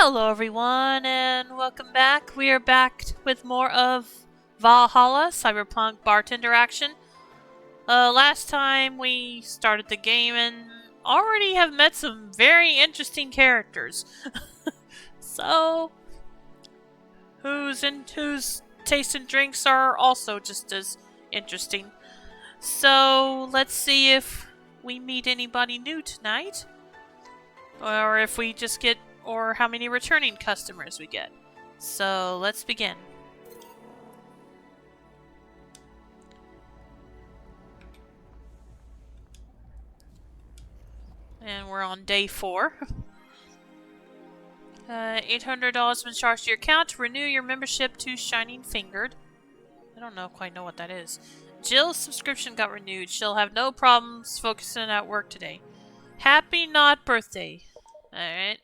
Hello everyone and welcome back. We are back with more of Valhalla, Cyberpunk Bartender action. Last time we started the game and already have met some very interesting characters. So, whose taste and drinks are also just as interesting. So, let's see if we meet anybody new tonight. Or if we just get or how many returning customers we get. So let's begin. And we're on day 4. $800 been charged to your account. Renew your membership to Shining Fingered. I don't quite know what that is. Jill's subscription got renewed. She'll have no problems focusing at work today. Happy not birthday. Alright.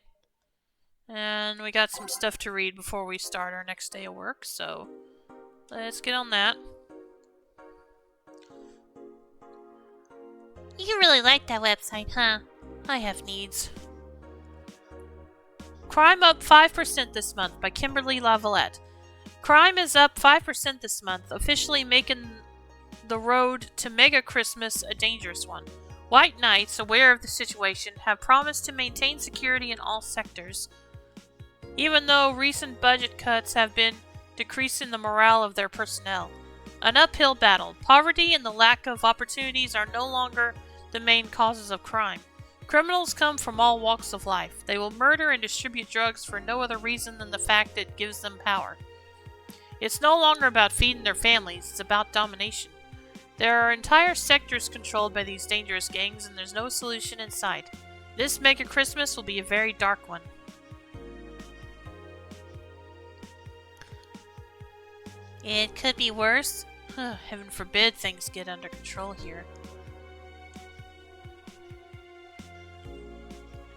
And we got some stuff to read before we start our next day of work, so let's get on that. You really like that website, huh? I have needs. Crime up 5% this month by Kimberly Lavalette. Crime is up 5% this month, officially making the road to Mega Christmas a dangerous one. White Knights, aware of the situation, have promised to maintain security in all sectors, even though recent budget cuts have been decreasing the morale of their personnel. An uphill battle. Poverty and the lack of opportunities are no longer the main causes of crime. Criminals come from all walks of life. They will murder and distribute drugs for no other reason than the fact that it gives them power. It's no longer about feeding their families, it's about domination. There are entire sectors controlled by these dangerous gangs, and there's no solution in sight. This Mega Christmas will be a very dark one. It could be worse. Heaven forbid things get under control here.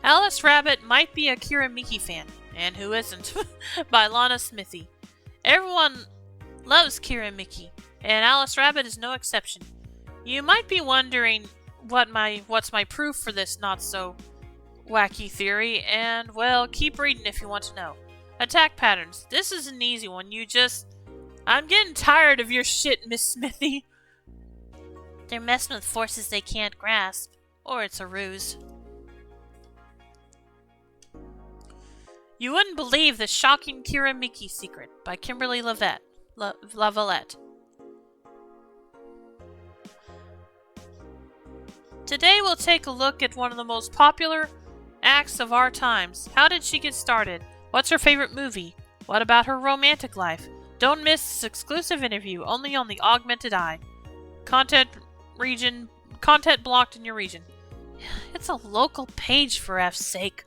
Alice Rabbit might be a Kira Miki fan, and who isn't, by Lana Smithy. Everyone loves Kira Miki, and Alice Rabbit is no exception. You might be wondering what's my proof for this not-so-wacky theory, and, well, keep reading if you want to know. Attack patterns. This is an easy one. I'm getting tired of your shit, Miss Smithy. They're messing with forces they can't grasp, or it's a ruse. You wouldn't believe the shocking Kira Miki secret by Kimberly Lavalette. Today we'll take a look at one of the most popular acts of our times. How did she get started? What's her favorite movie? What about her romantic life? Don't miss this exclusive interview, only on the Augmented Eye. Content blocked in your region. It's a local page, for F's sake.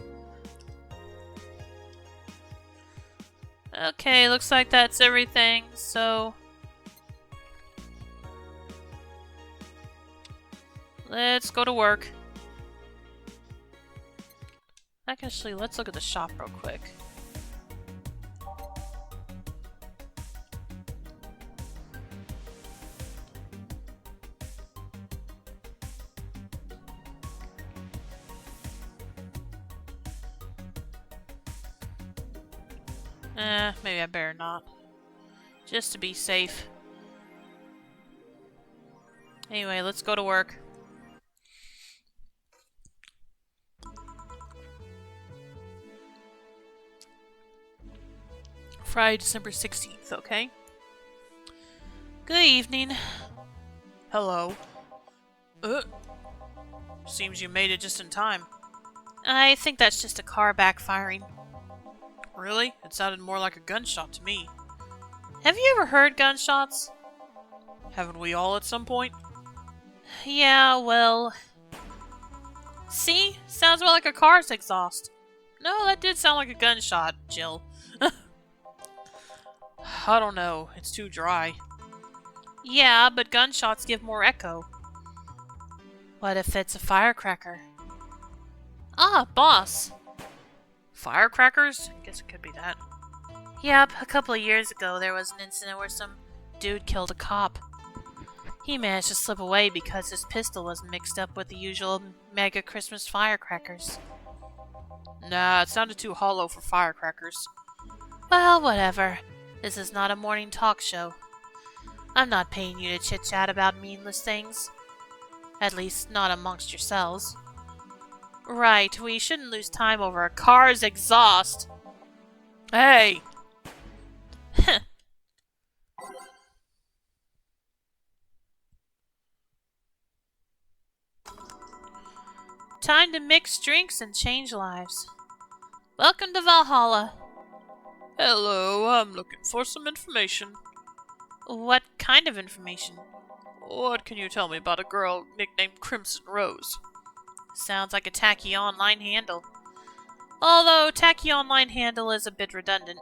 Okay, looks like that's everything, so let's go to work. Actually, let's look at the shop real quick. Maybe I better not. Just to be safe. Anyway, let's go to work. Friday, December 16th, okay? Good evening. Hello. Seems you made it just in time. I think that's just a car backfiring. Really? It sounded more like a gunshot to me. Have you ever heard gunshots? Haven't we all at some point? Yeah, well... See? Sounds more like a car's exhaust. No, that did sound like a gunshot, Jill. I don't know. It's too dry. Yeah, but gunshots give more echo. What if it's a firecracker? Ah, boss! Firecrackers? Guess it could be that. Yep, a couple of years ago there was an incident where some dude killed a cop. He managed to slip away because his pistol was mixed up with the usual mega Christmas firecrackers. Nah, it sounded too hollow for firecrackers. Well, whatever. This is not a morning talk show. I'm not paying you to chit-chat about meaningless things. At least, not amongst yourselves. Right, we shouldn't lose time over a car's exhaust. Hey! Time to mix drinks and change lives. Welcome to Valhalla. Hello, I'm looking for some information. What kind of information? What can you tell me about a girl nicknamed Crimson Rose? Sounds like a tacky online handle. Although tacky online handle is a bit redundant.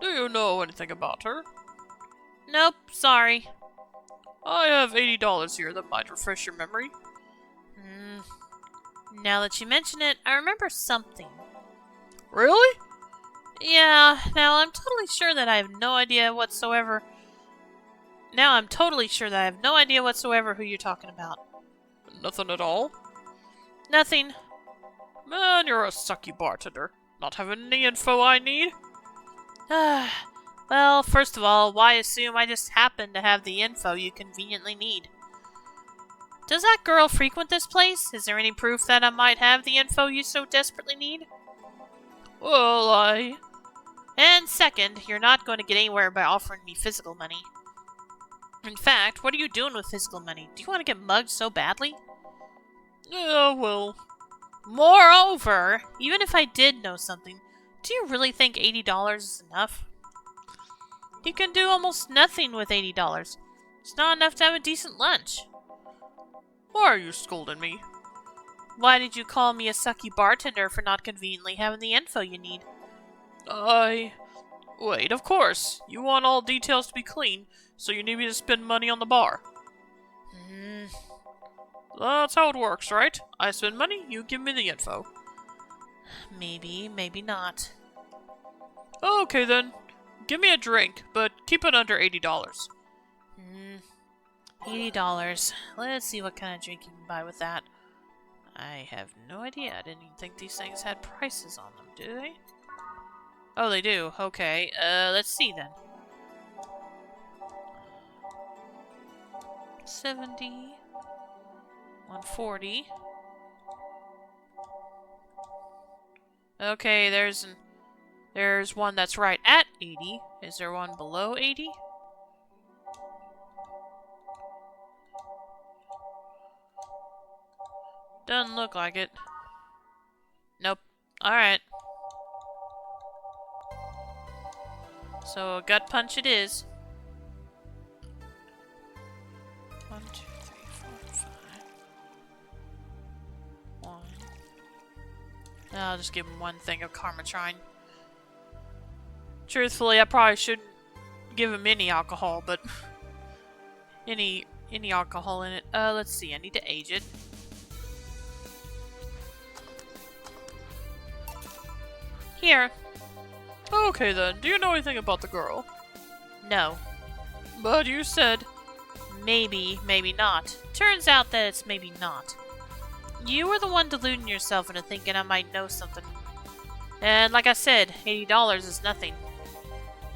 Do you know anything about her? Nope, sorry. I have $80 here that might refresh your memory. Now that you mention it, I remember something. Really? Yeah, now I'm totally sure that I have no idea whatsoever. Who you're talking about. Nothing at all? Nothing. Man, you're a sucky bartender. Not having any info I need? Well, first of all, why assume I just happen to have the info you conveniently need? Does that girl frequent this place? Is there any proof that I might have the info you so desperately need? Well, And second, you're not going to get anywhere by offering me physical money. In fact, what are you doing with physical money? Do you want to get mugged so badly? Yeah, well... Moreover, even if I did know something, do you really think $80 is enough? You can do almost nothing with $80. It's not enough to have a decent lunch. Why are you scolding me? Why did you call me a sucky bartender for not conveniently having the info you need? Wait, of course. You want all details to be clean, so you need me to spend money on the bar. That's how it works, right? I spend money, you give me the info. Maybe, maybe not. Okay then. Give me a drink, but keep it under $80. $80. Let's see what kind of drink you can buy with that. I have no idea. I didn't even think these things had prices on them, do they? Oh, they do. Okay. Let's see then. 70. 140. Okay, there's one that's right at 80. Is there one below 80? Doesn't look like it. Nope. Alright. So, a gut punch it is. 1, 2, 3, 4, 5. 1. I'll just give him one thing of Karmatrine. Truthfully, I probably shouldn't give him any alcohol, but... any alcohol in it. Let's see. I need to age it. Here. Okay then, do you know anything about the girl? No. But you said... Maybe, maybe not. Turns out that it's maybe not. You were the one deluding yourself into thinking I might know something. And like I said, $80 is nothing.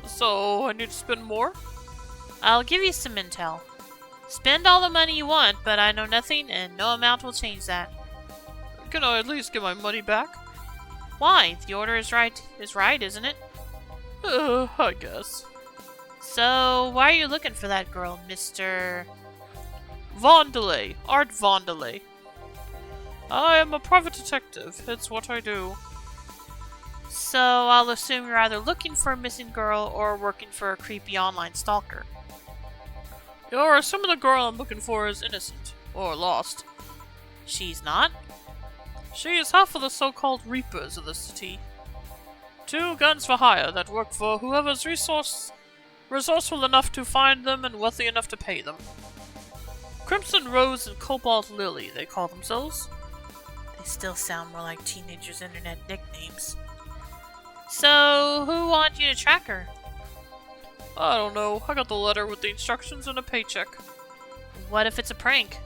So, I need to spend more? I'll give you some intel. Spend all the money you want, but I know nothing and no amount will change that. Can I at least get my money back? Why? The order is right, isn't it? I guess. So, why are you looking for that girl, Mr... Vondelay, Art Vondelay. I am a private detective. It's what I do. So, I'll assume you're either looking for a missing girl or working for a creepy online stalker. You're assuming the girl I'm looking for is innocent, or lost. She's not? She is half of the so-called Reapers of the city. 2 guns for hire that work for whoever's resourceful enough to find them and wealthy enough to pay them. Crimson Rose and Cobalt Lily, they call themselves. They still sound more like teenagers' internet nicknames. So, who want you to track her? I don't know. I got the letter with the instructions and a paycheck. What if it's a prank?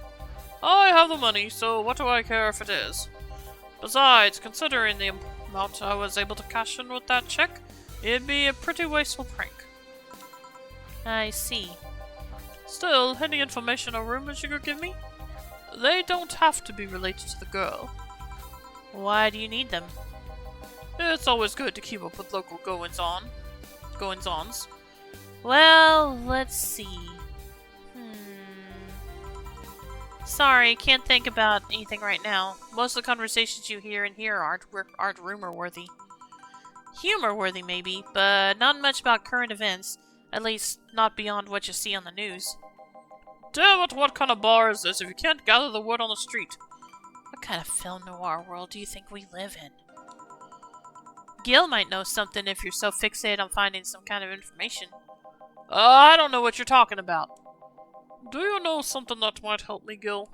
I have the money, so what do I care if it is? Besides, considering the Not I was able to cash in with that check. It'd be a pretty wasteful prank. I see. Still, any information or rumors you could give me? They don't have to be related to the girl. Why do you need them? It's always good to keep up with local goings-ons. Well, let's see. Sorry, can't think about anything right now. Most of the conversations you hear in here aren't rumor-worthy. Humor-worthy, maybe, but not much about current events. At least, not beyond what you see on the news. Damn it, what kind of bar is this if you can't gather the word on the street? What kind of film noir world do you think we live in? Gil might know something if you're so fixated on finding some kind of information. I don't know what you're talking about. Do you know something that might help me, Gil?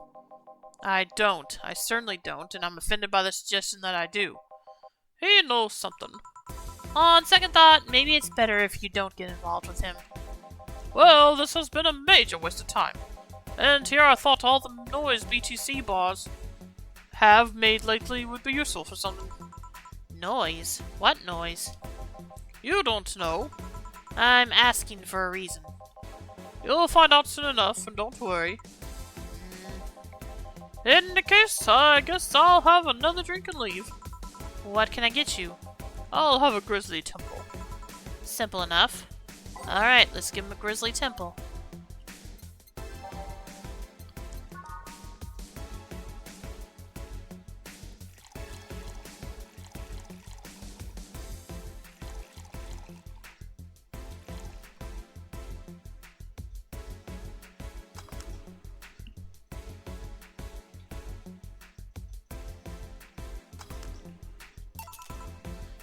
I don't. I certainly don't, and I'm offended by the suggestion that I do. He knows something. On second thought, maybe it's better if you don't get involved with him. Well, this has been a major waste of time. And here I thought all the noise BTC bars have made lately would be useful for something. Noise? What noise? You don't know. I'm asking for a reason. You'll find out soon enough, and don't worry. In the case, I guess I'll have another drink and leave. What can I get you? I'll have a grizzly temple. Simple enough. Alright, let's give him a grizzly temple.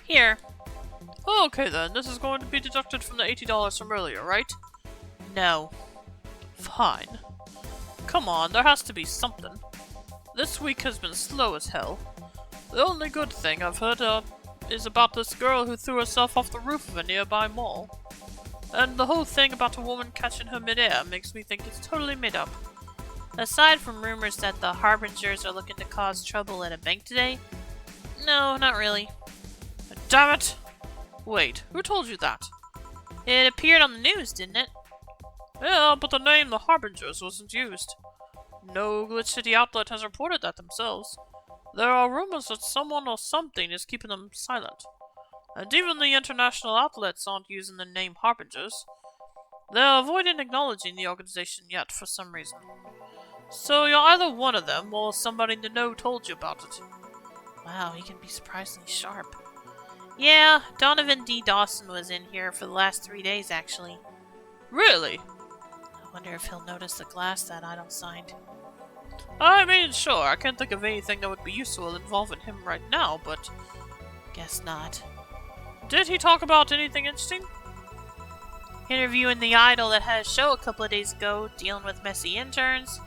Here. Okay then, this is going to be deducted from the $80 from earlier, right? No. Fine. Come on, there has to be something. This week has been slow as hell. The only good thing I've heard is about this girl who threw herself off the roof of a nearby mall. And the whole thing about a woman catching her midair makes me think it's totally made up. Aside from rumors that the Harbingers are looking to cause trouble at a bank today, no, not really. Damn it! Wait, who told you that? It appeared on the news, didn't it? Yeah, but the name the Harbingers wasn't used. No Glitch City outlet has reported that themselves. There are rumors that someone or something is keeping them silent. And even the international outlets aren't using the name Harbingers. They're avoiding acknowledging the organization yet for some reason. So you're either one of them, or somebody in the know told you about it. Wow, he can be surprisingly sharp. Yeah, Donovan D. Dawson was in here for the last 3 days, actually. Really? I wonder if he'll notice the glass that Idol signed. I mean, sure, I can't think of anything that would be useful involving him right now, but... Guess not. Did he talk about anything interesting? Interviewing the Idol that had a show a couple of days ago, dealing with messy interns.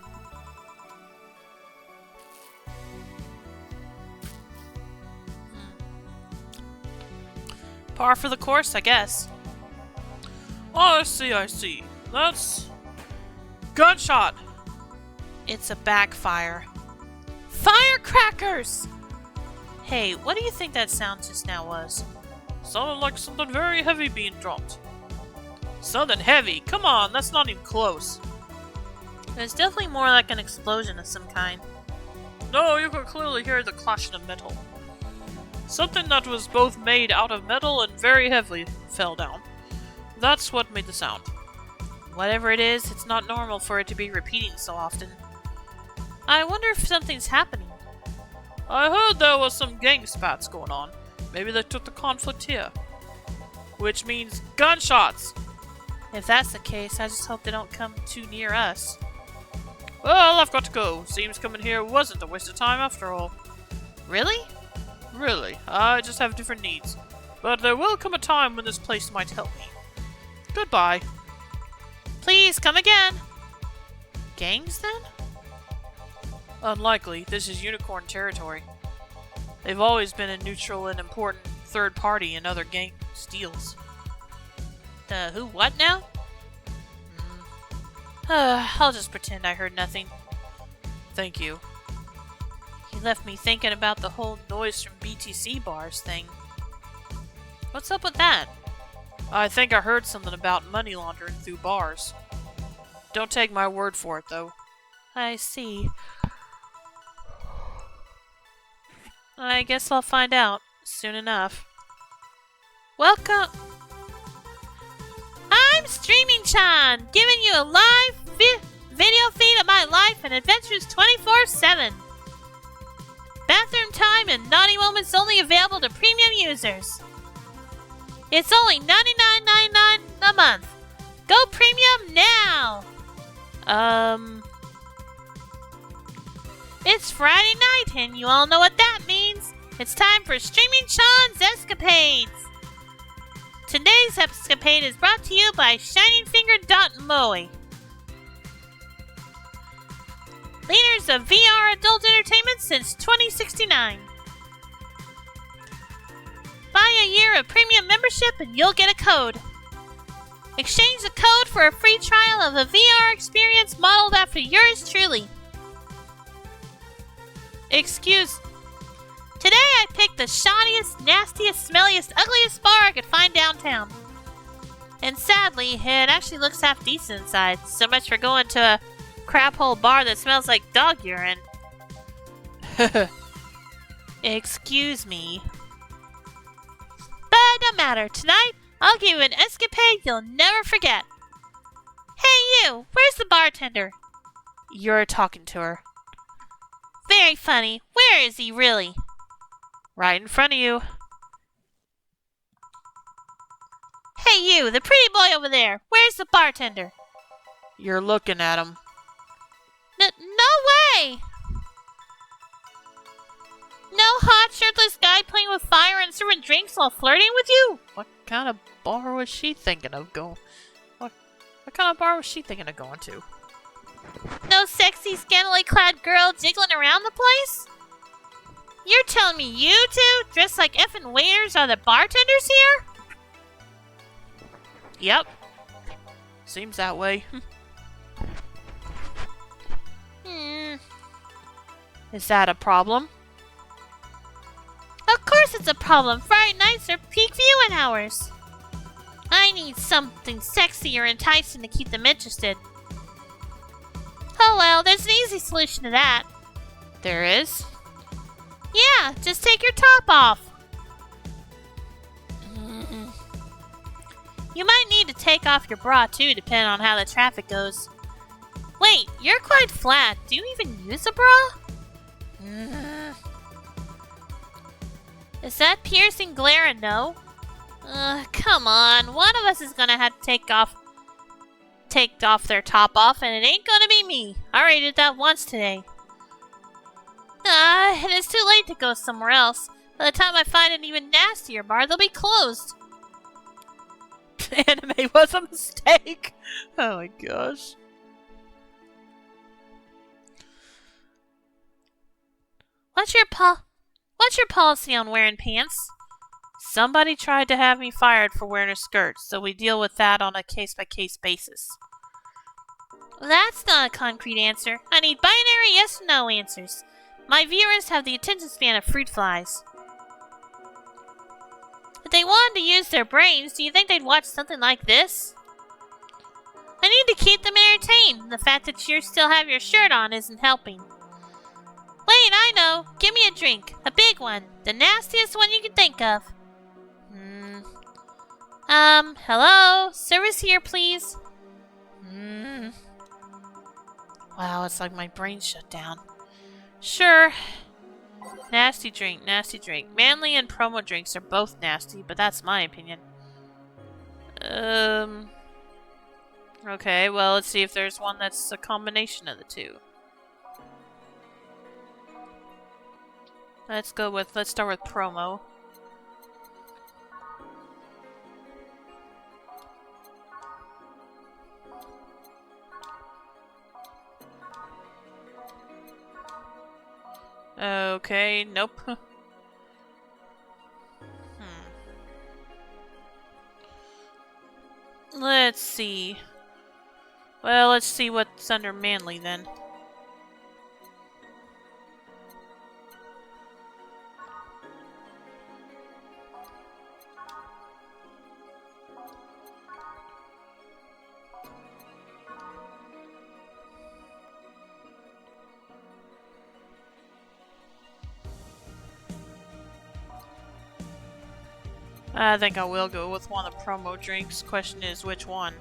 Par for the course, I guess. Oh, I see. That's... Gunshot! It's a backfire. Firecrackers! Hey, what do you think that sound just now was? Sounded like something very heavy being dropped. Something heavy? Come on, that's not even close. It's definitely more like an explosion of some kind. No, you could clearly hear the clashing of metal. Something that was both made out of metal and very heavily fell down. That's what made the sound. Whatever it is, it's not normal for it to be repeating so often. I wonder if something's happening. I heard there was some gang spats going on. Maybe they took the conflict here. Which means gunshots! If that's the case, I just hope they don't come too near us. Well, I've got to go. Seems coming here wasn't a waste of time after all. Really? Really, I just have different needs. But there will come a time when this place might help me. Goodbye. Please, come again! Gangs, then? Unlikely. This is Unicorn territory. They've always been a neutral and important third party in other gang deals. Who, what now? I'll just pretend I heard nothing. Thank you. You left me thinking about the whole noise from BTC bars thing. What's up with that? I think I heard something about money laundering through bars. Don't take my word for it, though. I see. I guess I'll find out soon enough. Welcome! I'm Streaming Chan, giving you a live video feed of my life and adventures 24/7. Bathroom time and naughty moments only available to premium users. It's only $99.99 a month. Go premium now! It's Friday night and you all know what that means. It's time for Streaming Chan's Escapades. Today's escapade is brought to you by ShiningFinger.moe. Leaders of VR adult entertainment since 2069. Buy a year of premium membership and you'll get a code. Exchange the code for a free trial of a VR experience modeled after yours truly. Excuse. Today I picked the shoddiest, nastiest, smelliest, ugliest bar I could find downtown. And sadly, it actually looks half decent inside. So much for going to a crap hole bar that smells like dog urine. Excuse me. But it don't matter. Tonight, I'll give you an escapade you'll never forget. Hey you, where's the bartender? You're talking to her. Very funny. Where is he really? Right in front of you. Hey you, the pretty boy over there. Where's the bartender? You're looking at him. No way! No hot shirtless guy playing with fire and serving drinks while flirting with you? What kind of bar was she thinking of going? What kind of bar was she thinking of going to? No sexy, scantily clad girl jiggling around the place? You're telling me you two, dressed like effing waiters, are the bartenders here? Yep. Seems that way. Is that a problem? Of course it's a problem. Friday nights are peak viewing hours. I need something sexy or enticing to keep them interested. Oh well, there's an easy solution to that. There is? Yeah, just take your top off. You might need to take off your bra too, depending on how the traffic goes. Wait, you're quite flat. Do you even use a bra? Is that piercing glare a no? Come on. One of us is gonna have to take off their top off, and it ain't gonna be me. I already did that once today. And it's too late to go somewhere else. By the time I find an even nastier bar, they'll be closed. Anime was a mistake. Oh my gosh. What's your policy on wearing pants? Somebody tried to have me fired for wearing a skirt, so we deal with that on a case-by-case basis. That's not a concrete answer. I need binary yes or no answers. My viewers have the attention span of fruit flies. If they wanted to use their brains, do you think they'd watch something like this? I need to keep them entertained. The fact that you still have your shirt on isn't helping. Wait, I know. Give me a drink. A big one. The nastiest one you can think of. Hello? Service here, please. Wow, it's like my brain shut down. Sure. Nasty drink, nasty drink. Manly and promo drinks are both nasty, but that's my opinion. Okay, well, let's see if there's one that's a combination of the two. Let's start with promo. Okay, nope. Let's see. Well, let's see what's under manly then. I think I will go with one of the promo drinks. Question is, which one?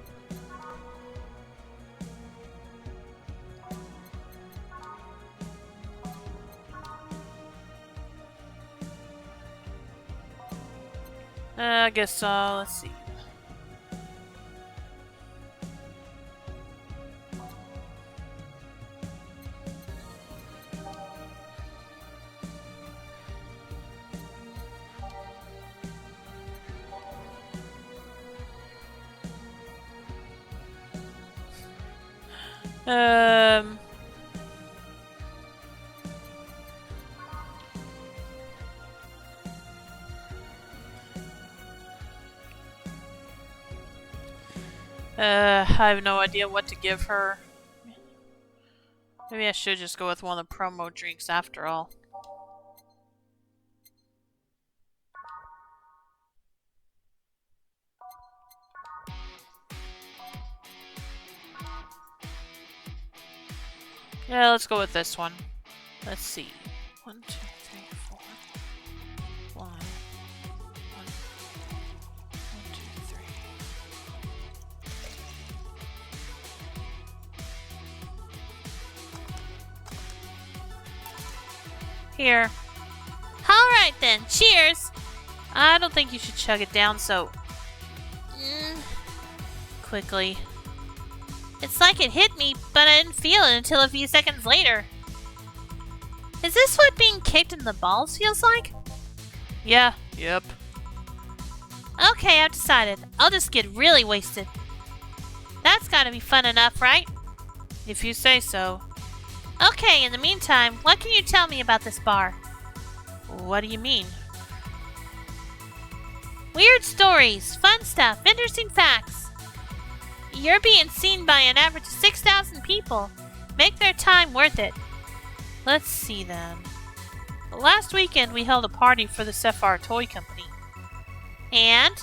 I guess, let's see. I have no idea what to give her. Maybe I should just go with one of the promo drinks after all. Yeah, let's go with this one. Let's see. 1, 2, 3, 4. 1, 1, 1, 2, 3. Here. Alright then, cheers! I don't think you should chug it down so... quickly. It's like it hit me, but I didn't feel it until a few seconds later. Is this what being kicked in the balls feels like? Yeah, yep. Okay, I've decided. I'll just get really wasted. That's gotta be fun enough, right? If you say so. Okay, in the meantime, what can you tell me about this bar? What do you mean? Weird stories, fun stuff, interesting facts. You're being seen by an average of 6,000 people. Make their time worth it. Let's see then. Last weekend we held a party for the Sapphire Toy Company. And?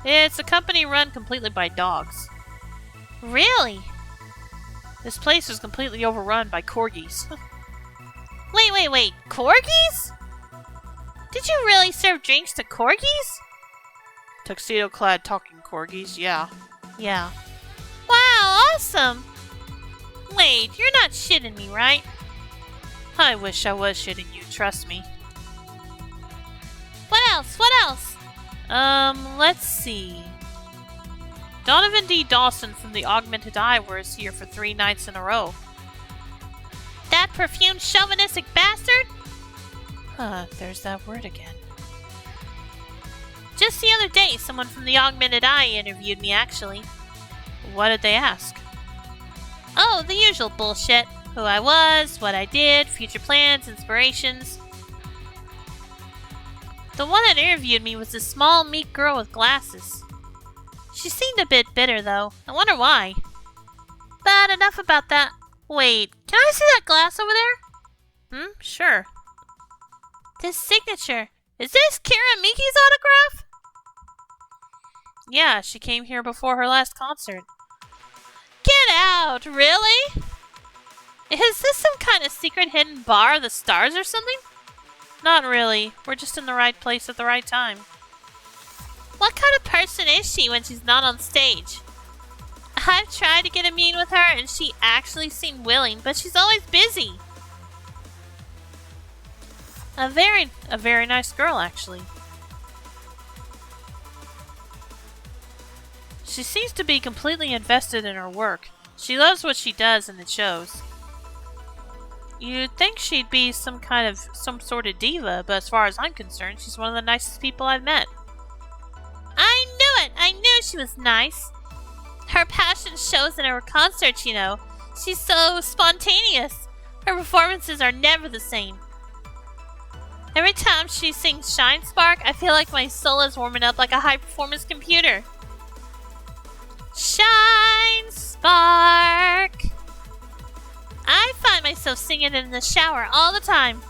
It's a company run completely by dogs. Really? This place is completely overrun by corgis. Wait. Corgis? Did you really serve drinks to corgis? Tuxedo-clad talking corgis, yeah. Yeah. Wow, awesome! Wait, you're not shitting me, right? I wish I was shitting you, trust me. What else? Let's see. Donovan D. Dawson from the Augmented Eye was here for 3 nights in a row. That perfumed chauvinistic bastard? There's that word again. Just the other day, someone from the Augmented Eye interviewed me, actually. What did they ask? Oh, the usual bullshit. Who I was, what I did, future plans, inspirations. The one that interviewed me was a small, meek girl with glasses. She seemed a bit bitter, though. I wonder why. But enough about that. Wait, can I see that glass over there? Sure. This signature. Is this Kira Miki's autograph? Yeah, she came here before her last concert. Get out! Really? Is this some kind of secret hidden bar of the stars or something? Not really. We're just in the right place at the right time. What kind of person is she when she's not on stage? I've tried to get a meeting with her and she actually seemed willing, but she's always busy. A very nice girl, actually. She seems to be completely invested in her work. She loves what she does and it shows. You'd think she'd be some sort of diva, but as far as I'm concerned, she's one of the nicest people I've met. I knew it! I knew she was nice. Her passion shows in her concerts, you know. She's so spontaneous. Her performances are never the same. Every time she sings Shine Spark, I feel like my soul is warming up like a high-performance computer. Shine Spark! I find myself singing it in the shower all the time.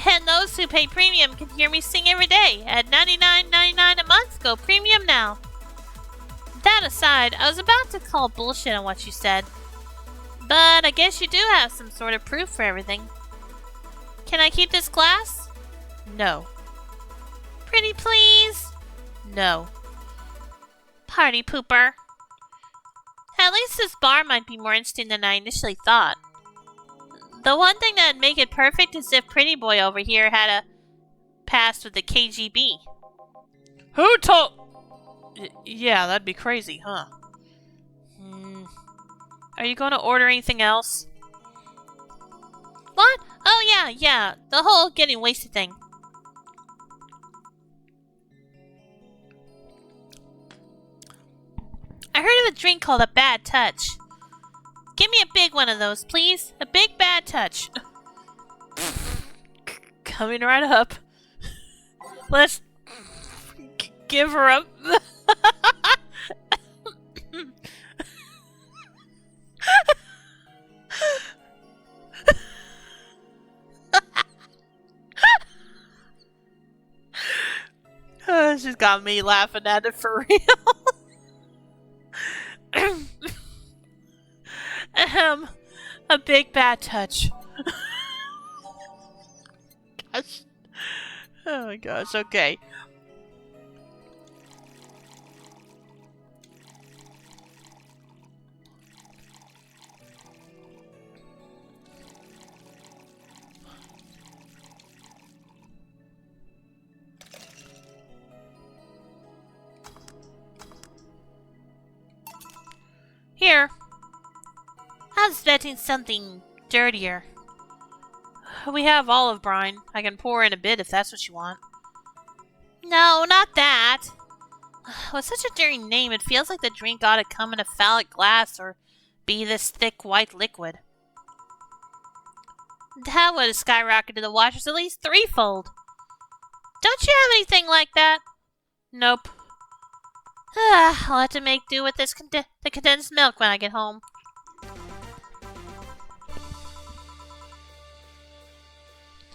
And those who pay premium can hear me sing every day. At $99.99 a month, go premium now. That aside, I was about to call bullshit on what you said. But I guess you do have some sort of proof for everything. Can I keep this glass? No. Pretty please? No. Party pooper. At least this bar might be more interesting than I initially thought. The one thing that'd make it perfect is if Pretty Boy over here had a past with the KGB. Who told... Yeah, that'd be crazy, huh? Are you going to order anything else? What? Oh, yeah. The whole getting wasted thing. I heard of a drink called a Bad Touch. Give me a big one of those, please. A big bad touch. Coming right up. Let's give her a... She's got me laughing at it for real. A big bad touch. Gosh. Oh my gosh, okay. Here. I was expecting something dirtier. We have olive brine. I can pour in a bit if that's what you want. No, not that. With such a daring name, it feels like the drink ought to come in a phallic glass or be this thick white liquid. That would have skyrocketed the waters at least threefold. Don't you have anything like that? Nope. I'll have to make do with this the condensed milk when I get home.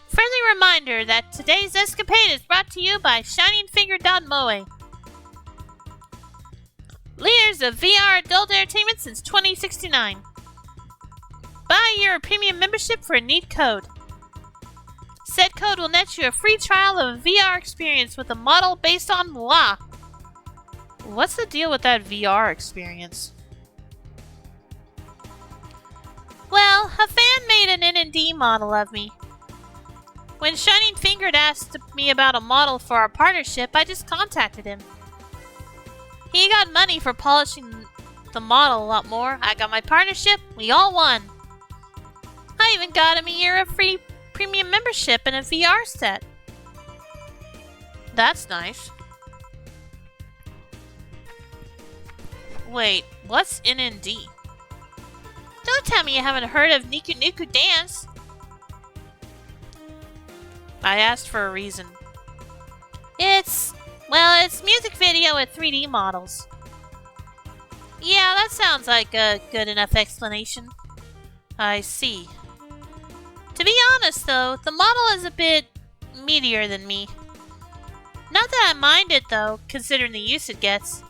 Friendly reminder that today's escapade is brought to you by ShiningFinger.moe. Leaders of VR adult entertainment since 2069. Buy your premium membership for a neat code. Said code will net you a free trial of a VR experience with a model based on moi. What's the deal with that VR experience? Well, a fan made an N&D model of me. When Shining Fingered asked me about a model for our partnership, I just contacted him. He got money for polishing the model a lot more. I got my partnership. We all won. I even got him a year of free premium membership and a VR set. That's nice. Wait, what's N&D? Don't tell me you haven't heard of Niku Niku Dance. I asked for a reason. It's music video with 3D models. Yeah, that sounds like a good enough explanation. I see. To be honest though, the model is a bit meatier than me. Not that I mind it though, considering the use it gets.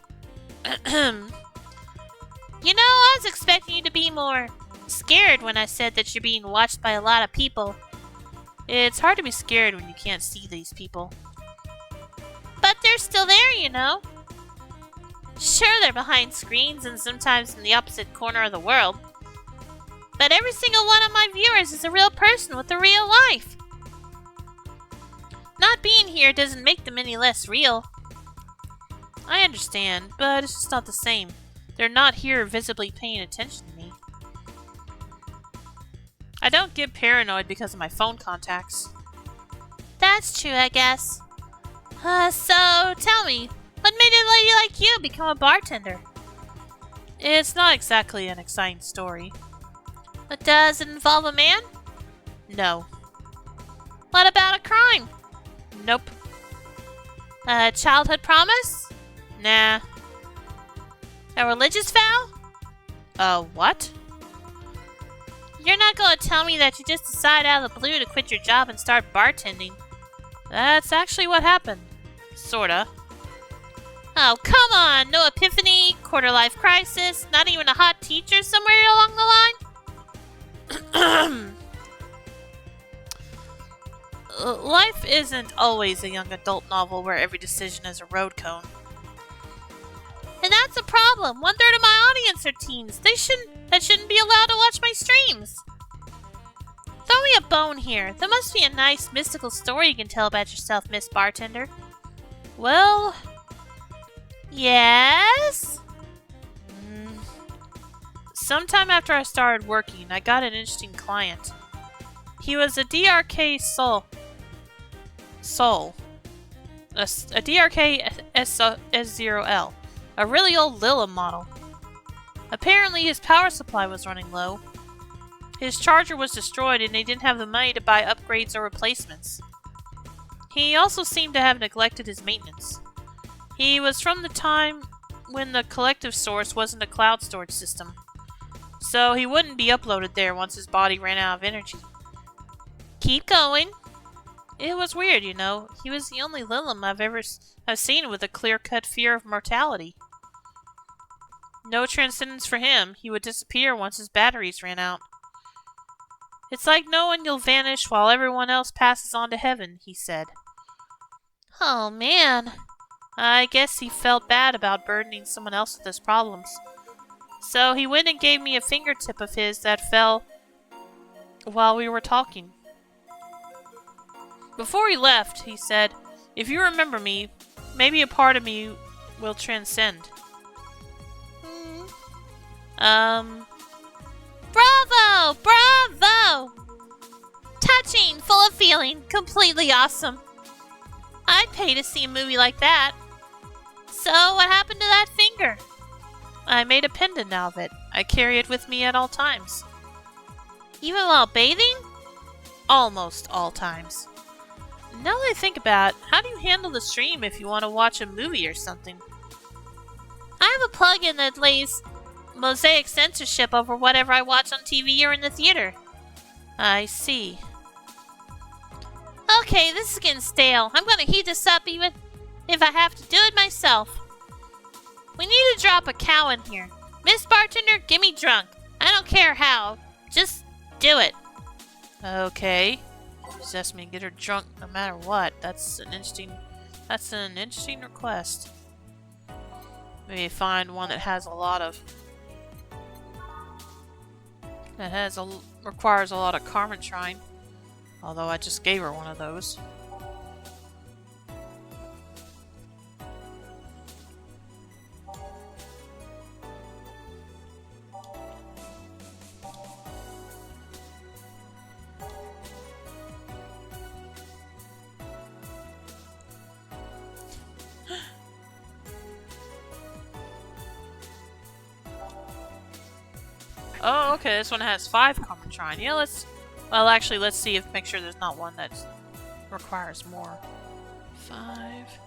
You know, I was expecting you to be more scared when I said that you're being watched by a lot of people. It's hard to be scared when you can't see these people. But they're still there, you know. Sure, they're behind screens and sometimes in the opposite corner of the world. But every single one of my viewers is a real person with a real life. Not being here doesn't make them any less real. I understand, but it's just not the same. They're not here visibly paying attention to me. I don't get paranoid because of my phone contacts. That's true, I guess. So, tell me, what made a lady like you become a bartender? It's not exactly an exciting story. But does it involve a man? No. What about a crime? Nope. A childhood promise? Nah. A religious vow? What? You're not going to tell me that you just decided out of the blue to quit your job and start bartending. That's actually what happened. Sorta. Oh, come on! No epiphany, quarter-life crisis, not even a hot teacher somewhere along the line? Life isn't always a young adult novel where every decision is a road cone. And that's a problem. 1/3 of my audience are teens. That shouldn't be allowed to watch my streams. Throw me a bone here. There must be a nice mystical story you can tell about yourself, Miss Bartender. Well, yes? Sometime after I started working, I got an interesting client. He was a DRK soul. A DRK S0L. A really old Lilla model. Apparently his power supply was running low. His charger was destroyed and he didn't have the money to buy upgrades or replacements. He also seemed to have neglected his maintenance. He was from the time when the collective source wasn't a cloud storage system, so he wouldn't be uploaded there once his body ran out of energy. Keep going. It was weird, you know. He was the only Lilim I've seen with a clear-cut fear of mortality. No transcendence for him. He would disappear once his batteries ran out. It's like knowing you'll vanish while everyone else passes on to heaven, he said. Oh, man. I guess he felt bad about burdening someone else with his problems. So he went and gave me a fingertip of his that fell while we were talking. Before he left, he said, "If you remember me, maybe a part of me will transcend." Bravo! Bravo! Touching, full of feeling, completely awesome. I'd pay to see a movie like that. So, what happened to that finger? I made a pendant out of it. I carry it with me at all times. Even while bathing? Almost all times. Now that I think about it, how do you handle the stream if you want to watch a movie or something? I have a plugin that lays mosaic censorship over whatever I watch on TV or in the theater. I see. Okay, this is getting stale. I'm gonna heat this up even if I have to do it myself. We need to drop a cow in here. Miss Bartender, get me drunk. I don't care how. Just do it. Okay. Just ask me to get her drunk no matter what. That's an interesting request. Maybe find one that has a lot of requires a lot of Carmen Shrine. Although I just gave her one of those. Oh, okay, this one has 5 Common Shrine. Yeah, let's see if make sure there's not one that requires more. 5.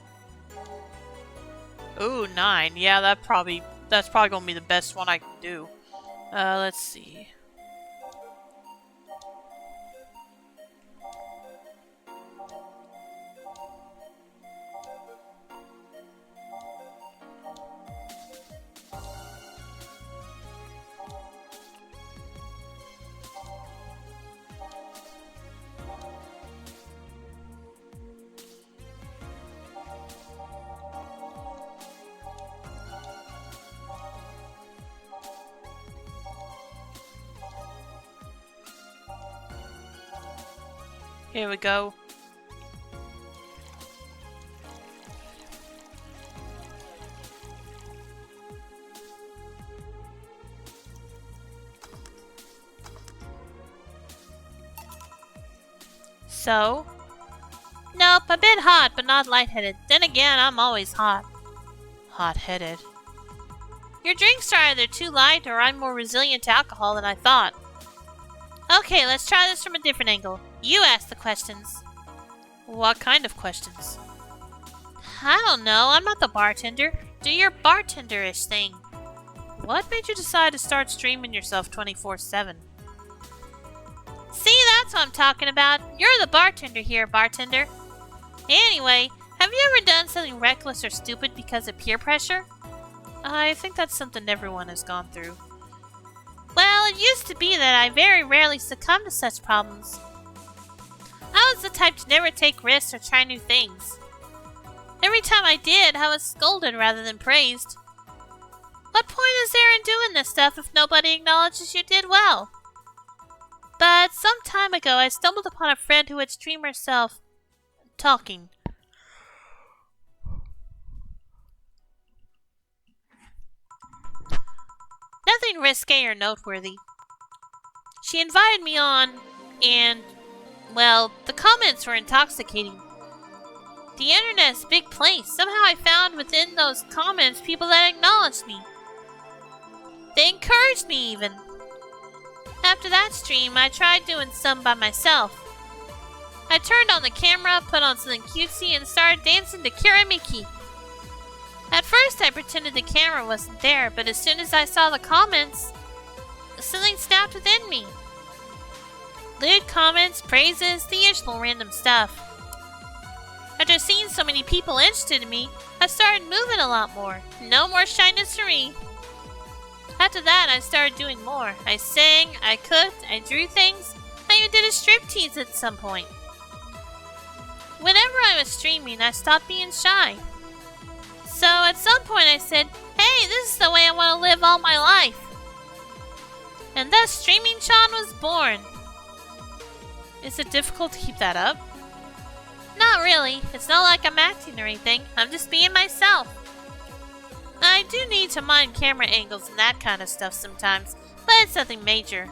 Ooh, 9. Yeah, that's probably gonna be the best one I can do. Let's see. Here we go. So? Nope, a bit hot, but not lightheaded. Then again, I'm always hot. Hot-headed. Your drinks are either too light or I'm more resilient to alcohol than I thought. Okay, let's try this from a different angle. You ask the questions. What kind of questions? I don't know. I'm not the bartender. Do your bartender-ish thing. What made you decide to start streaming yourself 24/7? See, that's what I'm talking about. You're the bartender here, bartender. Anyway, have you ever done something reckless or stupid because of peer pressure? I think that's something everyone has gone through. Well, it used to be that I very rarely succumbed to such problems. I was the type to never take risks or try new things. Every time I did, I was scolded rather than praised. What point is there in doing this stuff if nobody acknowledges you did well? But some time ago, I stumbled upon a friend who would stream herself talking. Nothing risque or noteworthy. She invited me on, and, well, the comments were intoxicating. The internet's a big place. Somehow I found within those comments people that acknowledged me. They encouraged me even. After that stream, I tried doing some by myself. I turned on the camera, put on something cutesy, and started dancing to Kira Miki. At first, I pretended the camera wasn't there, but as soon as I saw the comments, something snapped within me. Lewd comments, praises, the usual random stuff. After seeing so many people interested in me, I started moving a lot more. No more shyness for me. After that, I started doing more. I sang, I cooked, I drew things. I even did a striptease at some point. Whenever I was streaming, I stopped being shy. So at some point I said, hey, this is the way I want to live all my life. And thus Streaming Chan was born. Is it difficult to keep that up? Not really. It's not like I'm acting or anything. I'm just being myself. I do need to mind camera angles and that kind of stuff sometimes, but it's nothing major.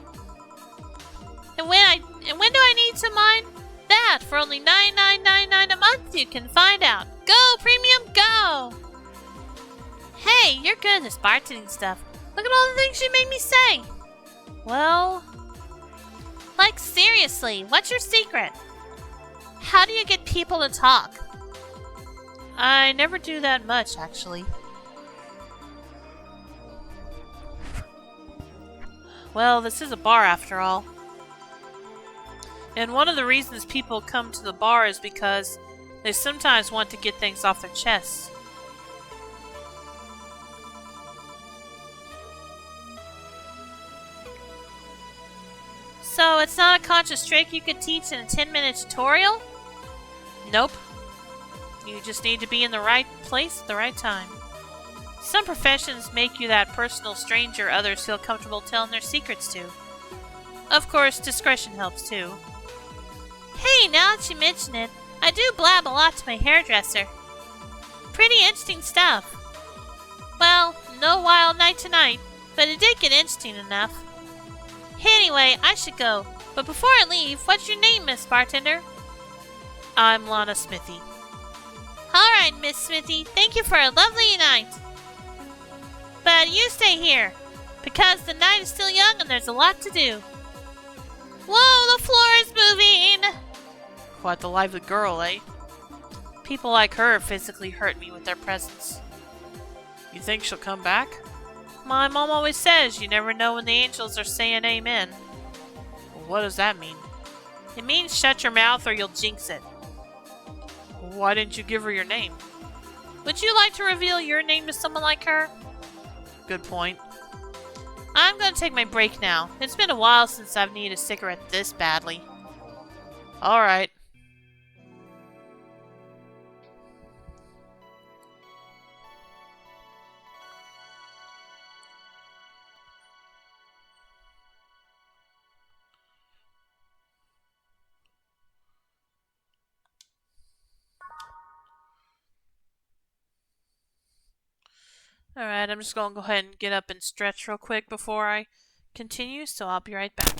And when do I need to mind? That for only $9.99 a month you can find out. Go Premium, go! Hey, you're good at this bartending stuff. Look at all the things you made me say. Well, like seriously, what's your secret? How do you get people to talk? I never do that much, actually. Well, this is a bar after all. And one of the reasons people come to the bar is because they sometimes want to get things off their chests. So it's not a conscious trick you could teach in a 10-minute tutorial? Nope. You just need to be in the right place at the right time. Some professions make you that personal stranger others feel comfortable telling their secrets to. Of course, discretion helps too. Hey, now that you mention it, I do blab a lot to my hairdresser. Pretty interesting stuff. Well, no wild night tonight, but it did get interesting enough. Anyway, I should go. But before I leave, what's your name, Miss Bartender? I'm Lana Smithy. Alright, Miss Smithy, thank you for a lovely night. But you stay here, because the night is still young and there's a lot to do. Whoa, the floor is moving! Quite the lively girl, eh? People like her physically hurt me with their presence. You think she'll come back? My mom always says you never know when the angels are saying amen. Well, what does that mean? It means shut your mouth or you'll jinx it. Why didn't you give her your name? Would you like to reveal your name to someone like her? Good point. I'm going to take my break now. It's been a while since I've needed a cigarette this badly. Alright. Alright, I'm just going to go ahead and get up and stretch real quick before I continue, so I'll be right back.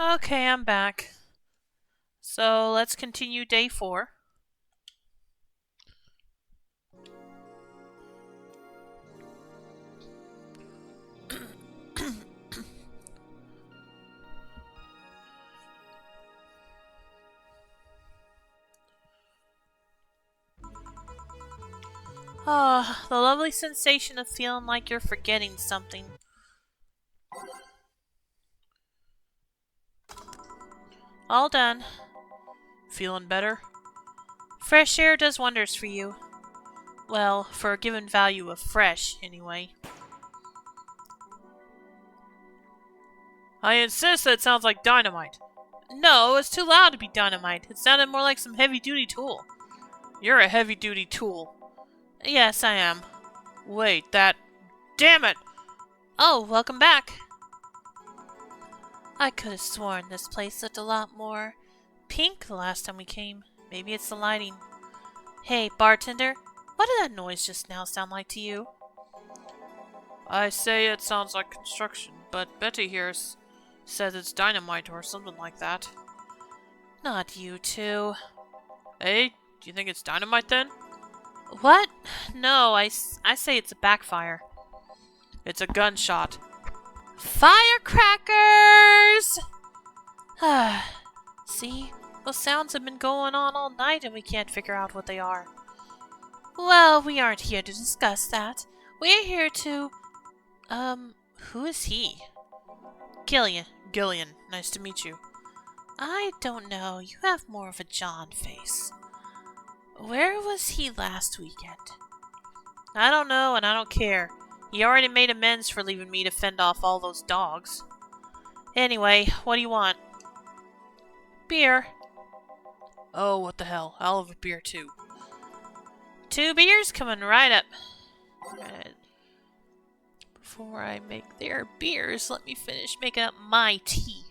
Okay, I'm back. So let's continue day 4. Ah, the lovely sensation of feeling like you're forgetting something. All done. Feeling better? Fresh air does wonders for you. Well, for a given value of fresh, anyway. I insist that it sounds like dynamite. No, it's too loud to be dynamite. It sounded more like some heavy-duty tool. You're a heavy-duty tool. Yes, I am. Wait, that... Damn it! Oh, welcome back. I could have sworn this place looked a lot more pink the last time we came. Maybe it's the lighting. Hey, bartender, what did that noise just now sound like to you? I say it sounds like construction, but Betty here says it's dynamite or something like that. Not you two. Hey, do you think it's dynamite then? What? No, I say it's a backfire. It's a gunshot. Firecrackers! See? Those sounds have been going on all night and we can't figure out what they are. Well, we aren't here to discuss that. We're here to... who is he? Gillian. Gillian, nice to meet you. I don't know. You have more of a John face. Where was he last weekend? I don't know, and I don't care. He already made amends for leaving me to fend off all those dogs. Anyway, what do you want? Beer. Oh, what the hell. I'll have a beer too. 2 beers coming right up. Before I make their beers, let me finish making up my tea.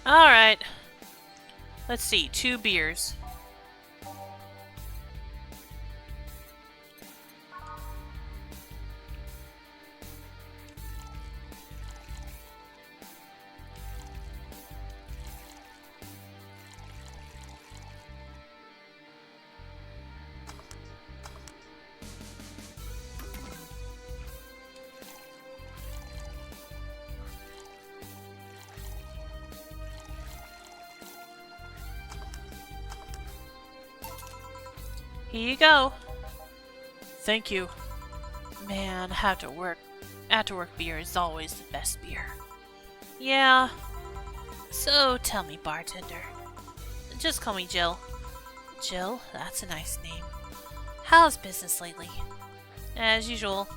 Alright. Let's see, 2 beers. Here you go. Thank you. Man, I have to work After-work beer is always the best beer. Yeah. So tell me, bartender. Just call me Jill. Jill? That's a nice name. How's business lately? As usual.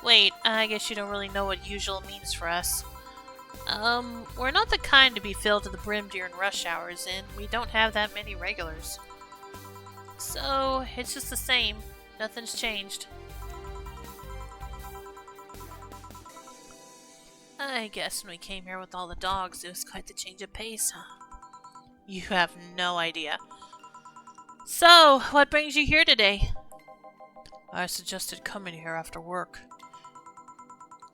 Wait, I guess you don't really know what usual means for us. We're not the kind to be filled to the brim during rush hours, and we don't have that many regulars. So, it's just the same. Nothing's changed. I guess when we came here with all the dogs, it was quite the change of pace, huh? You have no idea. So, what brings you here today? I suggested coming here after work.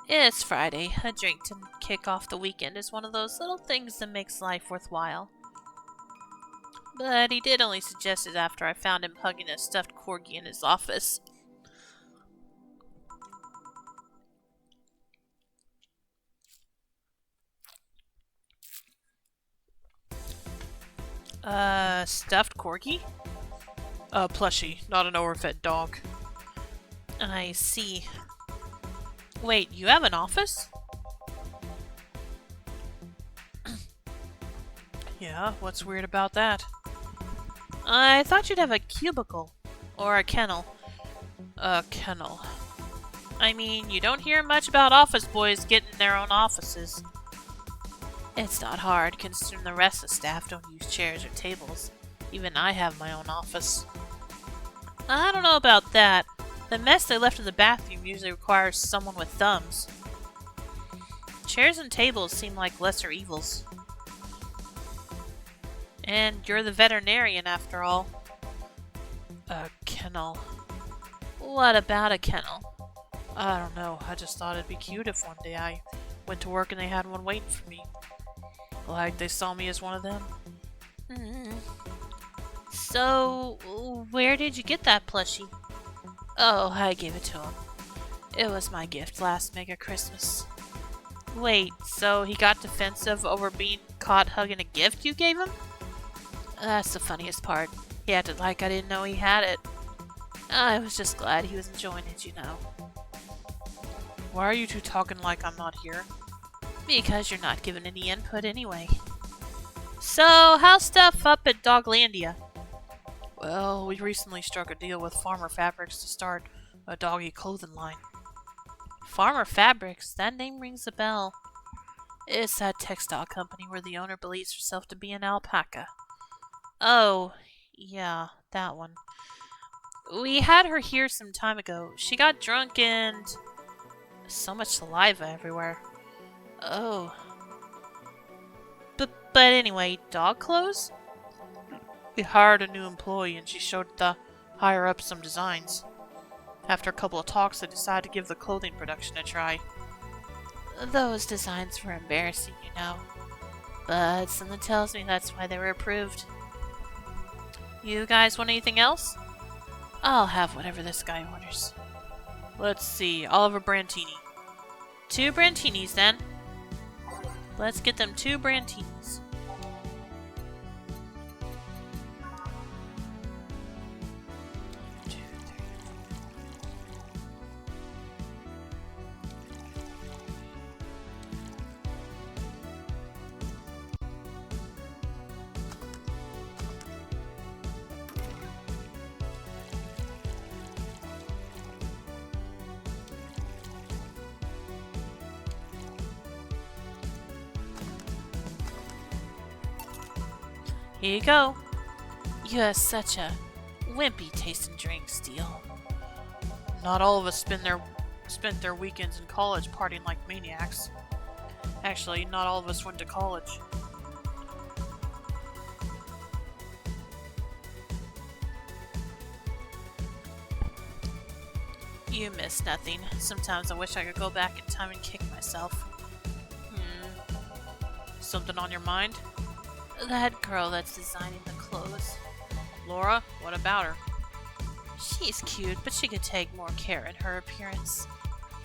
It's Friday. A drink to kick off the weekend is one of those little things that makes life worthwhile. But he did only suggest it after I found him hugging a stuffed corgi in his office. Stuffed corgi? A plushie, not an overfed dog. I see. Wait, you have an office? Yeah, what's weird about that? I thought you'd have a cubicle. Or a kennel. A kennel. I mean, you don't hear much about office boys getting their own offices. It's not hard, considering the rest of the staff don't use chairs or tables. Even I have my own office. I don't know about that. The mess they left in the bathroom usually requires someone with thumbs. Chairs and tables seem like lesser evils. And you're the veterinarian, after all. A kennel. What about a kennel? I don't know. I just thought it'd be cute if one day I went to work and they had one waiting for me. Like they saw me as one of them. So, where did you get that plushie? Oh, I gave it to him. It was my gift last Mega Christmas. Wait, so he got defensive over being caught hugging a gift you gave him? That's the funniest part. He acted like I didn't know he had it. I was just glad he was enjoying it, you know. Why are you two talking like I'm not here? Because you're not giving any input anyway. So, how's stuff up at Doglandia? Well, we recently struck a deal with Farmer Fabrics to start a doggy clothing line. Farmer Fabrics? That name rings a bell. It's that textile company where the owner believes herself to be an alpaca. Oh, yeah, that one. We had her here some time ago. She got drunk and... so much saliva everywhere. Oh. But anyway, dog clothes? We hired a new employee and she showed the higher up some designs. After a couple of talks, they decided to give the clothing production a try. Those designs were embarrassing, you know. But something tells me that's why they were approved. You guys want anything else? I'll have whatever this guy orders. Let's see, Oliver Brantini. 2 Brantinis then. Let's get them 2 Brantinis. Here you go. You have such a wimpy taste in drinks, Steele. Not all of us spent their weekends in college partying like maniacs. Actually, not all of us went to college. You miss nothing. Sometimes I wish I could go back in time and kick myself. Something on your mind? That girl that's designing the clothes. Laura, what about her? She's cute, but she could take more care in her appearance.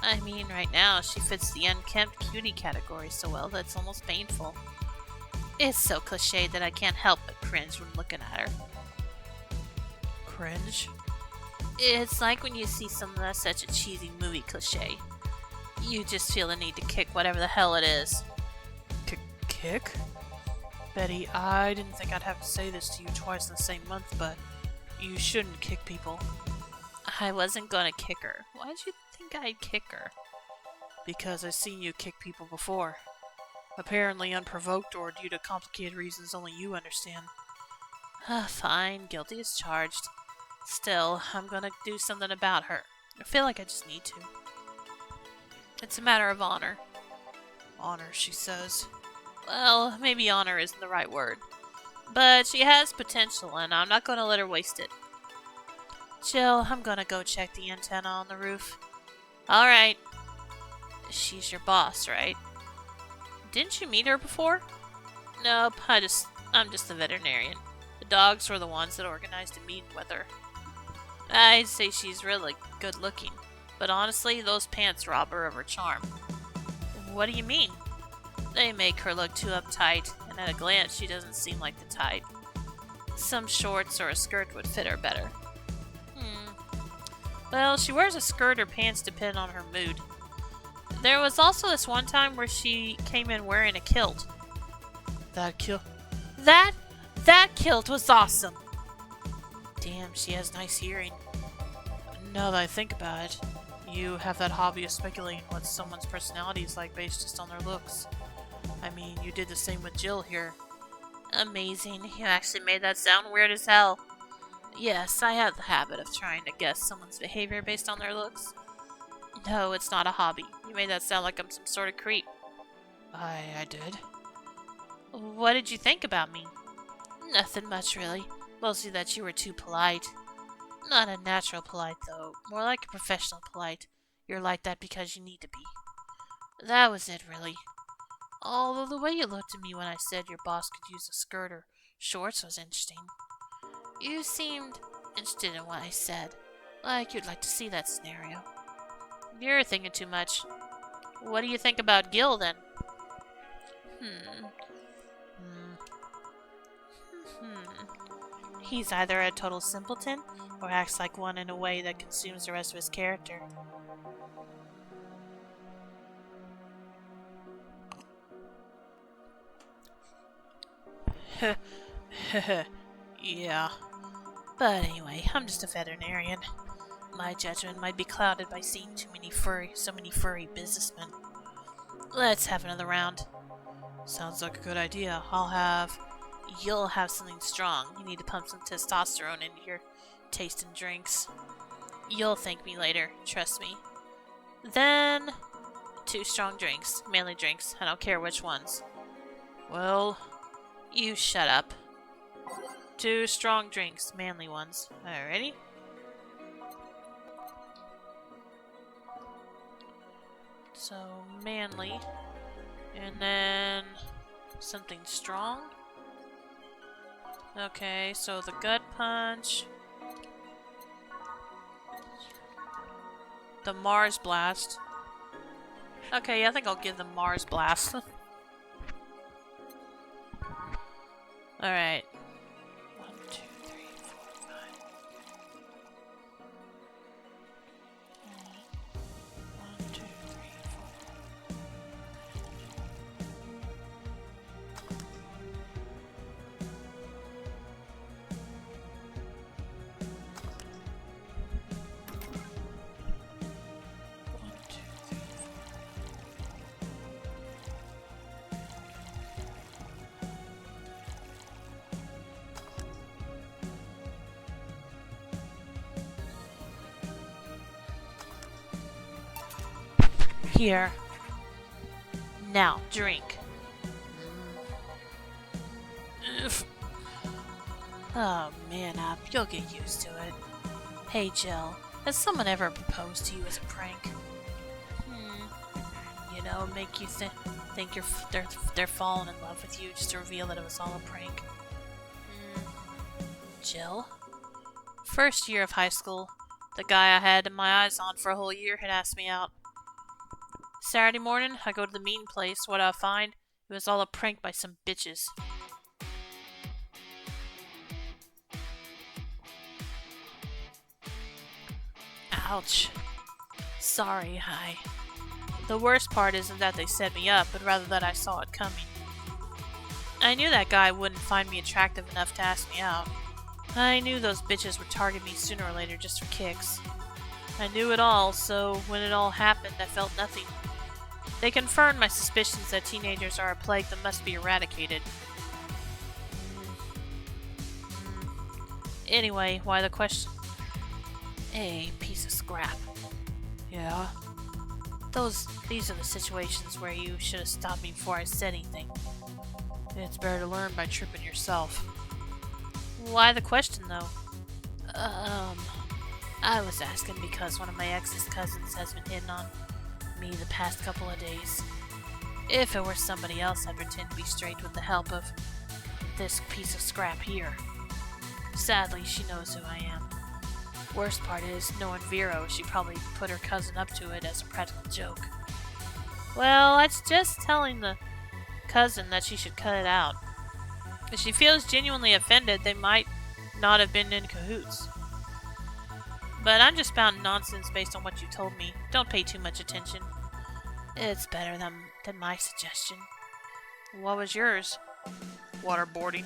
I mean, right now, she fits the unkempt cutie category so well that it's almost painful. It's so cliched that I can't help but cringe when looking at her. Cringe? It's like when you see something that's such a cheesy movie cliche. You just feel the need to kick whatever the hell it is. Kick? Betty, I didn't think I'd have to say this to you twice in the same month, but you shouldn't kick people. I wasn't gonna kick her. Why'd you think I'd kick her? Because I've seen you kick people before. Apparently unprovoked or due to complicated reasons only you understand. Fine, guilty as charged. Still, I'm gonna do something about her. I feel like I just need to. It's a matter of honor. Honor, she says. Well, maybe honor isn't the right word. But she has potential, and I'm not gonna let her waste it. Jill, I'm gonna go check the antenna on the roof. Alright. She's your boss, right? Didn't you meet her before? Nope, I'm just the veterinarian. The dogs were the ones that organized a meeting with her. I'd say she's really good looking, but honestly, those pants rob her of her charm. What do you mean? They make her look too uptight, and at a glance she doesn't seem like the type. Some shorts or a skirt would fit her better. Well, she wears a skirt or pants depending on her mood. There was also this one time where she came in wearing a kilt. That kilt was awesome! Damn, she has nice hearing. Now that I think about it, you have that hobby of speculating what someone's personality is like based just on their looks. I mean, you did the same with Jill here. Amazing, you actually made that sound weird as hell. Yes, I have the habit of trying to guess someone's behavior based on their looks. No, it's not a hobby. You made that sound like I'm some sort of creep. I did. What did you think about me? Nothing much, really. Mostly that you were too polite. Not a natural polite, though. More like a professional polite. You're like that because you need to be. That was it, really. Although the way you looked at me when I said your boss could use a skirt or shorts was interesting. You seemed interested in what I said. Like you'd like to see that scenario. You're thinking too much. What do you think about Gil, then? He's either a total simpleton, or acts like one in a way that consumes the rest of his character. Yeah. But anyway, I'm just a veterinarian. My judgment might be clouded by seeing so many furry businessmen. Let's have another round. Sounds like a good idea. You'll have something strong. You need to pump some testosterone into your taste in drinks. You'll thank me later, trust me. Then, 2 strong drinks. Manly drinks. I don't care which ones. Well, you shut up. 2 strong drinks. Manly ones. Alrighty? So, manly. And then something strong. Okay, so the gut punch. The Mars blast. Okay, I think I'll give them Mars blast. Alright. 1, 2, 3, 4, 5. 1, 2, 3, 4. Here. Now, drink. Oh, man up. You'll get used to it. Hey, Jill. Has someone ever proposed to you as a prank? You know, make you think they're falling in love with you just to reveal that it was all a prank. Jill? First year of high school, the guy I had my eyes on for a whole year had asked me out. Saturday morning, I go to the meeting place. What I find? It was all a prank by some bitches. Ouch. Sorry, hi. The worst part isn't that they set me up, but rather that I saw it coming. I knew that guy wouldn't find me attractive enough to ask me out. I knew those bitches would target me sooner or later just for kicks. I knew it all, so when it all happened, I felt nothing. They confirmed my suspicions that teenagers are a plague that must be eradicated. Anyway, why the question? Hey, piece of scrap. Yeah? These are the situations where you should have stopped me before I said anything. It's better to learn by tripping yourself. Why the question, though? I was asking because one of my ex's cousins has been hitting on me the past couple of days. If it were somebody else, I'd pretend to be straight with the help of this piece of scrap here. Sadly, she knows who I am. Worst part is, knowing Vero, she probably put her cousin up to it as a practical joke. Well, I was just telling the cousin that she should cut it out. If she feels genuinely offended, they might not have been in cahoots. But I'm just spouting nonsense based on what you told me. Don't pay too much attention. It's better than my suggestion. What was yours? Waterboarding.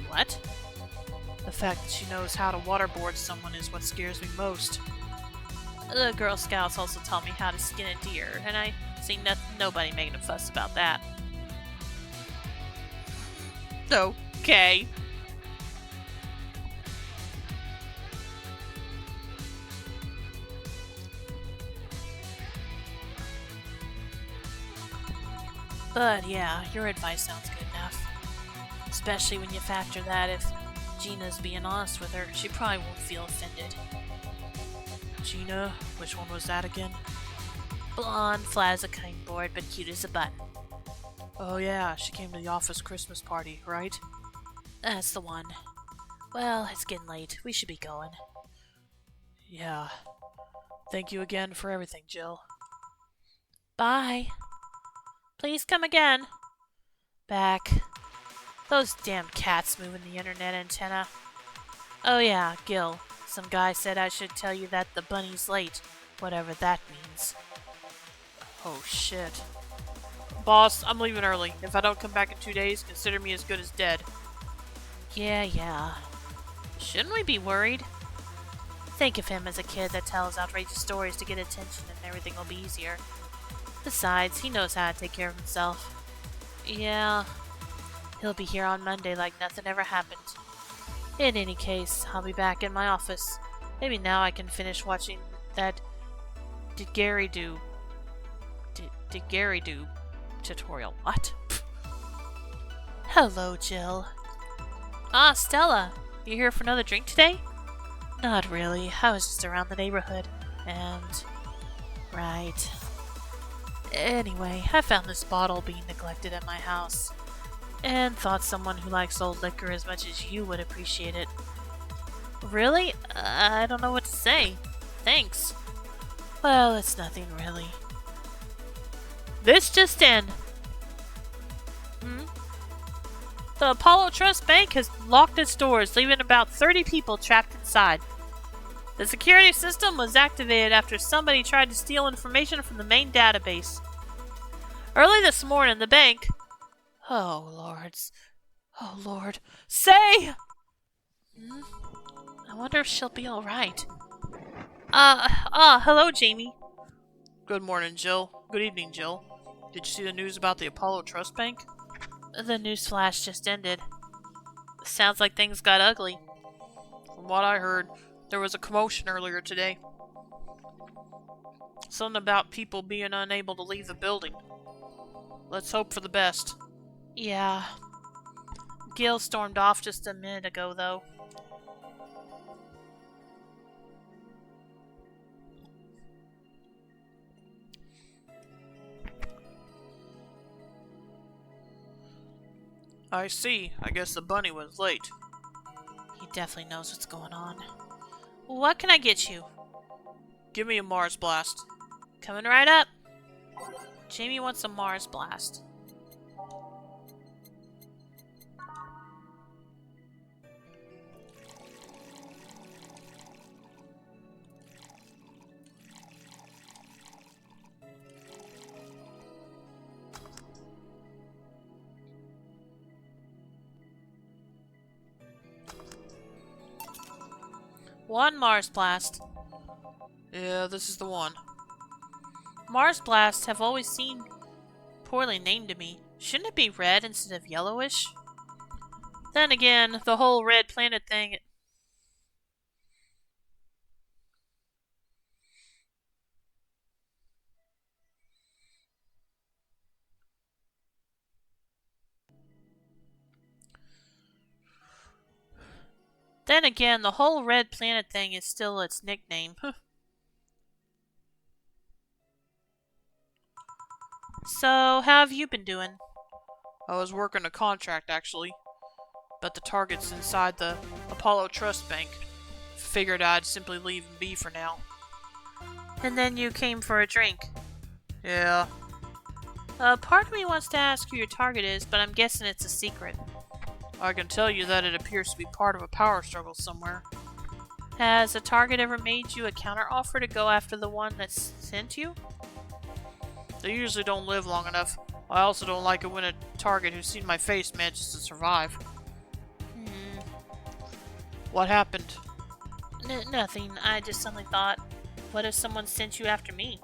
What? The fact that she knows how to waterboard someone is what scares me most. The Girl Scouts also taught me how to skin a deer, and I see nobody making a fuss about that. Okay. But yeah, your advice sounds good enough. Especially when you factor that if Gina's being honest with her, she probably won't feel offended. Gina? Which one was that again? Blonde, flat as a cutting board, but cute as a button. Oh yeah, she came to the office Christmas party, right? That's the one. Well, it's getting late. We should be going. Yeah. Thank you again for everything, Jill. Bye. Please come again. Back. Those damn cats moving the internet antenna. Oh yeah, Gil. Some guy said I should tell you that the bunny's late. Whatever that means. Oh shit. Boss, I'm leaving early. If I don't come back in 2 days, consider me as good as dead. Yeah. Shouldn't we be worried? Think of him as a kid that tells outrageous stories to get attention and everything will be easier. Besides, he knows how to take care of himself. Yeah. He'll be here on Monday like nothing ever happened. In any case, I'll be back in my office. Maybe now I can finish watching that Did Gary Do tutorial. What? Hello, Jill. Ah, Stella. You here for another drink today? Not really. I was just around the neighborhood. And... right. Anyway, I found this bottle being neglected at my house. And thought someone who likes old liquor as much as you would appreciate it. Really? I don't know what to say. Thanks. Well, it's nothing really. This just in. The Apollo Trust Bank has locked its doors, leaving about 30 people trapped inside. The security system was activated after somebody tried to steal information from the main database. Early this morning, the bank... Oh, lords. Oh, Lord. Say! I wonder if she'll be alright. Hello, Jamie. Good morning, Jill. Good evening, Jill. Did you see the news about the Apollo Trust Bank? The news flash just ended. Sounds like things got ugly. From what I heard, there was a commotion earlier today. Something about people being unable to leave the building. Let's hope for the best. Yeah. Gil stormed off just a minute ago, though. I see. I guess the bunny was late. He definitely knows what's going on. What can I get you? Give me a Mars Blast. Coming right up. Jamie wants a Mars Blast. One Mars Blast. Yeah, this is the one. Mars Blasts have always seemed poorly named to me. Shouldn't it be red instead of yellowish? Then again, the whole red planet thing... Then again, the whole red planet thing is still its nickname. So, how have you been doing? I was working a contract, actually. But the target's inside the Apollo Trust Bank. Figured I'd simply leave and be for now. And then you came for a drink. Yeah. Part of me wants to ask who your target is, but I'm guessing it's a secret. I can tell you that it appears to be part of a power struggle somewhere. Has a target ever made you a counteroffer to go after the one that sent you? They usually don't live long enough. I also don't like it when a target who's seen my face manages to survive. What happened? Nothing. I just suddenly thought, what if someone sent you after me?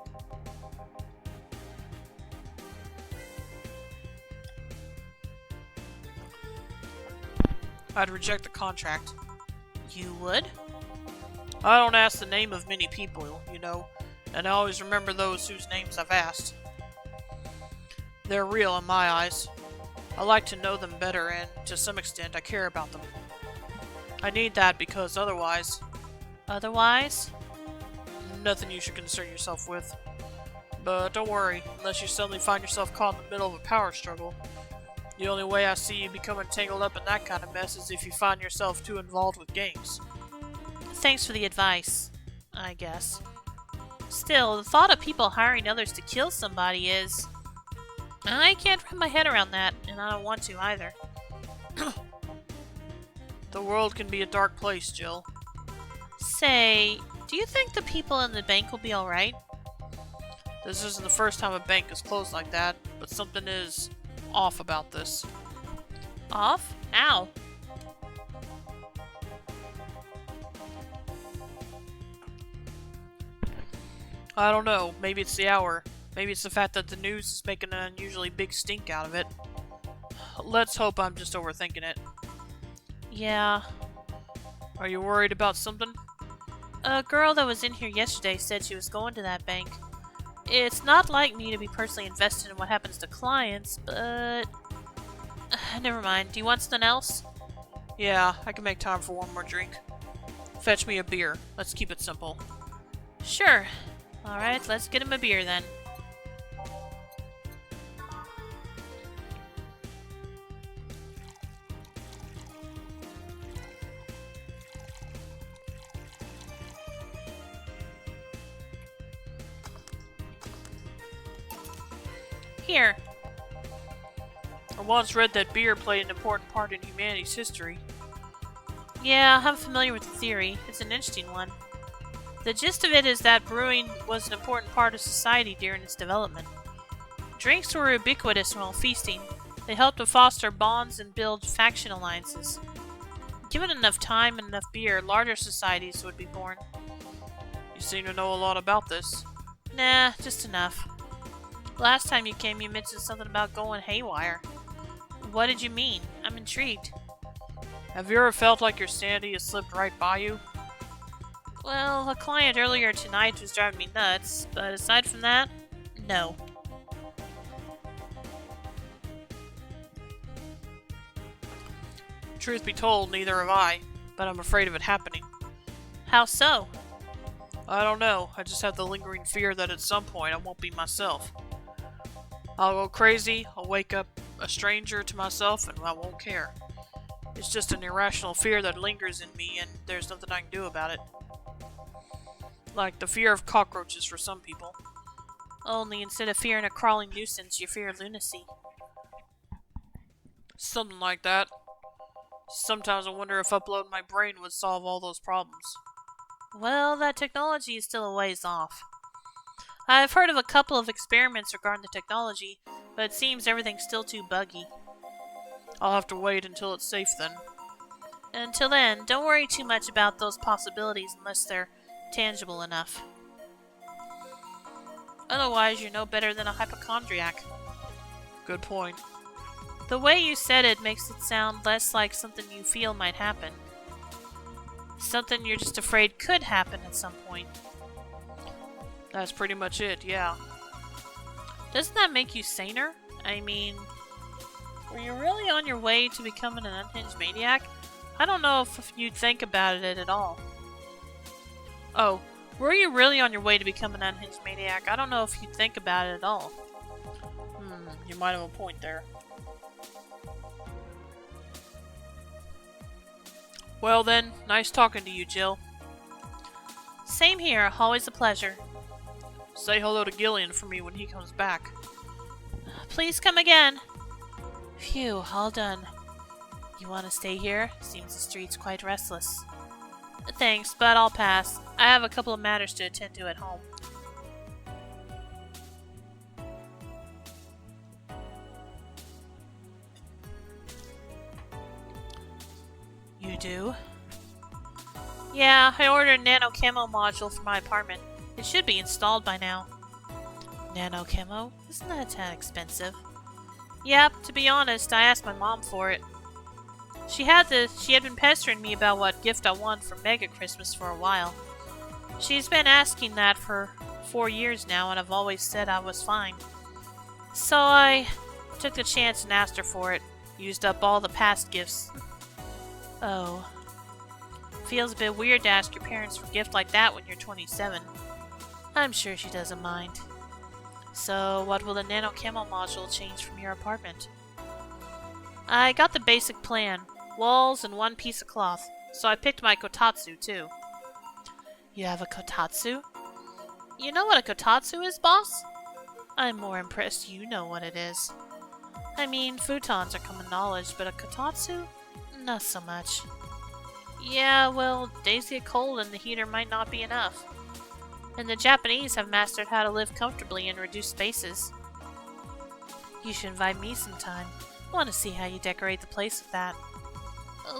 I'd reject the contract. You would? I don't ask the name of many people, you know, and I always remember those whose names I've asked. They're real in my eyes. I like to know them better, and to some extent I care about them. I need that because otherwise... Otherwise? Nothing you should concern yourself with. But don't worry, unless you suddenly find yourself caught in the middle of a power struggle. The only way I see you becoming tangled up in that kind of mess is if you find yourself too involved with games. Thanks for the advice, I guess. Still, the thought of people hiring others to kill somebody is... I can't wrap my head around that, and I don't want to either. The world can be a dark place, Jill. Say, do you think the people in the bank will be alright? This isn't the first time a bank is closed like that, but something is off about this. Off? How? I don't know, maybe it's the hour. Maybe it's the fact that the news is making an unusually big stink out of it. Let's hope I'm just overthinking it. Yeah. Are you worried about something? A girl that was in here yesterday said she was going to that bank. It's not like me to be personally invested in what happens to clients, but... never mind. Do you want something else? Yeah, I can make time for one more drink. Fetch me a beer. Let's keep it simple. Sure. Alright, let's get him a beer then. Here. I once read that beer played an important part in humanity's history. Yeah, I'm familiar with the theory. It's an interesting one. The gist of it is that brewing was an important part of society during its development. Drinks were ubiquitous while feasting. They helped to foster bonds and build faction alliances. Given enough time and enough beer, larger societies would be born. You seem to know a lot about this. Nah, just enough. Last time you came, you mentioned something about going haywire. What did you mean? I'm intrigued. Have you ever felt like your sanity has slipped right by you? Well, a client earlier tonight was driving me nuts, but aside from that, no. Truth be told, neither have I, but I'm afraid of it happening. How so? I don't know, I just have the lingering fear that at some point I won't be myself. I'll go crazy, I'll wake up a stranger to myself, and I won't care. It's just an irrational fear that lingers in me, and there's nothing I can do about it. Like the fear of cockroaches for some people. Only instead of fearing a crawling nuisance, you fear lunacy. Something like that. Sometimes I wonder if uploading my brain would solve all those problems. Well, that technology is still a ways off. I've heard of a couple of experiments regarding the technology, but it seems everything's still too buggy. I'll have to wait until it's safe then. Until then, don't worry too much about those possibilities unless they're tangible enough. Otherwise, you're no better than a hypochondriac. Good point. The way you said it makes it sound less like something you feel might happen. Something you're just afraid could happen at some point. That's pretty much it, yeah. Doesn't that make you saner? I mean, were you really on your way to becoming an unhinged maniac? I don't know if you'd think about it at all. Oh, were you really on your way to become an unhinged maniac? I don't know if you'd think about it at all. You might have a point there. Well then, nice talking to you, Jill. Same here, always a pleasure. Say hello to Gillian for me when he comes back. Please come again. Phew, all done. You want to stay here? Seems the street's quite restless. Thanks, but I'll pass. I have a couple of matters to attend to at home. You do? Yeah, I ordered a nano camo module for my apartment. It should be installed by now. Nano camo? Isn't that that expensive? Yep, to be honest, I asked my mom for it. She had been pestering me about what gift I want for Mega Christmas for a while. She's been asking that for 4 years now, and I've always said I was fine. So I took the chance and asked her for it. Used up all the past gifts. Oh. Feels a bit weird to ask your parents for a gift like that when you're 27. I'm sure she doesn't mind. So, what will the nano camo module change from your apartment? I got the basic plan. Walls and one piece of cloth. So I picked my kotatsu, too. You have a kotatsu? You know what a kotatsu is, boss? I'm more impressed you know what it is. I mean, futons are common knowledge, but a kotatsu? Not so much. Yeah, well, days get cold and the heater might not be enough. And the Japanese have mastered how to live comfortably in reduced spaces. You should invite me sometime. I want to see how you decorate the place with that.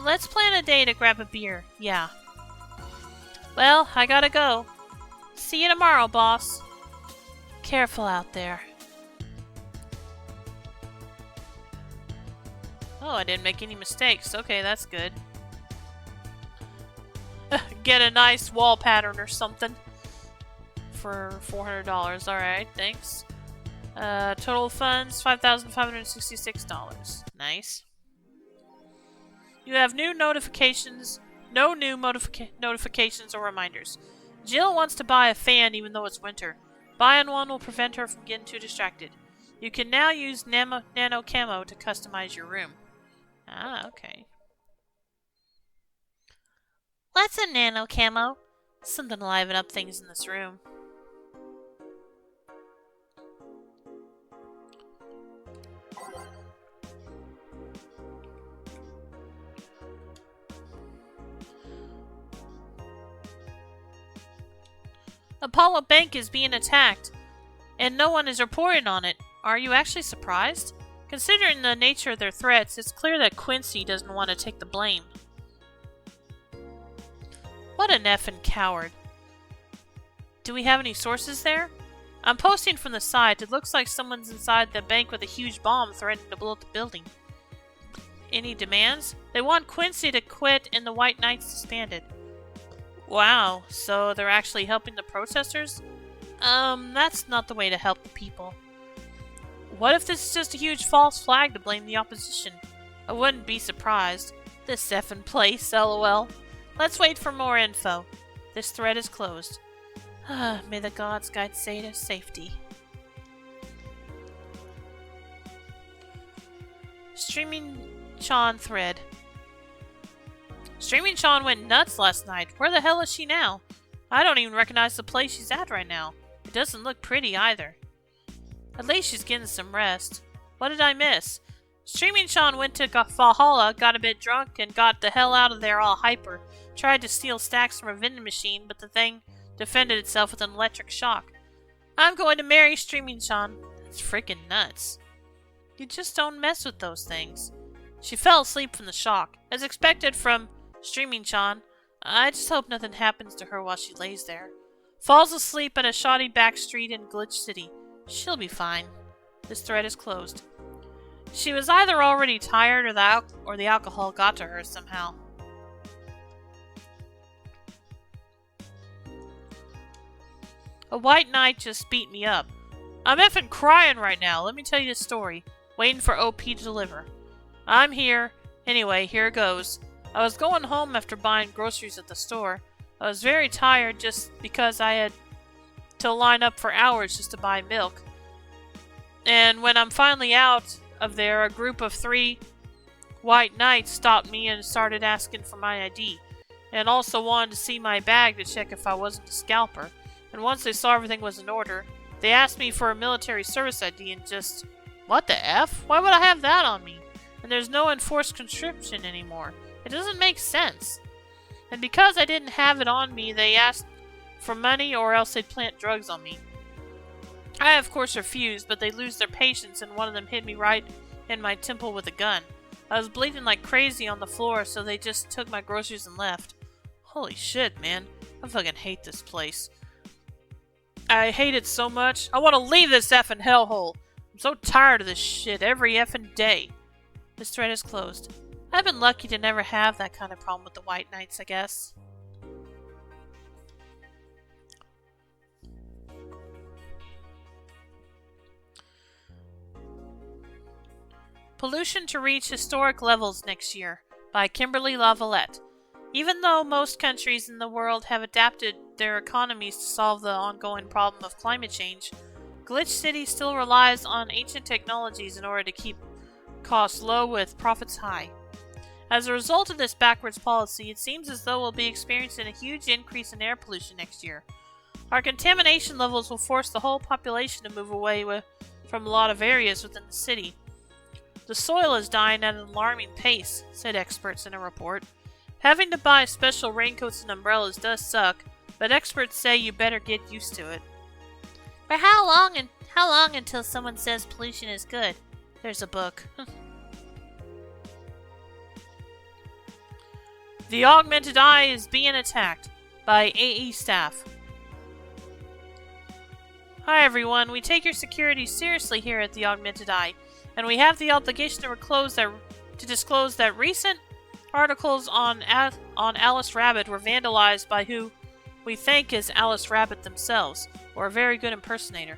Let's plan a day to grab a beer, yeah. Well, I gotta go. See you tomorrow, boss. Careful out there. Oh, I didn't make any mistakes. Okay, that's good. Get a nice wall pattern or something. For $400. Alright, thanks. Total funds, $5,566. Nice. You have new notifications. No new notifications or reminders. Jill wants to buy a fan even though it's winter. Buying one will prevent her from getting too distracted. You can now use nano camo to customize your room. Ah, okay. What's a nano camo? Something to liven up things in this room. Apollo Bank is being attacked, and no one is reporting on it. Are you actually surprised? Considering the nature of their threats, it's clear that Quincy doesn't want to take the blame. What an effing coward. Do we have any sources there? I'm posting from the site. It looks like someone's inside the bank with a huge bomb threatening to blow up the building. Any demands? They want Quincy to quit and the White Knights disbanded. Wow, so they're actually helping the protesters? That's not the way to help the people. What if this is just a huge false flag to blame the opposition? I wouldn't be surprised. This effing place, lol. Let's wait for more info. This thread is closed. May the gods guide Say to safety. Streaming Sean thread. Streaming Sean went nuts last night. Where the hell is she now? I don't even recognize the place she's at right now. It doesn't look pretty either. At least she's getting some rest. What did I miss? Streaming Sean went to Valhalla, got a bit drunk, and got the hell out of there all hyper. Tried to steal stacks from a vending machine, but the thing defended itself with an electric shock. I'm going to marry Streaming Sean. That's freaking nuts. You just don't mess with those things. She fell asleep from the shock. As expected from Streaming Chan. I just hope nothing happens to her while she lays there. Falls asleep at a shoddy back street in Glitch City. She'll be fine. This thread is closed. She was either already tired or the alcohol got to her somehow. A white knight just beat me up. I'm effing crying right now. Let me tell you the story. Waiting for OP to deliver. I'm here. Anyway, here it goes. I was going home after buying groceries at the store. I was very tired just because I had to line up for hours just to buy milk. And when I'm finally out of there, a group of 3 white knights stopped me and started asking for my ID. And also wanted to see my bag to check if I wasn't a scalper. And once they saw everything was in order, they asked me for a military service ID and just... What the F? Why would I have that on me? And there's no enforced conscription anymore. It doesn't make sense. And because I didn't have it on me, they asked for money or else they'd plant drugs on me. I, of course, refused, but they lose their patience and one of them hit me right in my temple with a gun. I was bleeding like crazy on the floor, so they just took my groceries and left. Holy shit, man. I fucking hate this place. I hate it so much. I want to leave this effing hellhole. I'm so tired of this shit every effing day. This thread is closed. I've been lucky to never have that kind of problem with the White Knights, I guess. Pollution to reach historic levels next year, by Kimberly Lavalette. Even though most countries in the world have adapted their economies to solve the ongoing problem of climate change, Glitch City still relies on ancient technologies in order to keep costs low with profits high. As a result of this backwards policy, it seems as though we'll be experiencing a huge increase in air pollution next year. Our contamination levels will force the whole population to move away from a lot of areas within the city. The soil is dying at an alarming pace, said experts in a report. Having to buy special raincoats and umbrellas does suck, but experts say you better get used to it. For how long until someone says pollution is good? There's a book. The Augmented Eye is being attacked by AE staff. Hi everyone, we take your security seriously here at the Augmented Eye, and we have the obligation to disclose that recent articles on Alice Rabbit were vandalized by who we think is Alice Rabbit themselves, or a very good impersonator.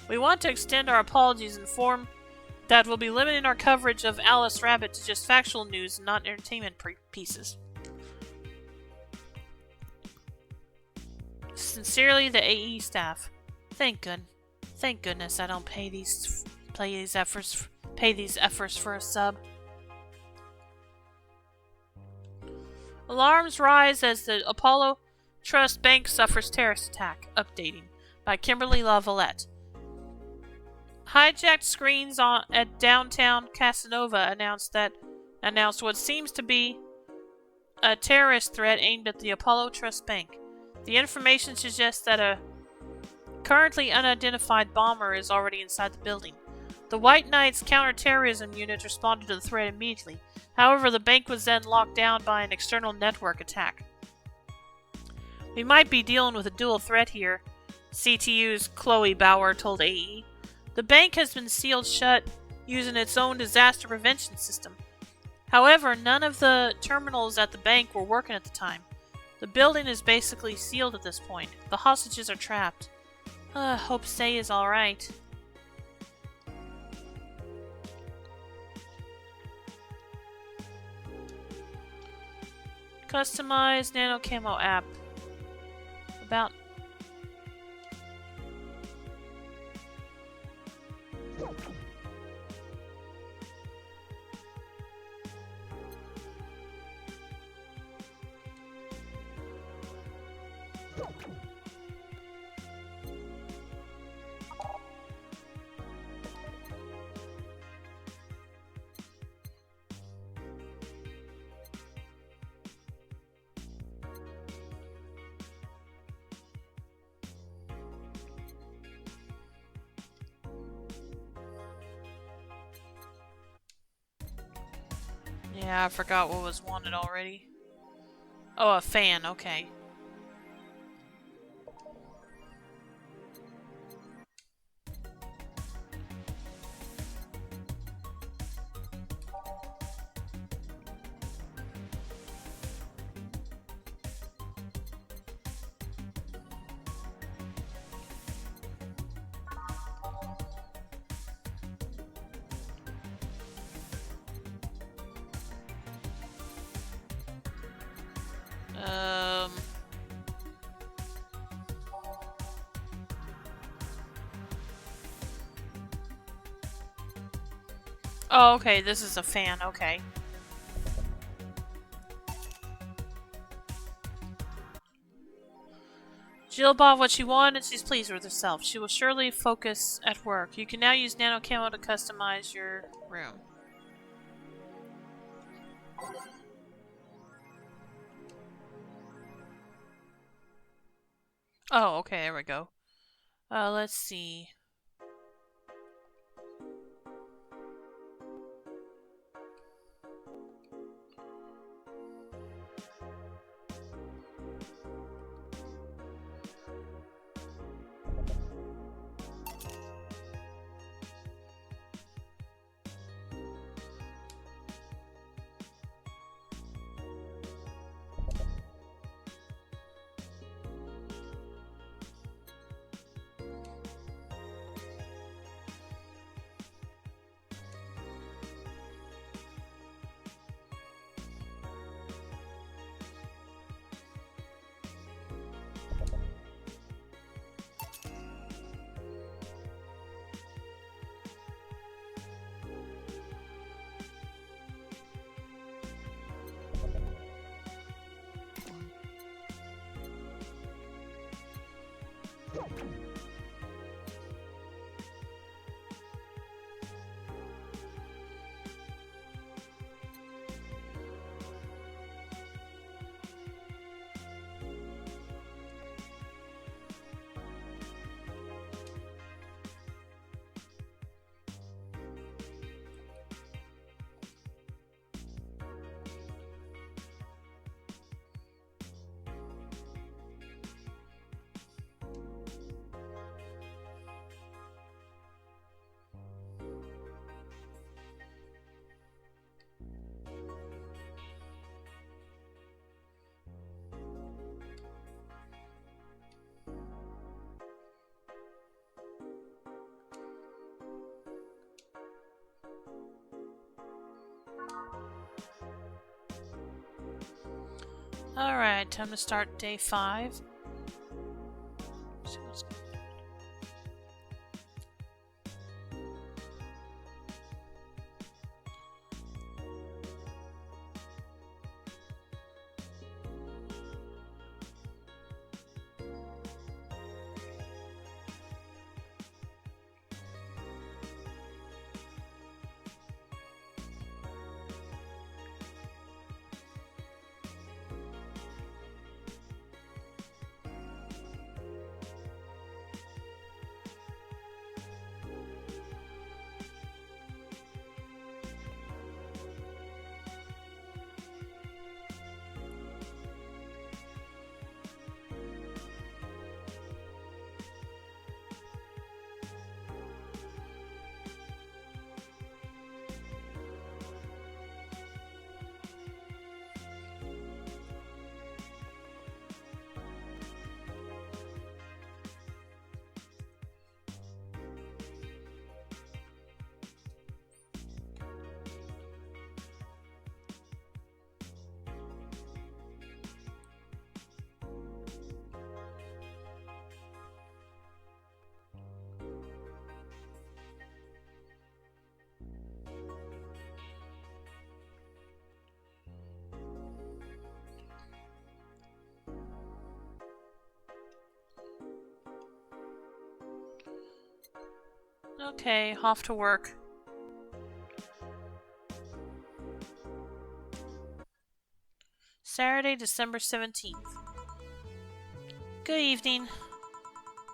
We want to extend our apologies and inform that we'll be limiting our coverage of Alice Rabbit to just factual news and not entertainment pieces. Sincerely, the AE staff. Thank goodness I don't pay these efforts for a sub. Alarms rise as the Apollo Trust Bank suffers terrorist attack. Updating by Kimberly Lavalette. Hijacked screens at downtown Casanova announced what seems to be a terrorist threat aimed at the Apollo Trust Bank. The information suggests that a currently unidentified bomber is already inside the building. The White Knights counterterrorism unit responded to the threat immediately. However, the bank was then locked down by an external network attack. We might be dealing with a dual threat here, CTU's Chloe Bauer told AE. The bank has been sealed shut using its own disaster prevention system. However, none of the terminals at the bank were working at the time. The building is basically sealed at this point. The hostages are trapped. Hope Say is alright. Customized Nano Camo app. About... Yeah, I forgot what was wanted already. Oh, a fan, okay. Um... Oh, okay, this is a fan, okay. Jill bought what she wanted and she's pleased with herself. She will surely focus at work. You can now use Nano Camo to customize your room. Oh, okay, there we go. Let's see. Alright, time to start day 5. Okay, off to work. Saturday, December 17th. Good evening.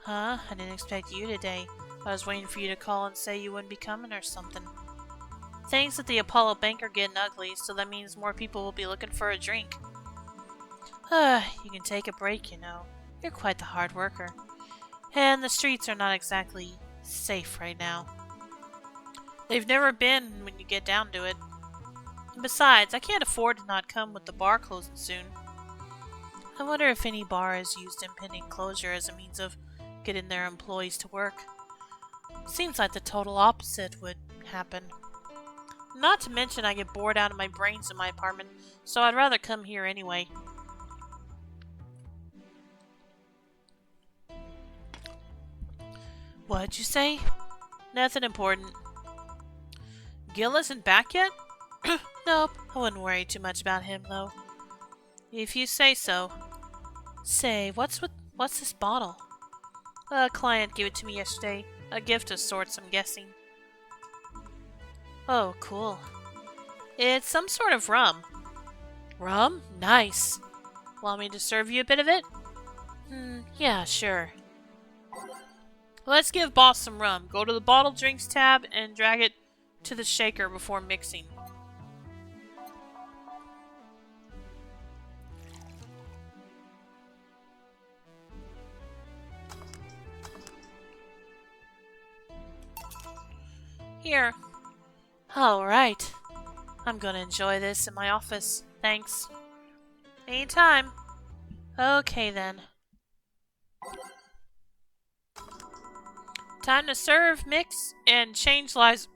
Huh? I didn't expect you today. I was waiting for you to call and say you wouldn't be coming or something. Things at the Apollo Bank are getting ugly, so that means more people will be looking for a drink. You can take a break, you know. You're quite the hard worker. And the streets are not exactly safe right now. They've never been when you get down to it. And besides, I can't afford to not come with the bar closing soon. I wonder if any bar has used impending closure as a means of getting their employees to work. Seems like the total opposite would happen. Not to mention I get bored out of my brains in my apartment, so I'd rather come here anyway. What'd you say? Nothing important. Gil isn't back yet? Nope, I wouldn't worry too much about him, though. If you say so. Say, what's this bottle? A client gave it to me yesterday. A gift of sorts, I'm guessing. Oh, cool. It's some sort of rum. Rum? Nice. Want me to serve you a bit of it? Yeah, sure. Let's give boss some rum. Go to the bottle drinks tab and drag it to the shaker before mixing. Here. Alright. I'm gonna enjoy this in my office. Thanks. Anytime. Okay then. Time to serve, mix, and change lives.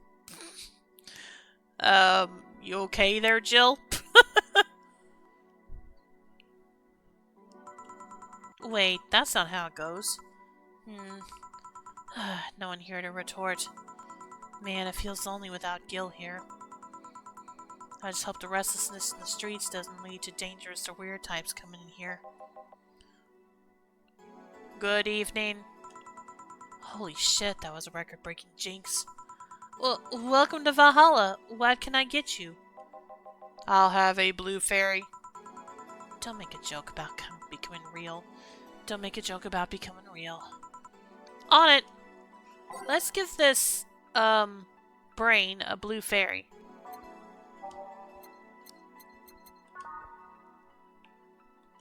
You okay there, Jill? Wait, that's not how it goes. No one here to retort. Man, it feels lonely without Gil here. I just hope the restlessness in the streets doesn't lead to dangerous or weird types coming in here. Good evening. Holy shit, that was a record-breaking jinx. Well, welcome to Valhalla. What can I get you? I'll have a blue fairy. Don't make a joke about becoming real. Don't make a joke about becoming real. On it! Let's give this, brain a blue fairy.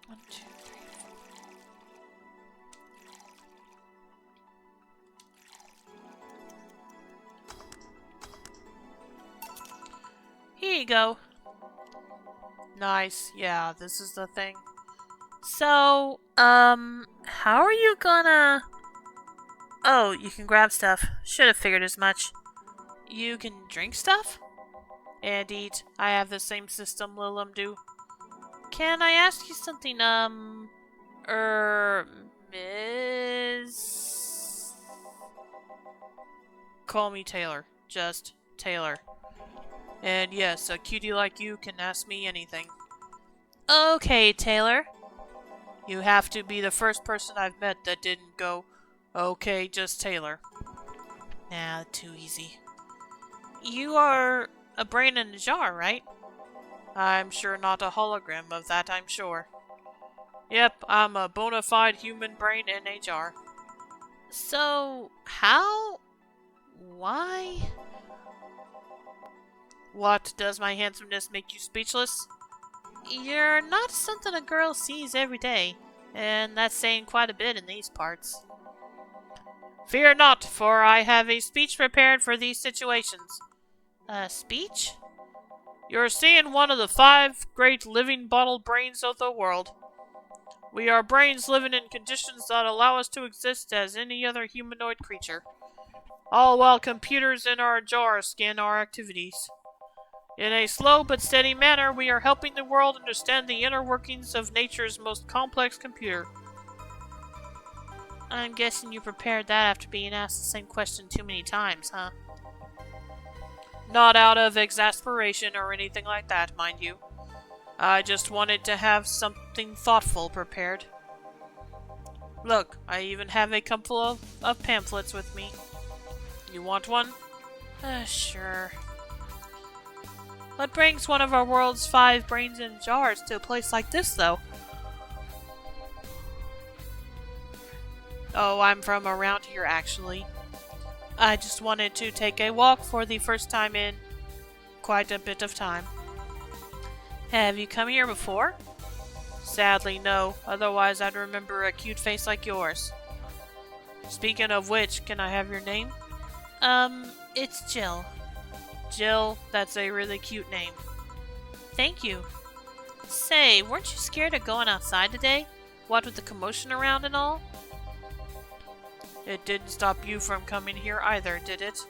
One, two, three, four. Here you go. Nice. Yeah, this is the thing. So, how are you gonna... Oh, you can grab stuff. Should have figured as much. You can drink stuff? And eat. I have the same system Lilum do. Can I ask you something, Miss... Call me Taylor. Just Taylor. And yes, a cutie like you can ask me anything. Okay, Taylor. You have to be the first person I've met that didn't go, okay, just Taylor. Nah, too easy. You are a brain in a jar, right? I'm sure not a hologram of that, I'm sure. Yep, I'm a bona fide human brain in a jar. So, how? Why? What, does my handsomeness make you speechless? You're not something a girl sees every day, and that's saying quite a bit in these parts. Fear not, for I have a speech prepared for these situations. A speech? You're seeing one of the 5 great living bottle brains of the world. We are brains living in conditions that allow us to exist as any other humanoid creature, all while computers in our jar scan our activities. In a slow but steady manner, we are helping the world understand the inner workings of nature's most complex computer. I'm guessing you prepared that after being asked the same question too many times, huh? Not out of exasperation or anything like that, mind you. I just wanted to have something thoughtful prepared. Look, I even have a cupful of pamphlets with me. You want one? Sure. What brings one of our world's 5 brains in jars to a place like this, though? Oh, I'm from around here, actually. I just wanted to take a walk for the first time in quite a bit of time. Have you come here before? Sadly, no. Otherwise, I'd remember a cute face like yours. Speaking of which, can I have your name? It's Jill. Jill, that's a really cute name. Thank you. Say, weren't you scared of going outside today? What with the commotion around and all? It didn't stop you from coming here either, did it?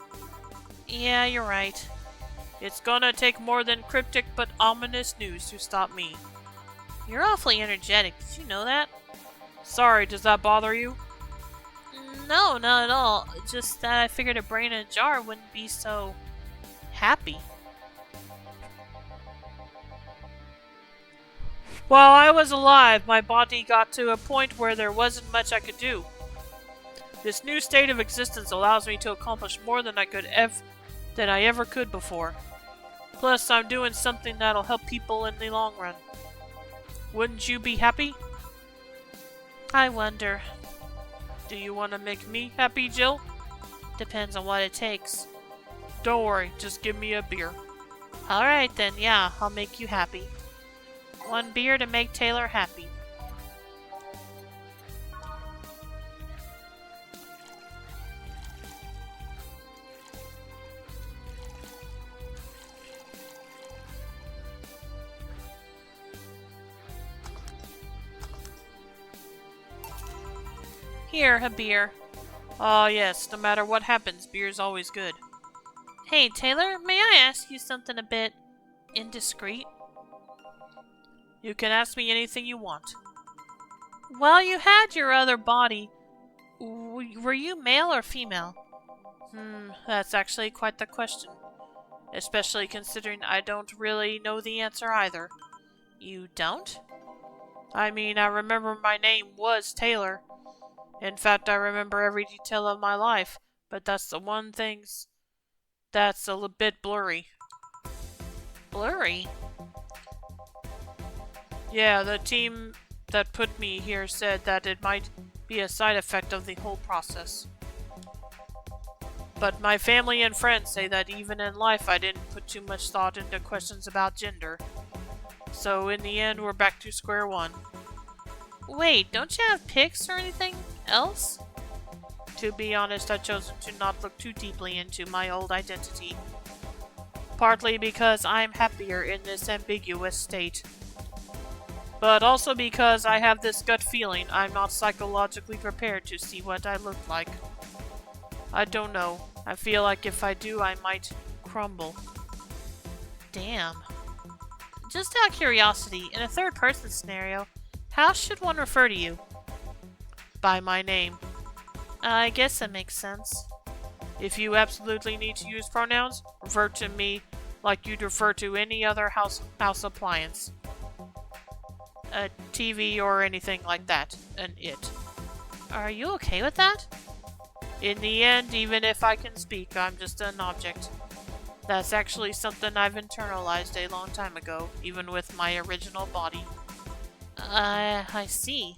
Yeah, you're right. It's gonna take more than cryptic but ominous news to stop me. You're awfully energetic. Did you know that? Sorry, does that bother you? No, not at all. Just that I figured a brain in a jar wouldn't be so happy. While I was alive, my body got to a point where there wasn't much I could do. This new state of existence allows me to accomplish more than I ever could before. Plus, I'm doing something that'll help people in the long run. Wouldn't you be happy? I wonder. Do you want to make me happy, Jill? Depends on what it takes. Don't worry, just give me a beer. Alright then, yeah, I'll make you happy. 1 beer to make Taylor happy. Here, a beer. Ah, yes, no matter what happens, beer's always good. Hey, Taylor, may I ask you something a bit indiscreet? You can ask me anything you want. While you had your other body, were you male or female? That's actually quite the question. Especially considering I don't really know the answer either. You don't? I mean, I remember my name was Taylor. In fact, I remember every detail of my life, but that's the one thing that's a bit blurry. Blurry? Yeah, the team that put me here said that it might be a side effect of the whole process. But my family and friends say that even in life I didn't put too much thought into questions about gender. So in the end, we're back to square one. Wait, don't you have pics or anything else? To be honest, I've chosen to not look too deeply into my old identity. Partly because I'm happier in this ambiguous state. But also because I have this gut feeling I'm not psychologically prepared to see what I look like. I don't know. I feel like if I do, I might crumble. Damn. Just out of curiosity, in a third-person scenario, how should one refer to you? By my name. I guess that makes sense. If you absolutely need to use pronouns, refer to me like you'd refer to any other house appliance. A TV or anything like that. An it. Are you okay with that? In the end, even if I can speak, I'm just an object. That's actually something I've internalized a long time ago, even with my original body. I see.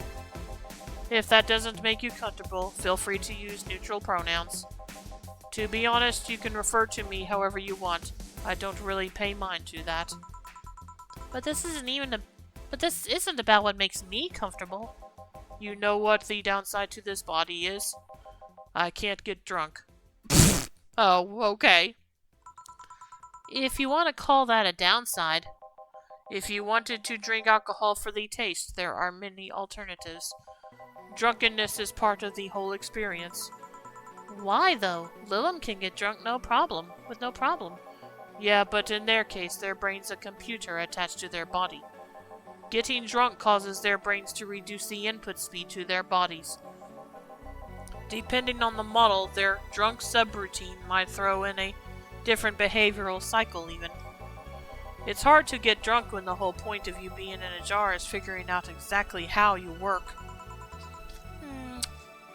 If that doesn't make you comfortable, feel free to use neutral pronouns. To be honest, you can refer to me however you want. I don't really pay mind to that. But this isn't about what makes me comfortable. You know what the downside to this body is? I can't get drunk. Oh, okay. If you want to call that a downside. If you wanted to drink alcohol for the taste, there are many alternatives. Drunkenness is part of the whole experience. Why, though? Lilum can get drunk with no problem. Yeah, but in their case, their brain's a computer attached to their body. Getting drunk causes their brains to reduce the input speed to their bodies. Depending on the model, their drunk subroutine might throw in a different behavioral cycle even. It's hard to get drunk when the whole point of you being in a jar is figuring out exactly how you work.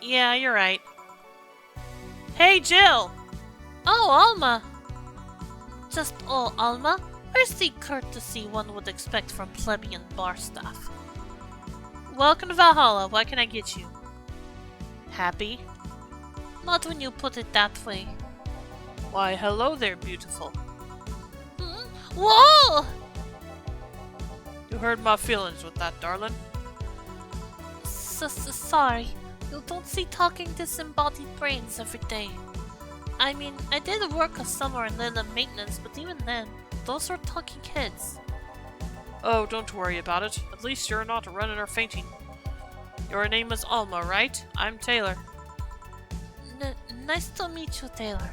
Yeah, you're right. Hey, Jill! Oh, Alma! Alma? Where's the courtesy one would expect from plebeian bar staff? Welcome to Valhalla. What can I get you? Happy? Not when you put it that way. Why, hello there, beautiful. Whoa! You hurt my feelings with that, darling. Sorry. You don't see talking disembodied brains every day. I mean, I did work a summer in Lila maintenance, but even then, those are talking kids. Oh, don't worry about it. At least you're not running or fainting. Your name is Alma, right? I'm Taylor. Nice to meet you, Taylor.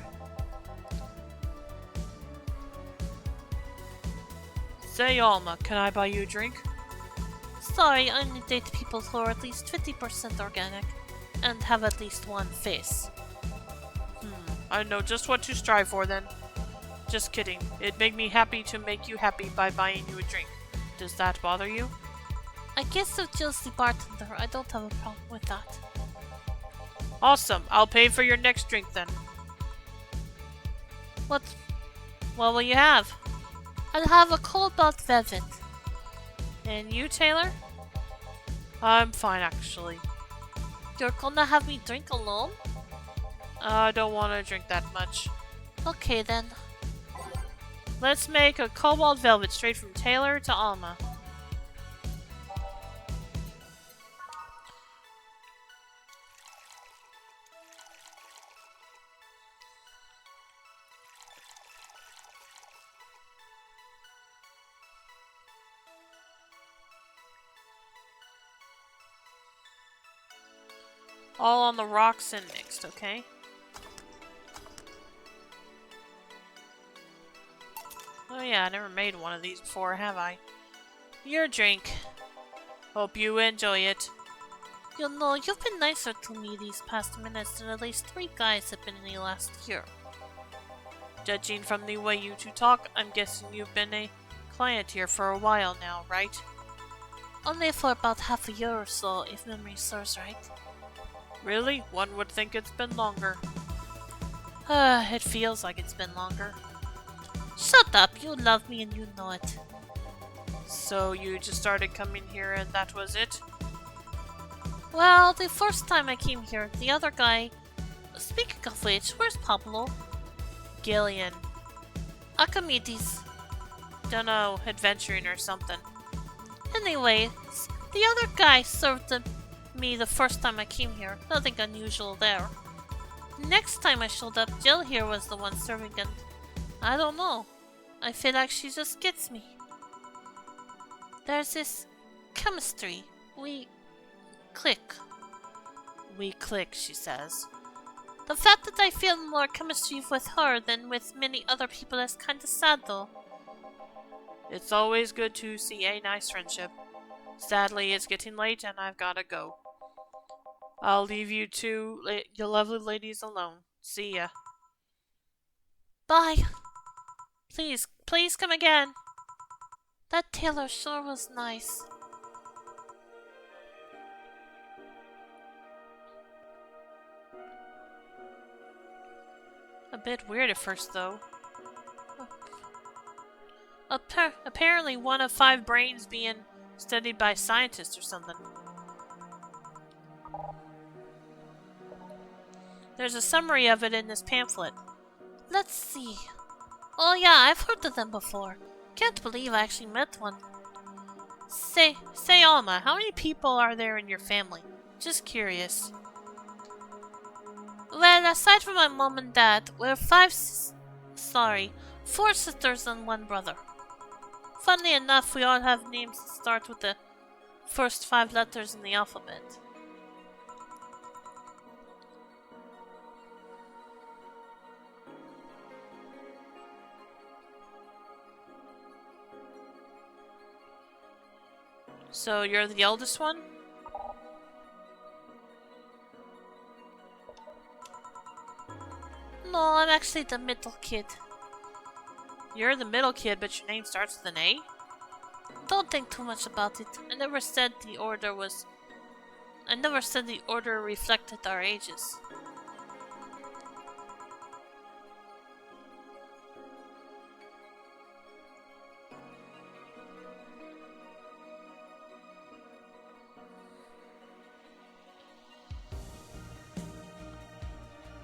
Say, Alma, can I buy you a drink? Sorry, I only date people who are at least 50% organic and have at least one face. I know just what to strive for then. Just kidding. It'd make me happy to make you happy by buying you a drink. Does that bother you? I guess if Jill's the bartender, I don't have a problem with that. Awesome. I'll pay for your next drink then. What will you have? I'll have a cold blood velvet. And you, Taylor? I'm fine, actually. You're gonna have me drink alone? I don't want to drink that much. Okay then. Let's make a cobalt velvet straight from Taylor to Alma. All on the rocks and mixed, okay? Oh yeah, I never made one of these before, have I? Your drink. Hope you enjoy it. You know, you've been nicer to me these past minutes than at least 3 guys have been in the last year. Judging from the way you two talk, I'm guessing you've been a client here for a while now, right? Only for about half a year or so, if memory serves right. Really? One would think it's been longer. It feels like it's been longer. Shut up, you love me and you know it. So you just started coming here and that was it? Well, the first time I came here, the other guy... Speaking of which, where's Pablo? Gillian. Archimedes. Dunno, adventuring or something. Anyways, the other guy served me the first time I came here. Nothing unusual there. Next time I showed up, Jill here was the one serving and... I don't know. I feel like she just gets me. There's this chemistry. We click. We click, she says. The fact that I feel more chemistry with her than with many other people is kinda sad though. It's always good to see a nice friendship. Sadly, it's getting late and I've gotta go. I'll leave you two, you lovely ladies alone. See ya. Bye. Please come again. That Taylor sure was nice. A bit weird at first, though. Apparently one of 5 brains being Studied by scientists or something. There's a summary of it in this pamphlet. Let's see. Oh yeah, I've heard of them before. Can't believe I actually met one. Say Alma, how many people are there in your family? Just curious. Well, aside from my mom and dad, we're 4 sisters and 1 brother. Funnily enough, we all have names that start with the first 5 letters in the alphabet. So you're the eldest one? No, I'm actually the middle kid. You're the middle kid, but your name starts with an A? Don't think too much about it. I never said the order reflected our ages.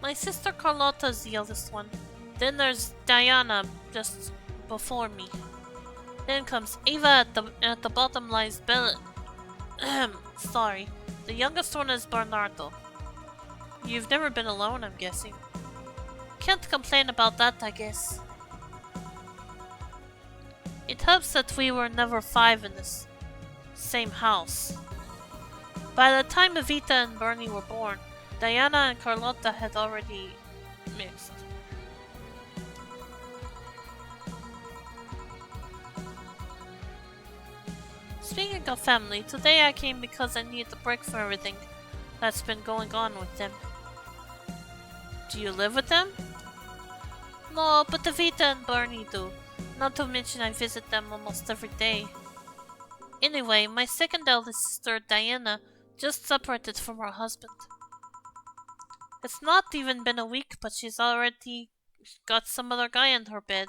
My sister Carlotta is the eldest one. Then there's Diana, just before me. So you're the youngest one? My sister Carlotta is the eldest one. Then there's Diana, just before me. My sister Carlotta is the eldest one. Then there's Diana, just before me. My sister Carlotta is the eldest one. Then there's Diana, just before me. Then comes Ava at the bottom lies Bella. Sorry. The youngest one is Bernardo. You've never been alone, I'm guessing. Can't complain about that, I guess. It helps that we were never 5 in this same house. By the time Evita and Bernie were born, Diana and Carlotta had already mixed. Speaking of family, today I came because I need a break from everything that's been going on with them. Do you live with them? No, but Evita and Bernie do. Not to mention I visit them almost every day. Anyway, my second eldest sister, Diana, just separated from her husband. It's not even been a week, but she's already got some other guy in her bed.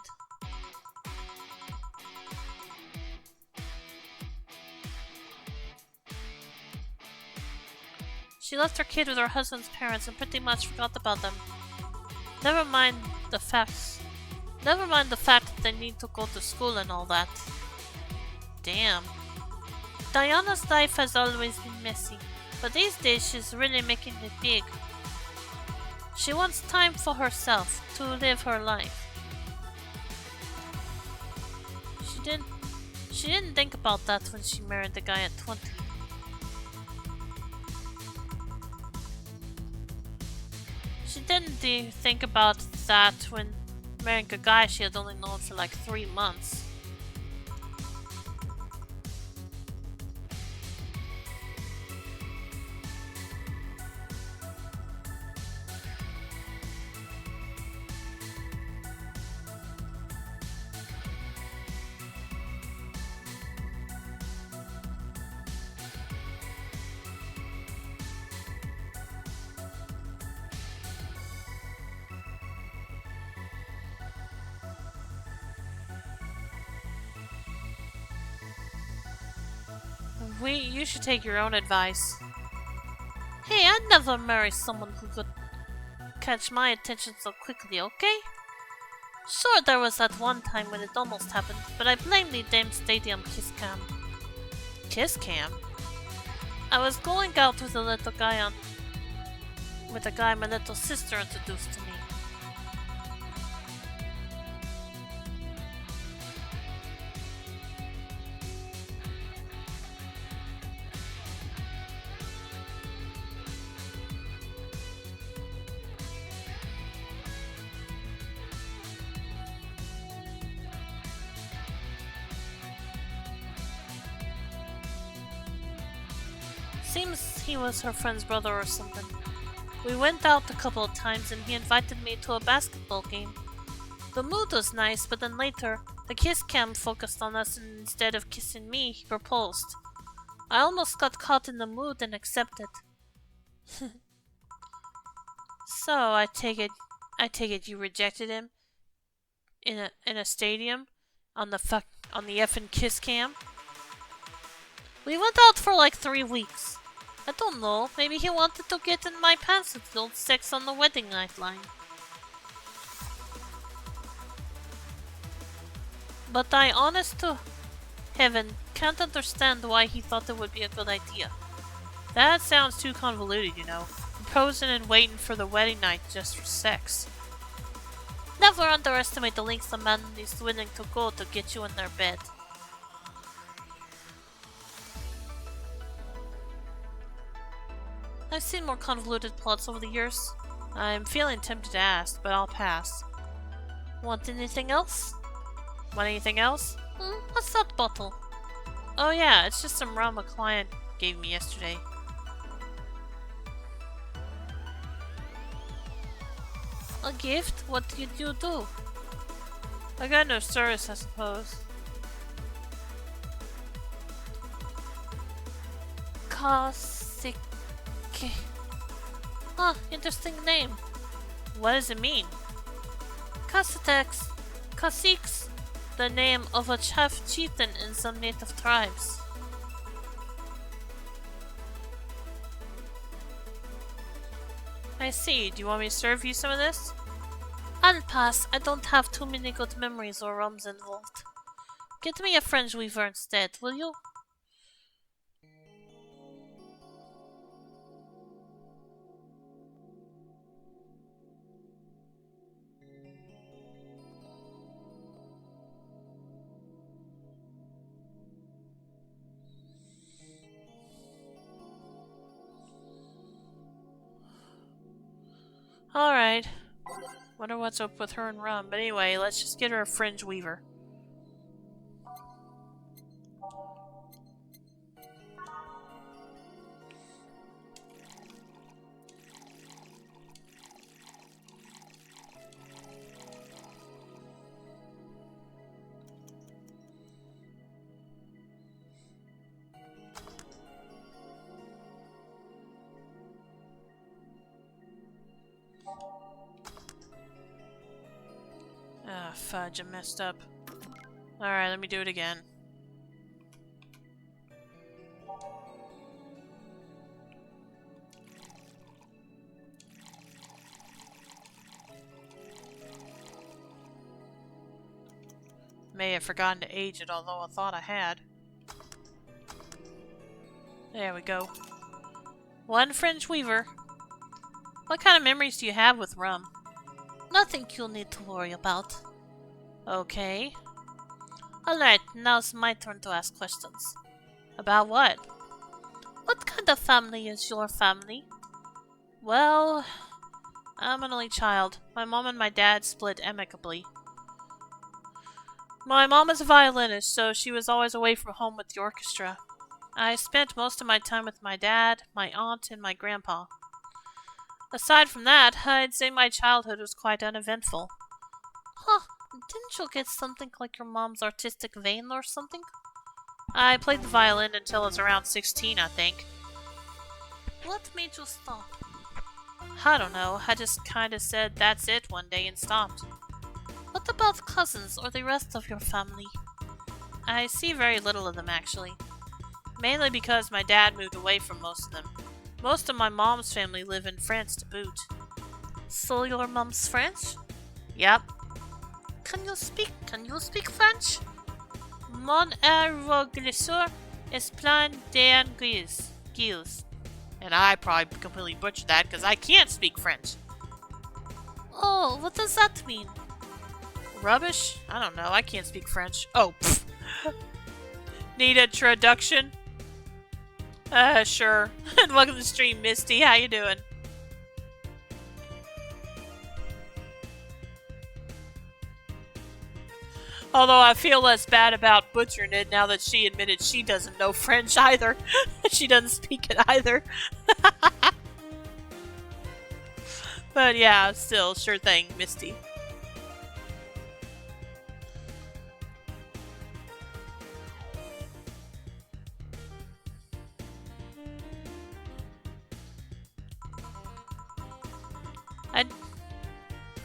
She left her kid with her husband's parents and pretty much forgot about them. Never mind the fact that they need to go to school and all that. Damn. Diana's life has always been messy, but these days she's really making it big. She wants time for herself, to live her life. She didn't think about that when she married the guy at 20. She didn't think about that when marrying a guy she had only known for like 3 months. You should take your own advice. Hey, I'd never marry someone who could catch my attention so quickly, okay? Sure, there was that one time when it almost happened, but I blame the damn stadium kiss cam. Kiss cam? I was going out with a guy my little sister introduced to me. Seems he was her friend's brother or something. We went out a couple of times and he invited me to a basketball game. The mood was nice, but then later, the kiss cam focused on us and instead of kissing me, he proposed. I almost got caught in the mood and accepted. So, I take it you rejected him in a stadium on the effing kiss cam? We went out for like 3 weeks. I don't know, maybe he wanted to get in my pants and build sex on the wedding night line. But I, honest to heaven, can't understand why he thought it would be a good idea. That sounds too convoluted, you know. Proposing and waiting for the wedding night just for sex. Never underestimate the lengths a man is willing to go to get you in their bed. I've seen more convoluted plots over the years. I'm feeling tempted to ask, but I'll pass. Want anything else? Want anything else? What's that bottle? Oh yeah, it's just some rum a client gave me yesterday. A gift? What did you do? I got no service, I suppose. Kasik. Huh, interesting name. What does it mean? Kasiks, the name of a chieftain in some native tribes. I see. Do you want me to serve you some of this? I'll pass. I don't have too many good memories or rums involved. Get me a fringe weaver instead, will you? Alright. Wonder what's up with her and Rum. But anyway, let's just get her a fringe weaver. Ah, fudge, I messed up. Alright, let me do it again. May have forgotten to age it, although I thought I had. There we go. One fringe weaver. What kind of memories do you have with Rum? Nothing you'll need to worry about. Okay. Alright, now's my turn to ask questions. About what? What kind of family is your family? Well, I'm an only child. My mom and my dad split amicably. My mom is a violinist, so she was always away from home with the orchestra. I spent most of my time with my dad, my aunt, and my grandpa. Aside from that, I'd say my childhood was quite uneventful. Huh, didn't you get something like your mom's artistic vein or something? I played the violin until I was around 16, I think. What made you stop? I don't know, I just kinda said that's it one day and stopped. What about cousins or the rest of your family? I see very little of them, actually. Mainly because my dad moved away from most of them. Most of my mom's family live in France to boot. So your mom's French? Yep. Can you speak French? Mon glissure est plein d'anguilles. And I probably completely butchered that because I can't speak French. Oh, what does that mean? Rubbish? I don't know. I can't speak French. Oh, pfft. Need a traduction? Sure. And welcome to the stream, Misty. How you doing? Although I feel less bad about butchering it now that she admitted she doesn't know French either. She doesn't speak it either. But yeah, still, sure thing, Misty.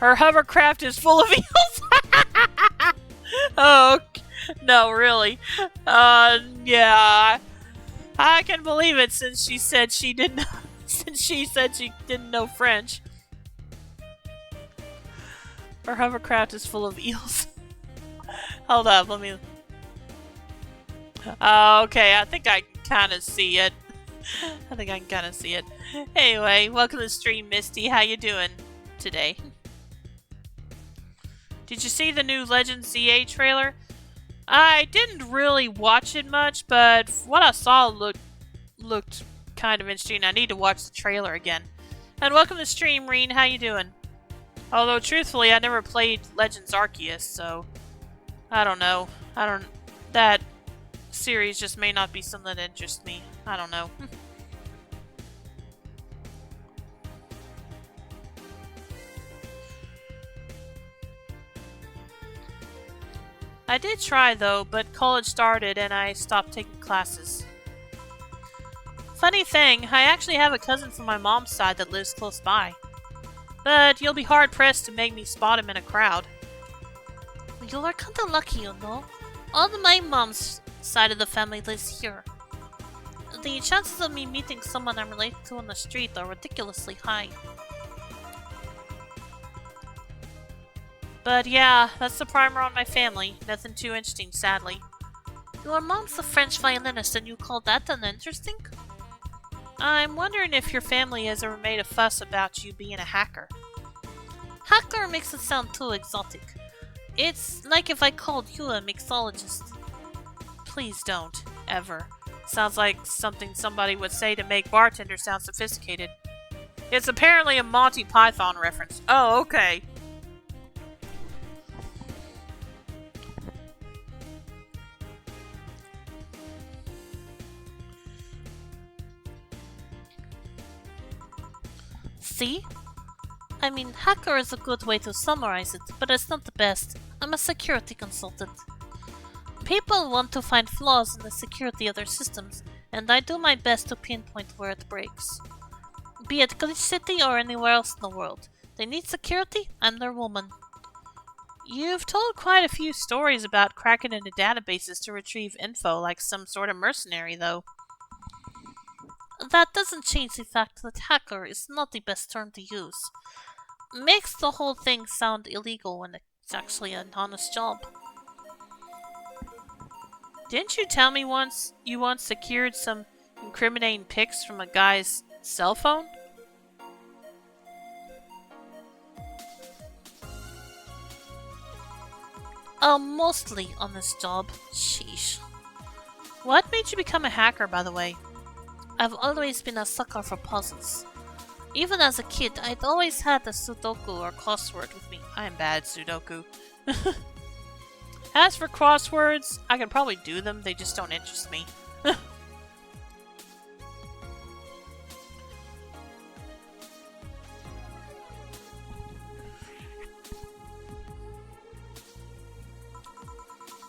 Her hovercraft is full of eels. Oh, no, really. Yeah. I can believe it since she said she didn't. Since she said she didn't know French. Her hovercraft is full of eels. Hold up, let me. Okay, I think I can kind of see it. Anyway, welcome to the stream, Misty. How you doing today? Did you see the new Legends ZA trailer? I didn't really watch it much, but what I saw looked kind of interesting. I need to watch the trailer again. And welcome to the stream, Reen. How you doing? Although, truthfully, I never played Legends Arceus, so I don't know. That series just may not be something that interests me. I don't know. I did try though, but college started and I stopped taking classes. Funny thing, I actually have a cousin from my mom's side that lives close by. But you'll be hard pressed to make me spot him in a crowd. You are kinda lucky, you know. All of my mom's side of the family lives here. The chances of me meeting someone I'm related to on the street are ridiculously high. But yeah, that's the primer on my family. Nothing too interesting, sadly. Your mom's a French violinist and you call that uninteresting? I'm wondering if your family has ever made a fuss about you being a hacker. Hacker makes it sound too exotic. It's like if I called you a mixologist. Please don't. Ever. Sounds like something somebody would say to make Bartender sound sophisticated. It's apparently a Monty Python reference. Oh, okay. See? I mean, hacker is a good way to summarize it, but it's not the best. I'm a security consultant. People want to find flaws in the security of their systems, and I do my best to pinpoint where it breaks. Be it Glitch City or anywhere else in the world, they need security, I'm their woman. You've told quite a few stories about cracking into databases to retrieve info like some sort of mercenary, though. That doesn't change the fact that hacker is not the best term to use. Makes the whole thing sound illegal when it's actually an honest job. Didn't you tell me you once secured some incriminating pics from a guy's cell phone? A mostly honest job. Sheesh. What made you become a hacker, by the way? I've always been a sucker for puzzles. Even as a kid, I'd always had a Sudoku or crossword with me. I'm bad at Sudoku. As for crosswords, I can probably do them, they just don't interest me.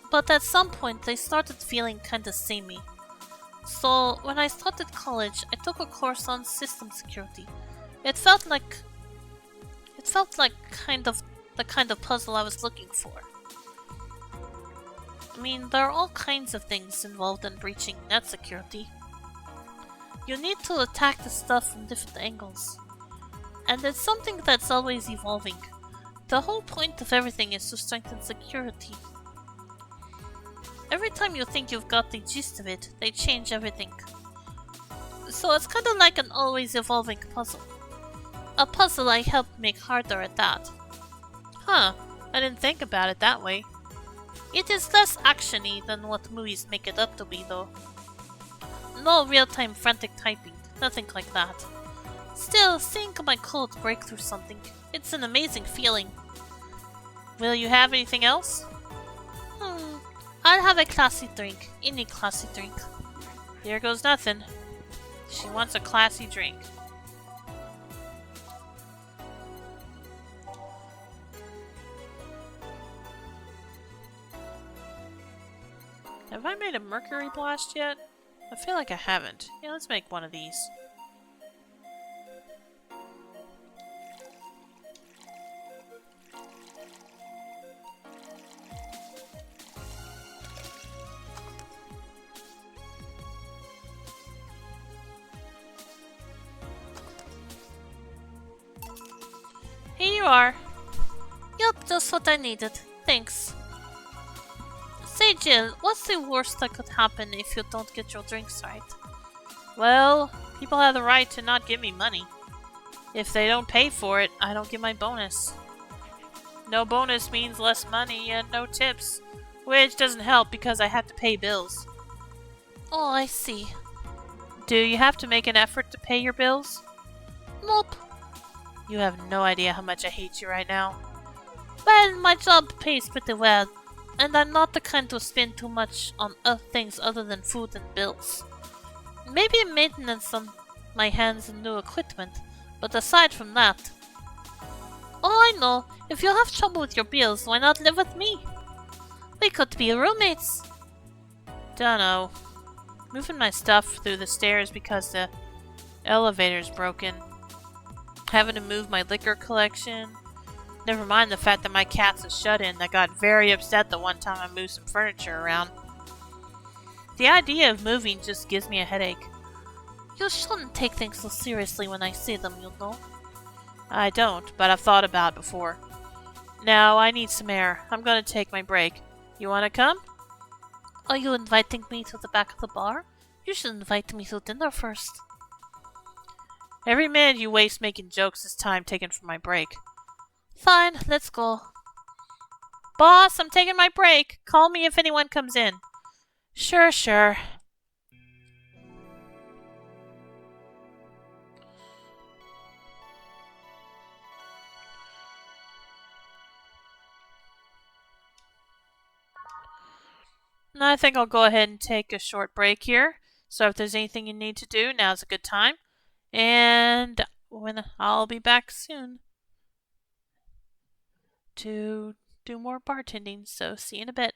But at some point, they started feeling kinda samey. So, when I started college, I took a course on system security. It felt like kind of the kind of puzzle I was looking for. I mean, there are all kinds of things involved in breaching net security. You need to attack the stuff from different angles. And it's something that's always evolving. The whole point of everything is to strengthen security. Every time you think you've got the gist of it, they change everything. So it's kinda like an always evolving puzzle. A puzzle I helped make harder at that. Huh, I didn't think about it that way. It is less action-y than what movies make it up to be, though. No real-time frantic typing, nothing like that. Still, seeing my code break through something, it's an amazing feeling. Will you have anything else? I'll have a classy drink. Any classy drink. Here goes nothing. She wants a classy drink. Have I made a mercury blast yet? I feel like I haven't. Yeah, let's make one of these. Here you are. Yup, just what I needed. Thanks. Say, Jill, what's the worst that could happen if you don't get your drinks right? Well, people have the right to not give me money. If they don't pay for it, I don't get my bonus. No bonus means less money and no tips, which doesn't help because I have to pay bills. Oh, I see. Do you have to make an effort to pay your bills? Nope. You have no idea how much I hate you right now. Well, my job pays pretty well, and I'm not the kind to spend too much on things other than food and bills. Maybe maintenance on my hands and new equipment, but aside from that... Oh, I know. If you have trouble with your bills, why not live with me? We could be roommates. Dunno. Moving my stuff through the stairs because the elevator's broken. Having to move my liquor collection. Never mind the fact that my cat's a shut-in that got very upset the one time I moved some furniture around. The idea of moving just gives me a headache. You shouldn't take things so seriously when I say them, you know. I don't, but I've thought about it before. Now I need some air. I'm gonna take my break. You wanna come? Are you inviting me to the back of the bar? You should invite me to dinner first. Every minute you waste making jokes is time taken from my break. Fine, let's go. Boss, I'm taking my break. Call me if anyone comes in. Sure. I think I'll go ahead and take a short break here. So if there's anything you need to do, now's a good time. And I'll be back soon to do more bartending. So see you in a bit.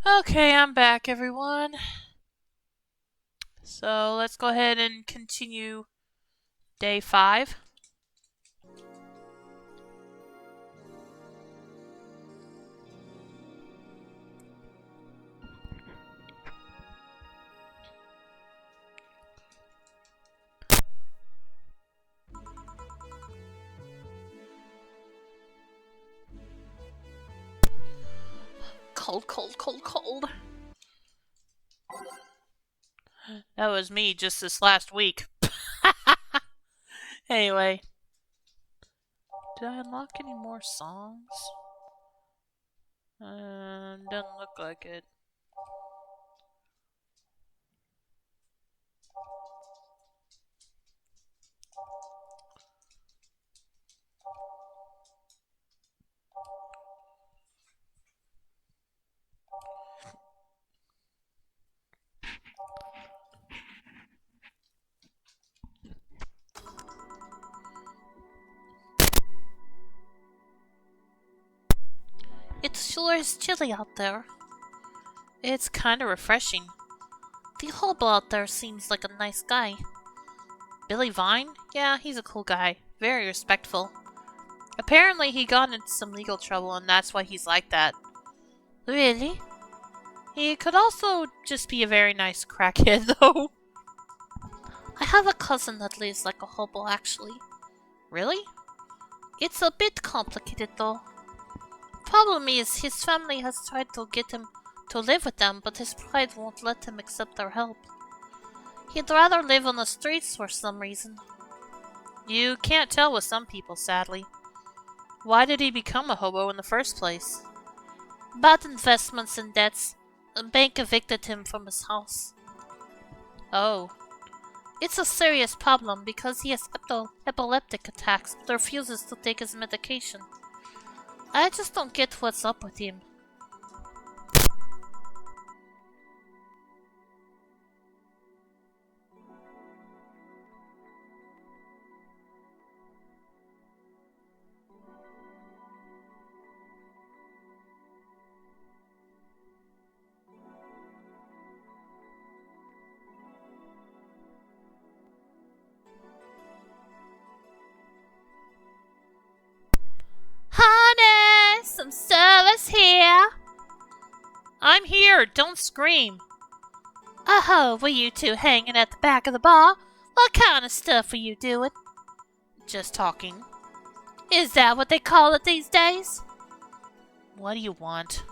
Okay, I'm back, everyone. So let's go ahead and continue day 5. Cold, cold, cold, cold. That was me just this last week. Anyway. Did I unlock any more songs? Doesn't look like it. It sure is chilly out there. It's kind of refreshing. The hobo out there seems like a nice guy. Billy Vine? Yeah, he's a cool guy. Very respectful. Apparently he got into some legal trouble and that's why he's like that. Really? He could also just be a very nice crackhead, though. I have a cousin that lives like a hobo, actually. Really? It's a bit complicated, though. Problem is, his family has tried to get him to live with them, but his pride won't let him accept their help. He'd rather live on the streets for some reason. You can't tell with some people, sadly. Why did he become a hobo in the first place? Bad investments and debts. A bank evicted him from his house. Oh. It's a serious problem because he has epileptic attacks but refuses to take his medication. I just don't get what's up with him. Honey, some service here. I'm here, don't scream. Oh, were you two hanging at the back of the bar? What kind of stuff were you doing? Just talking. Is that what they call it these days? What do you want?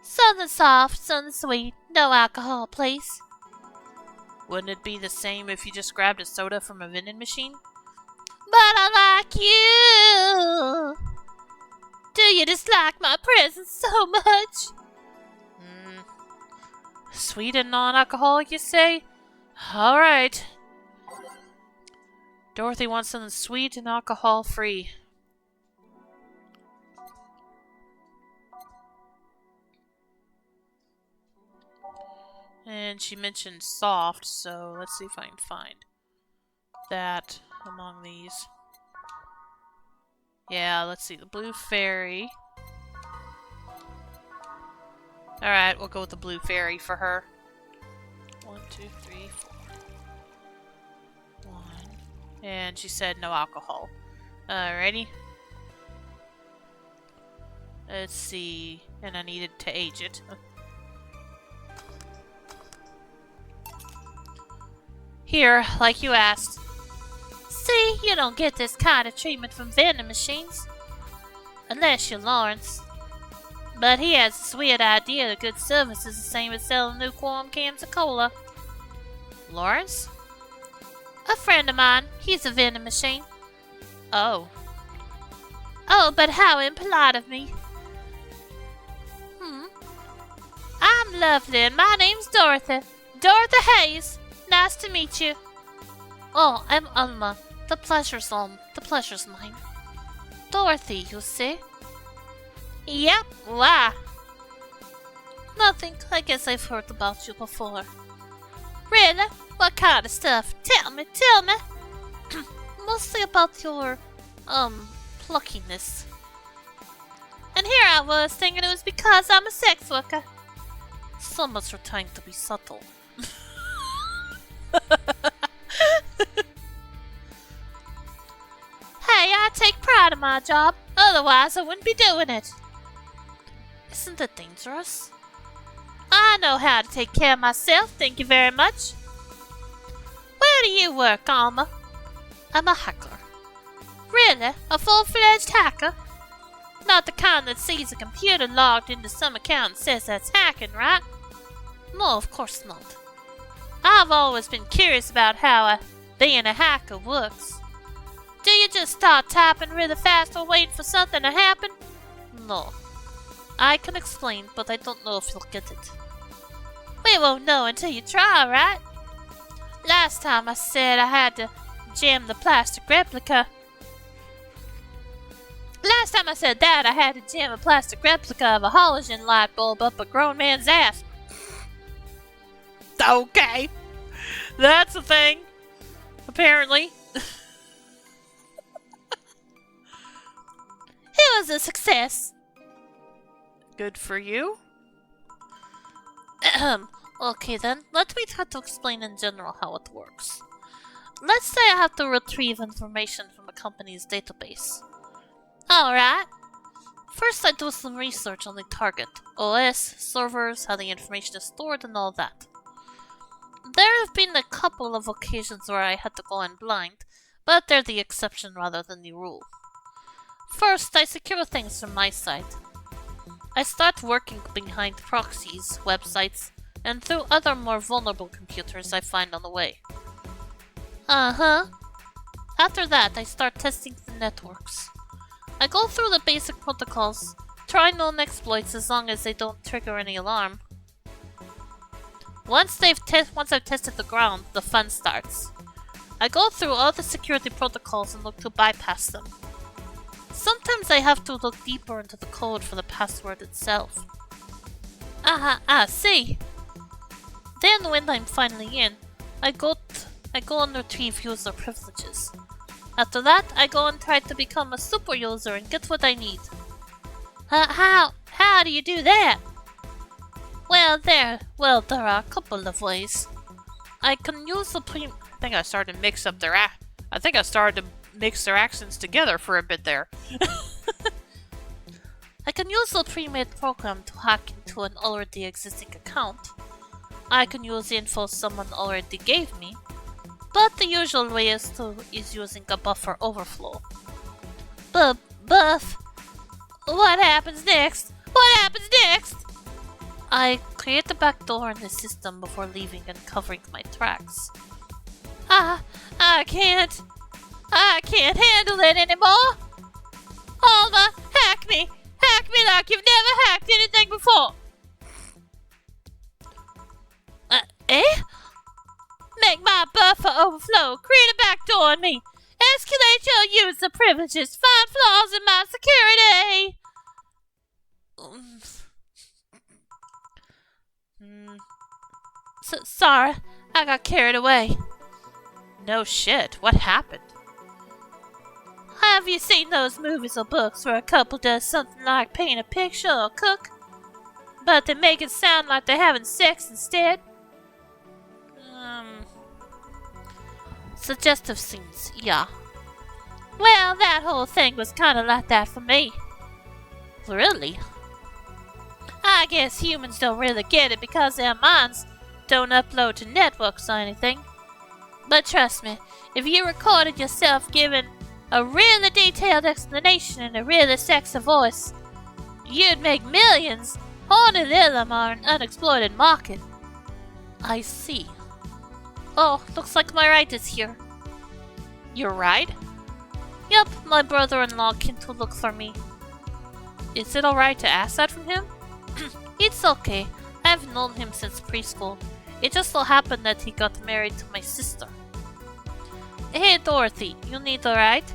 Something soft, something sweet, no alcohol, please. Wouldn't it be the same if you just grabbed a soda from a vending machine? But I like you. Do you dislike my presence so much? Sweet and non-alcoholic, you say? Alright. Dorothy wants something sweet and alcohol-free. And she mentioned soft, so let's see if I can find that among these. Yeah, let's see. The Blue Fairy. Alright, we'll go with the Blue Fairy for her. 1, 2, 3, 4. 1. And she said no alcohol. Alrighty. Let's see. And I needed to age it. Here, like you asked. See, you don't get this kind of treatment from vending machines. Unless you're Lawrence. But he has this weird idea that good service is the same as selling lukewarm cans of cola. Lawrence? A friend of mine. He's a vending machine. Oh. Oh, but how impolite of me. I'm lovely and my name's Dorothy. Dorothy Hayes. Nice to meet you. Oh, I'm Alma. The pleasure's mine. Dorothy, you see? Yep, why? Nothing. I guess I've heard about you before. Really? What kind of stuff? Tell me. Mostly about your, pluckiness. And And here I was thinking it was because I'm a sex worker. So much for trying to be subtle. Hey, I take pride in my job. Otherwise, I wouldn't be doing it. Isn't it dangerous? I know how to take care of myself, thank you very much. Where do you work, Alma? I'm a hacker. Really? A full-fledged hacker? Not the kind that sees a computer logged into some account and says that's hacking, right? No, of course not. I've always been curious about how being a hacker works. Do you just start typing really fast while waiting for something to happen? No. I can explain, but I don't know if you'll get it. We won't know until you try, right? Last time I said I had to jam the plastic replica. Last time I said that, I had to jam a plastic replica of a halogen light bulb up a grown man's ass. Okay. That's a thing. Apparently. It was a success. Good for you. Okay then, let me try to explain in general how it works. Let's say I have to retrieve information from a company's database. Alright. First I do some research on the target, OS, servers, how the information is stored and all that. There have been a couple of occasions where I had to go in blind, but they're the exception rather than the rule. First, I secure things from my side. I start working behind proxies, websites, and through other more vulnerable computers I find on the way. After that, I start testing the networks. I go through the basic protocols, try known exploits as long as they don't trigger any alarm. Once I've tested the ground, the fun starts. I go through all the security protocols and look to bypass them. Sometimes I have to look deeper into the code for the password itself. See. Then when I'm finally in, I go and retrieve user privileges. After that, I go and try to become a super user and get what I need. How do you do that? Well, there are a couple of ways. I can use the I think I started to mix up their mix their accents together for a bit there. I can use the pre-made program to hack into an already existing account. I can use the info someone already gave me, but the usual way is using a buffer overflow. Buff? What happens next? What happens next? I create a backdoor in the system before leaving and covering my tracks. I can't handle it anymore! Alma, hack me! Hack me like you've never hacked anything before! Make my buffer overflow, create a backdoor on me, escalate your user privileges, find flaws in my security! Sorry, I got carried away. No shit, what happened? Have you seen those movies or books where a couple does something like paint a picture or cook, but they make it sound like they're having sex instead? Suggestive scenes, yeah. Well, that whole thing was kinda like that for me. Really? I guess humans don't really get it because their minds don't upload to networks or anything. But trust me, if you recorded yourself giving a really detailed explanation in a really sexy voice, you'd make millions. Haunted Ilum are an unexploited market. I see. Oh, looks like my ride is here. Your ride? Yup, my brother-in-law came to look for me. Is it alright to ask that from him? It's okay. I've known him since preschool. It just so happened that he got married to my sister. Hey Dorothy, you need a ride?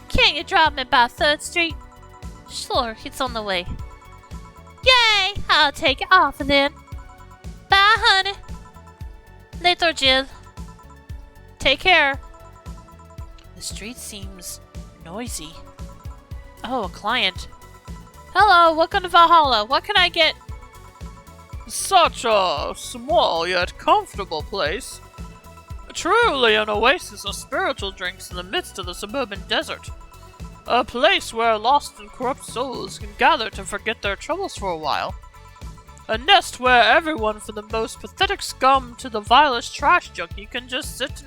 Can't you drop me by 3rd Street? Sure, it's on the way. Yay! I'll take it off then. Bye, honey. Later, Jill. Take care. The street seems noisy. Oh, a client. Hello, welcome to Valhalla. What can I get? Such a small yet comfortable place. Truly an oasis of spiritual drinks in the midst of the suburban desert. A place where lost and corrupt souls can gather to forget their troubles for a while. A nest where everyone from the most pathetic scum to the vilest trash junkie can just sit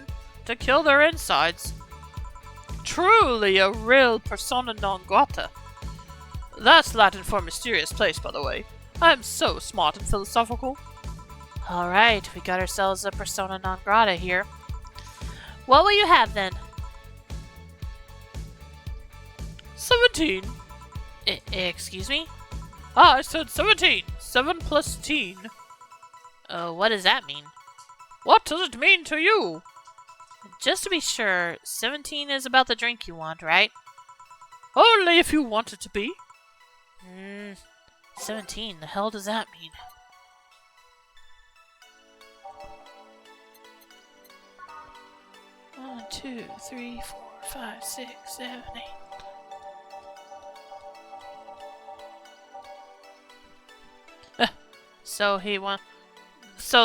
to kill their insides. Truly a real persona non grata. That's Latin for mysterious place, by the way. I'm so smart and philosophical. Alright, we got ourselves a persona non grata here. What will you have then? 17. Excuse me? I said 17. 7 plus teen. What does that mean? What does it mean to you? Just to be sure, 17 is about the drink you want, right? Only if you want it to be. 17, the hell does that mean? One, 2, 3, 4, 5, 6, 7, 8. So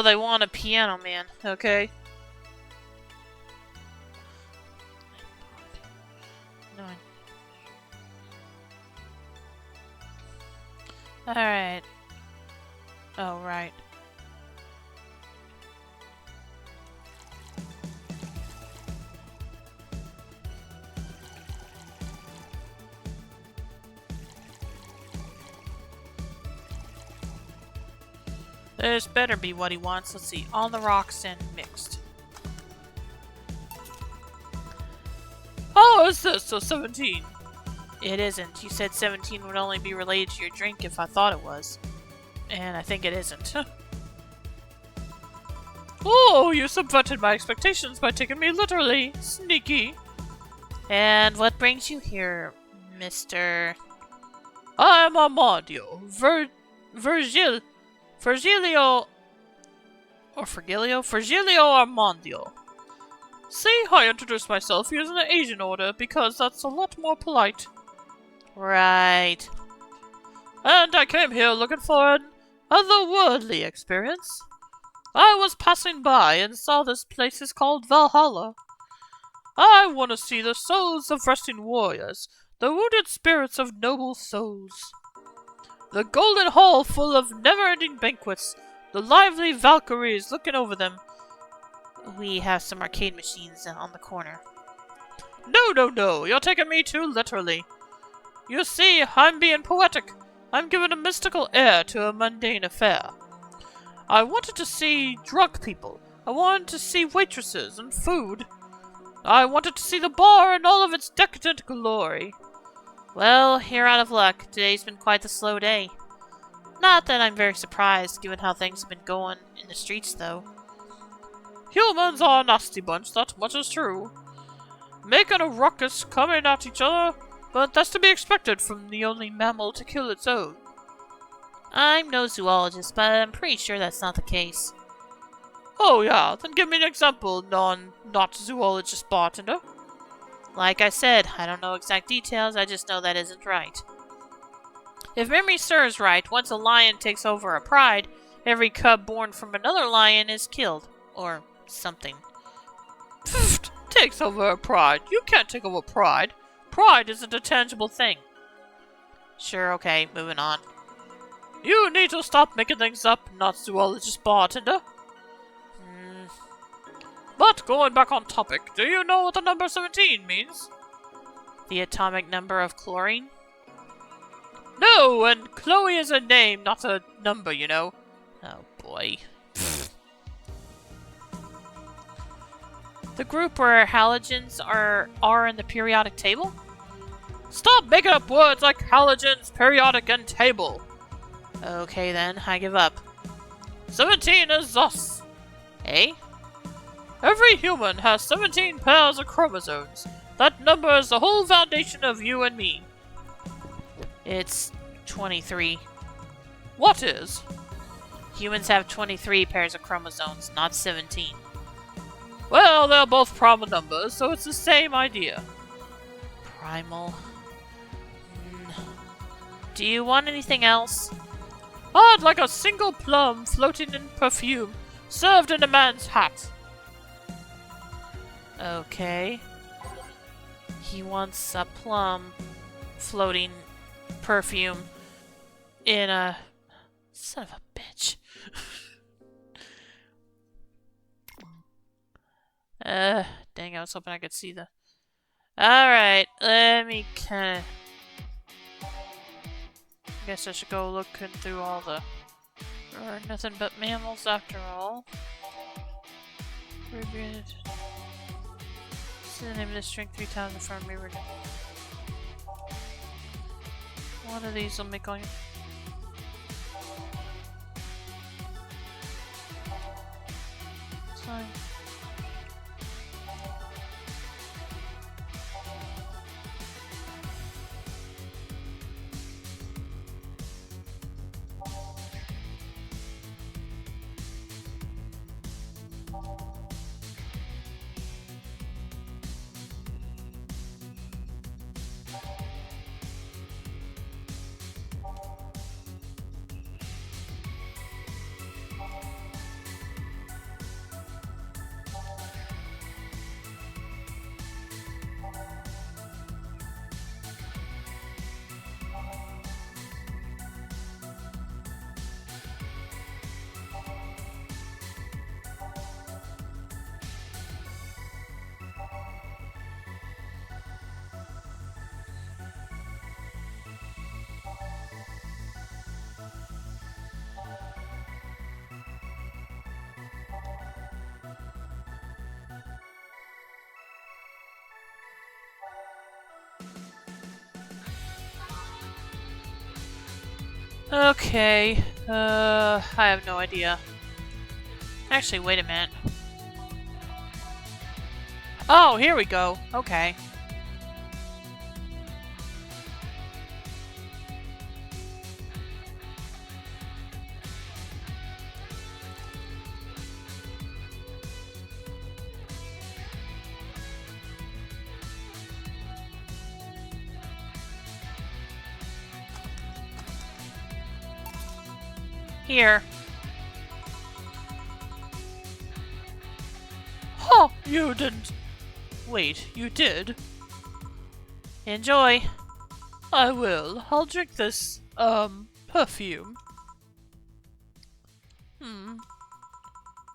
they want a piano man, okay? Alright. Oh, right. This better be what he wants. Let's see. On the rocks and mixed. How is this a 17? It isn't. You said 17 would only be related to your drink if I thought it was. And I think it isn't. Oh, you subverted my expectations by taking me literally. Sneaky. And what brings you here, Mr. I'm Armandio. Virgilio Armandio. See, I introduced myself using the Asian order because that's a lot more polite. Right. And I came here looking for an otherworldly experience. I was passing by and saw this place is called Valhalla. I want to see the souls of resting warriors, the wounded spirits of noble souls. The golden hall full of never-ending banquets, the lively Valkyries looking over them. We have some arcade machines on the corner. No, you're taking me too literally. You see, I'm being poetic. I'm giving a mystical air to a mundane affair. I wanted to see drunk people. I wanted to see waitresses and food. I wanted to see the bar in all of its decadent glory. Well, you're out of luck. Today's been quite the slow day. Not that I'm very surprised, given how things have been going in the streets, though. Humans are a nasty bunch, that much is true. Making a ruckus, coming at each other, but that's to be expected from the only mammal to kill its own. I'm no zoologist, but I'm pretty sure that's not the case. Oh yeah, then give me an example, not zoologist bartender. Like I said, I don't know exact details, I just know that isn't right. If memory serves right, once a lion takes over a pride, every cub born from another lion is killed. Or something. Pfft, takes over a pride. You can't take over pride. Pride isn't a tangible thing. Sure, okay, moving on. You need to stop making things up, not zoologist bartender. But going back on topic, do you know what the number 17 means? The atomic number of chlorine? No, and Chloe is a name, not a number, you know. Oh boy. The group where halogens are in the periodic table? Stop making up words like halogens, periodic, and table. Okay then, I give up. 17 is us. Eh? Every human has 17 pairs of chromosomes. That number is the whole foundation of you and me. It's 23. What is? Humans have 23 pairs of chromosomes, not 17. Well, they're both primal numbers, so it's the same idea. Primal. Do you want anything else? I'd like a single plum floating in perfume, served in a man's hat. Okay. He wants a plum floating perfume in a... Son of a bitch. Dang, I was hoping I could see the... Alright, let me kinda... Guess I should go looking through all the... There are nothing but mammals after all. See the name of this drink 3 times in front of me. One of these will make all your... It's fine. Okay, I have no idea. Actually, wait a minute. Oh, here we go. Okay. Here. Huh, you didn't. Wait, you did? Enjoy. I will. I'll drink this, perfume.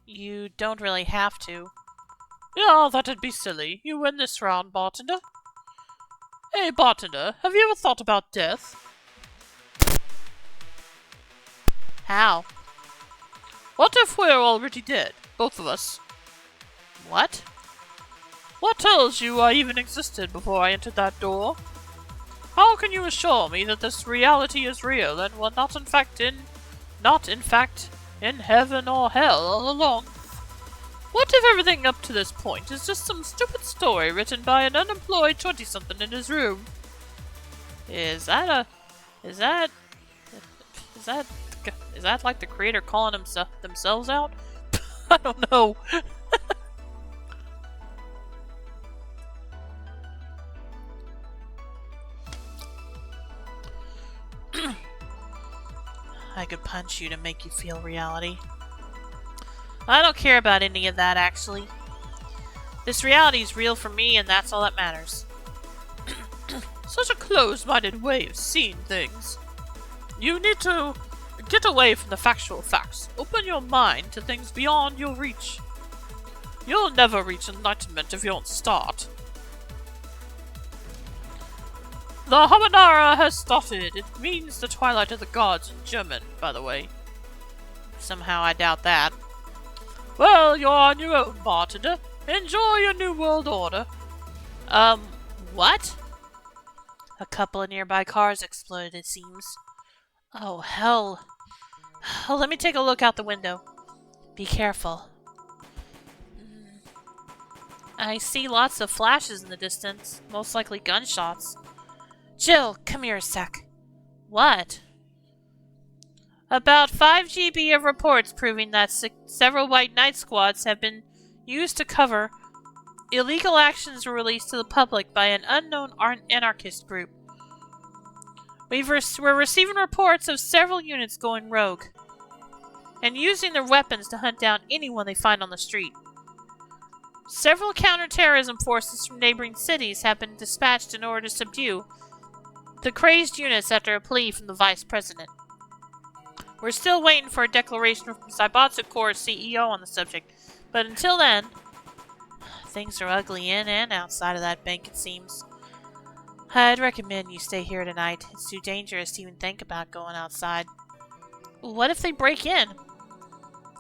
You don't really have to. Yeah, that'd be silly. You win this round, Bartender. Hey, Bartender, have you ever thought about death? How? What if we're already dead? Both of us. What? What tells you I even existed before I entered that door? How can you assure me that this reality is real and we're not in fact in heaven or hell all along? What if everything up to this point is just some stupid story written by an unemployed 20-something in his room? Is that like the creator calling themselves out? I don't know. I could punch you to make you feel reality. I don't care about any of that, actually. This reality is real for me, and that's all that matters. Such a closed-minded way of seeing things. You need to get away from the factual facts. Open your mind to things beyond your reach. You'll never reach enlightenment if you don't start. The Habanara has started. It means the twilight of the gods in German, by the way. Somehow I doubt that. Well, you're on your own, Bartender. Enjoy your new world order. What? A couple of nearby cars exploded, it seems. Oh, hell. Oh, let me take a look out the window. Be careful. I see lots of flashes in the distance, most likely gunshots. Jill, come here a sec. What? About 5 GB of reports proving that several White Knight squads have been used to cover illegal actions released to the public by an unknown anarchist group. We're receiving reports of several units going rogue and using their weapons to hunt down anyone they find on the street. Several counterterrorism forces from neighboring cities have been dispatched in order to subdue the crazed units after a plea from the Vice President. We're still waiting for a declaration from Cyberpunk Corps' CEO on the subject, but until then, things are ugly in and outside of that bank, it seems. I'd recommend you stay here tonight. It's too dangerous to even think about going outside. What if they break in?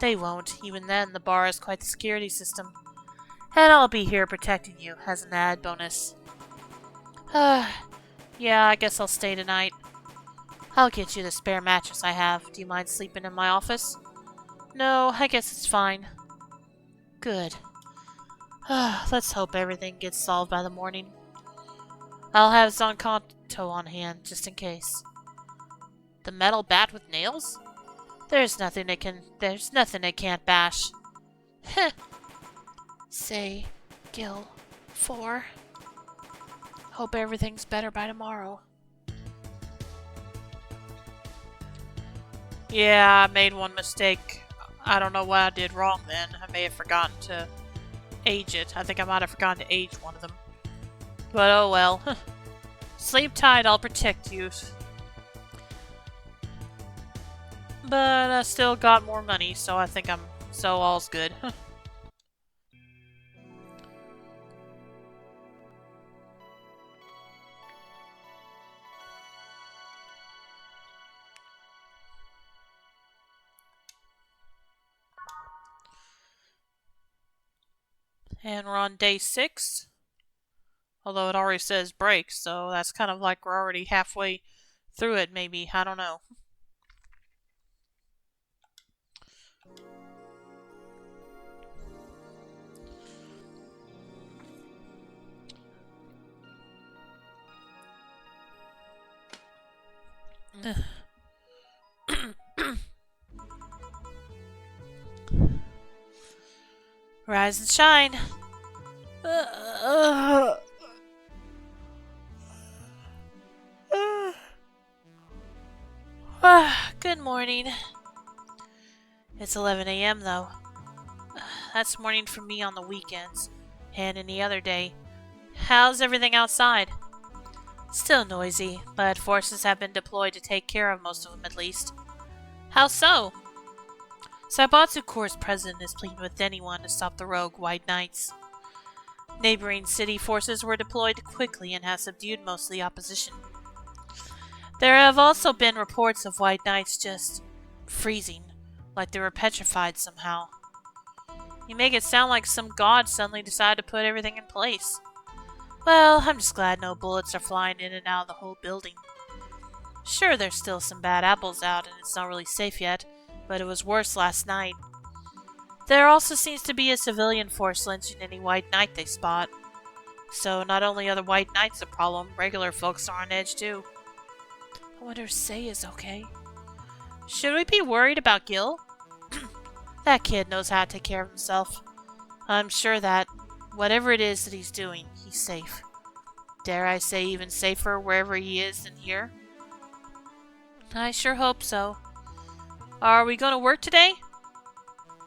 They won't. Even then, the bar has quite the security system. And I'll be here protecting you as an add bonus. Yeah, I guess I'll stay tonight. I'll get you the spare mattress I have. Do you mind sleeping in my office? No, I guess it's fine. Good. Let's hope everything gets solved by the morning. I'll have Zonkanto on hand, just in case. The metal bat with nails? There's nothing it can't bash. Heh. Say, Gil, 4. Hope everything's better by tomorrow. Yeah, I made one mistake. I don't know what I did wrong then. I may have forgotten to age it. I think I might have forgotten to age one of them. But oh well. Sleep tight, I'll protect you. But I still got more money, so I think all's good. And we're on day 6. Although it already says break, so that's kind of like we're already halfway through it, maybe. I don't know. Rise and shine. Good morning. It's 11 a.m. though. That's morning for me on the weekends and any other day. How's everything outside? Still noisy, but forces have been deployed to take care of most of them at least. How so? Cyberpunk Corps' president is pleading with anyone to stop the rogue White Knights. Neighboring city forces were deployed quickly and have subdued most of the opposition. There have also been reports of White Knights just freezing, like they were petrified somehow. You make it sound like some god suddenly decided to put everything in place. Well, I'm just glad no bullets are flying in and out of the whole building. Sure, there's still some bad apples out and it's not really safe yet, but it was worse last night. There also seems to be a civilian force lynching any White Knight they spot. So not only are the White Knights a problem, regular folks are on edge too. I wonder if Say is okay. Should we be worried about Gil? That kid knows how to take care of himself. I'm sure that, whatever it is that he's doing, he's safe. Dare I say even safer wherever he is than here? I sure hope so. Are we going to work today?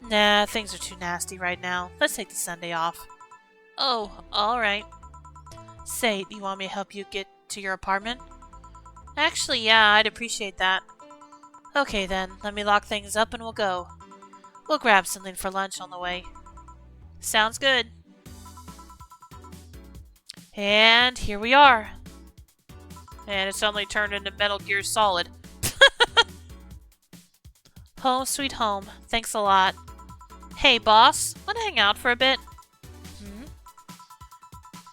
Nah, things are too nasty right now. Let's take the Sunday off. Oh, alright. Say, do you want me to help you get to your apartment? Actually, yeah, I'd appreciate that. Okay then, let me lock things up and we'll go. We'll grab something for lunch on the way. Sounds good. And here we are. And it suddenly turned into Metal Gear Solid. Home sweet home. Thanks a lot. Hey, boss. Wanna hang out for a bit? Hmm?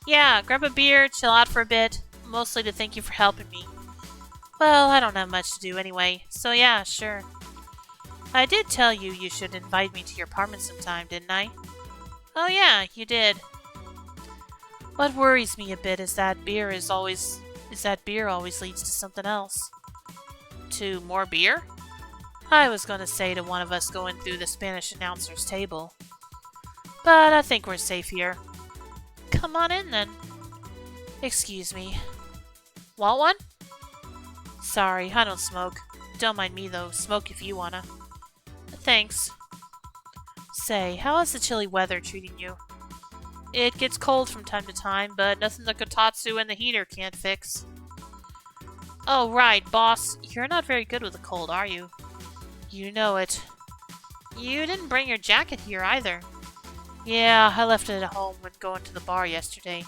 Yeah, grab a beer, chill out for a bit. Mostly to thank you for helping me. Well, I don't have much to do anyway, so yeah, sure. I did tell you you should invite me to your apartment sometime, didn't I? Oh yeah, you did. What worries me a bit is that beer always leads to something else. To more beer? I was going to say to one of us going through the Spanish announcer's table. But I think we're safe here. Come on in then. Excuse me. Want one? Sorry, I don't smoke. Don't mind me though. Smoke if you wanna. Thanks. Say, how is the chilly weather treating you? It gets cold from time to time, but nothing the kotatsu and the heater can't fix. Oh, right, boss. You're not very good with the cold, are you? You know it. You didn't bring your jacket here either. Yeah, I left it at home when going to the bar yesterday.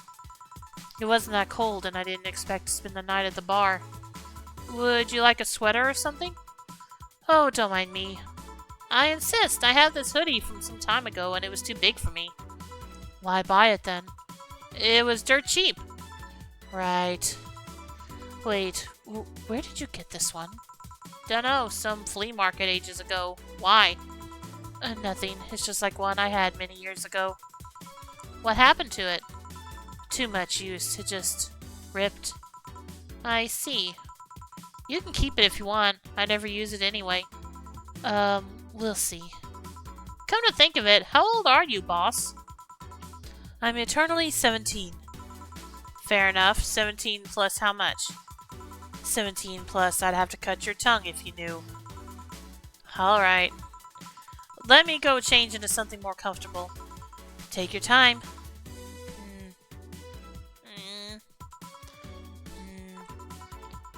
It wasn't that cold, and I didn't expect to spend the night at the bar. Would you like a sweater or something? Oh, don't mind me. I insist. I have this hoodie from some time ago, and it was too big for me. Why buy it then? It was dirt cheap. Right. Wait, where did you get this one? Dunno, some flea market ages ago. Why? Nothing. It's just like one I had many years ago. What happened to it? Too much use. It just ripped. I see. You can keep it if you want. I never use it anyway. We'll see. Come to think of it, how old are you, boss? I'm eternally 17. Fair enough. 17 plus how much? 17 plus I'd have to cut your tongue if you knew. Alright. Let me go change into something more comfortable. Take your time.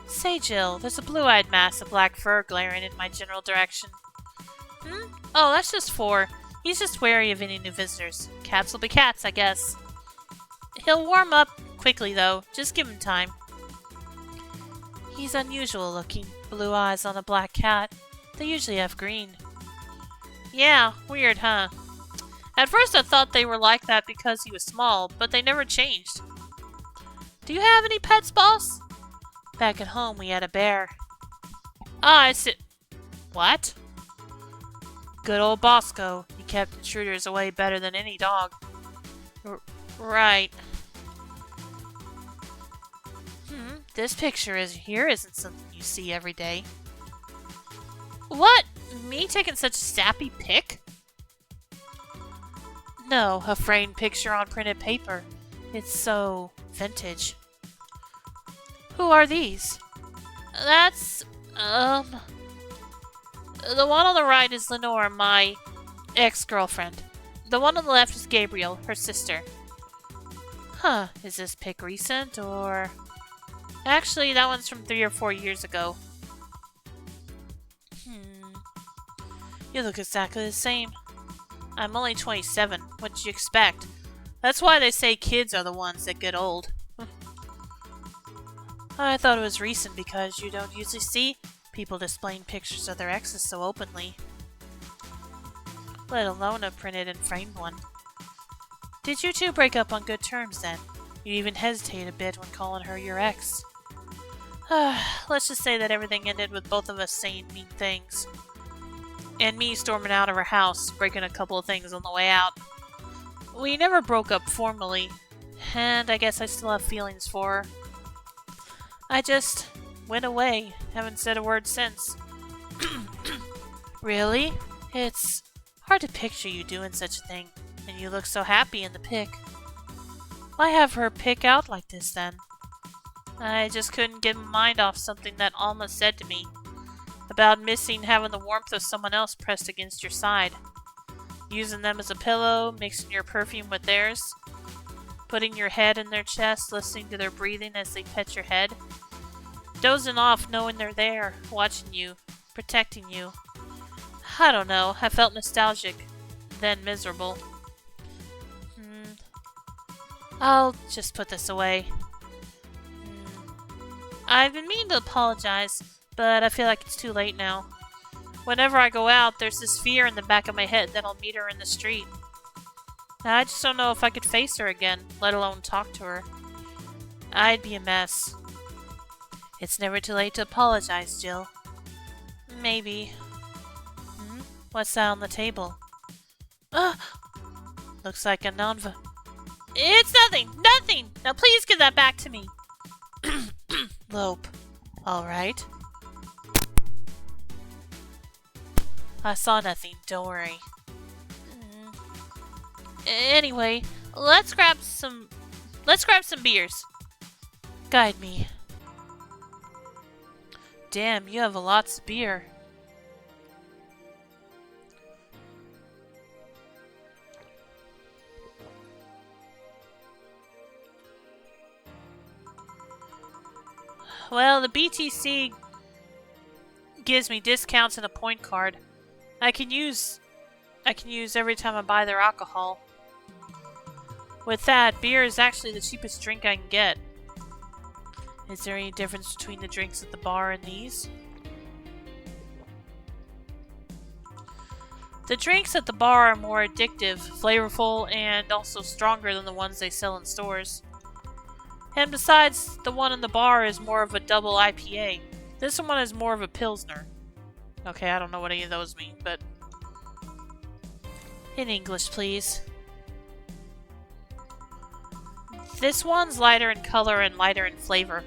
Say, Jill, there's a blue-eyed mass of black fur glaring in my general direction. Oh, that's just four. He's just wary of any new visitors. Cats will be cats, I guess. He'll warm up quickly, though. Just give him time. He's unusual looking. Blue eyes on a black cat. They usually have green. Yeah, weird, huh? At first I thought they were like that because he was small, but they never changed. Do you have any pets, boss? Back at home we had a bear. Ah, I see. What? Good old Bosco. He kept intruders away better than any dog. Right. This picture here isn't something you see every day. What? Me taking such a sappy pic? No, a framed picture on printed paper. It's so vintage. Who are these? That's, the one on the right is Lenore, my ex-girlfriend. The one on the left is Gabriel, her sister. Huh, is this pic recent, or... Actually, that one's from 3 or 4 years ago. You look exactly the same. I'm only 27. What did you expect? That's why they say kids are the ones that get old. I thought it was recent because you don't usually see people displaying pictures of their exes so openly. Let alone a printed and framed one. Did you two break up on good terms then? You even hesitate a bit when calling her your ex. Let's just say that everything ended with both of us saying mean things. And me storming out of her house, breaking a couple of things on the way out. We never broke up formally, and I guess I still have feelings for her. I just went away, haven't said a word since. Really? It's hard to picture you doing such a thing, and you look so happy in the pic. Why have her pic out like this then? I just couldn't get my mind off something that Alma said to me. About missing having the warmth of someone else pressed against your side. Using them as a pillow, mixing your perfume with theirs. Putting your head in their chest, listening to their breathing as they pet your head. Dozing off knowing they're there, watching you, protecting you. I don't know, I felt nostalgic, then miserable. I'll just put this away. I've been meaning to apologize, but I feel like it's too late now. Whenever I go out, there's this fear in the back of my head that I'll meet her in the street. I just don't know if I could face her again, let alone talk to her. I'd be a mess. It's never too late to apologize, Jill. Maybe. What's that on the table? Looks like a non-va... It's nothing! Nothing! Now please give that back to me! Lope. Alright. I saw nothing, don't worry. Anyway, let's grab some beers. Guide me. damn, you have lots of beer. Well, the BTC gives me discounts and a point card. I can use every time I buy their alcohol. With that, beer is actually the cheapest drink I can get. Is there any difference between the drinks at the bar and these? The drinks at the bar are more addictive, flavorful, and also stronger than the ones they sell in stores. And besides, the one in the bar is more of a double IPA. This one is more of a Pilsner. Okay, I don't know what any of those mean, but... In English, please. This one's lighter in color and lighter in flavor.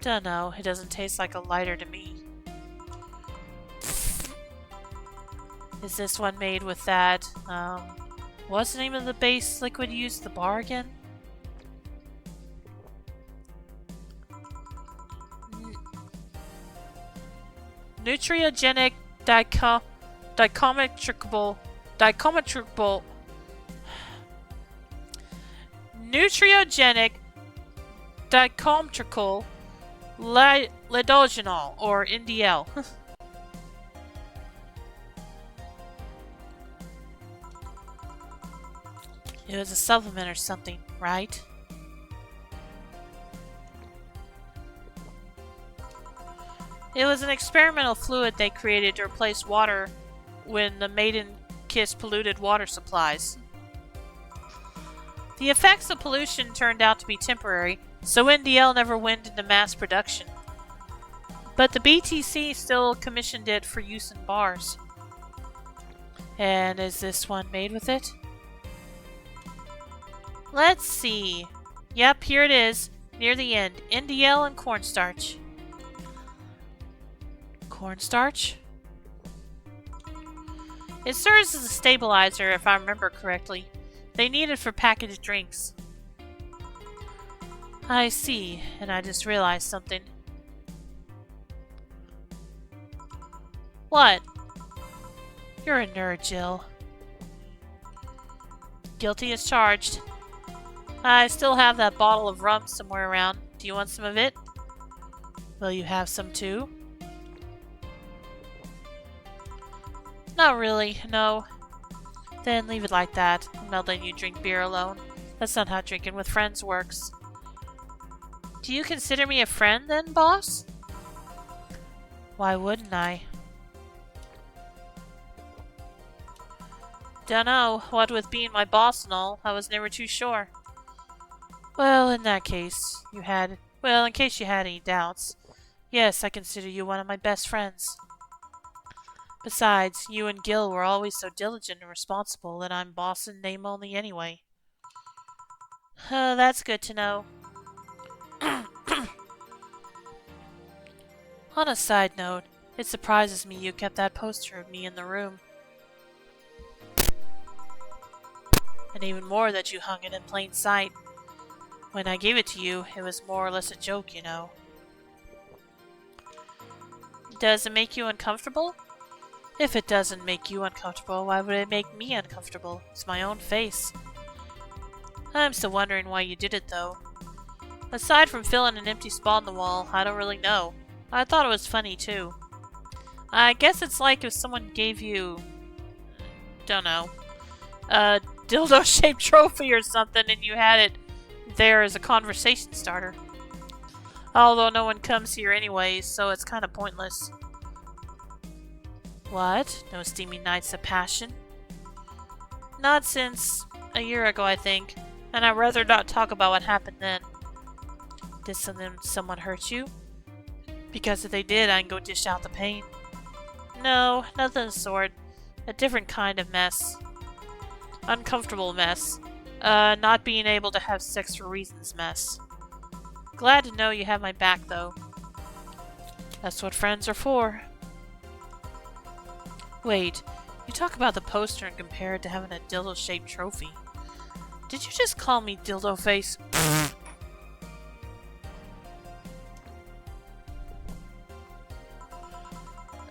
Dunno, it doesn't taste like a lighter to me. Is this one made with that, what's the name of the base liquid used at the bar again? Nutriogenic dichometrical Nutriogenic dichomtrical lidogenol, or NDL. It was a supplement or something, right? It was an experimental fluid they created to replace water when the maiden kiss polluted water supplies. The effects of pollution turned out to be temporary, so NDL never went into mass production. But the BTC still commissioned it for use in bars. And is this one made with it? Let's see. Yep, here it is, near the end. NDL and cornstarch. Cornstarch? It serves as a stabilizer, if I remember correctly. They need it for packaged drinks. I see, and I just realized something. What? You're a nerd, Jill. Guilty as charged. I still have that bottle of rum somewhere around. Do you want some of it? Will you have some too? Not really, no. Then leave it like that. I'm not letting you drink beer alone. That's not how drinking with friends works. Do you consider me a friend then, boss? Why wouldn't I? Dunno, what with being my boss and all, I was never too sure. Well, in that case, in case you had any doubts, yes, I consider you one of my best friends. Besides, you and Gil were always so diligent and responsible that I'm boss in name only anyway. That's good to know. On a side note, it surprises me you kept that poster of me in the room. And even more that you hung it in plain sight. When I gave it to you, it was more or less a joke, you know. Does it make you uncomfortable? If it doesn't make you uncomfortable, why would it make me uncomfortable? It's my own face. I'm still wondering why you did it, though. Aside from filling an empty spot on the wall, I don't really know. I thought it was funny, too. I guess it's like if someone gave you... don't know. A dildo-shaped trophy or something and you had it there as a conversation starter. Although no one comes here anyway, so it's kind of pointless. What? No steamy nights of passion? Not since a year ago, I think, and I'd rather not talk about what happened then. Did someone hurt you? Because if they did, I can go dish out the pain. No, nothing of the sort. A different kind of mess. Uncomfortable mess. Not being able to have sex for reasons mess. Glad to know you have my back, though. That's what friends are for. Wait, you talk about the poster and compare it to having a dildo-shaped trophy. Did you just call me dildo face?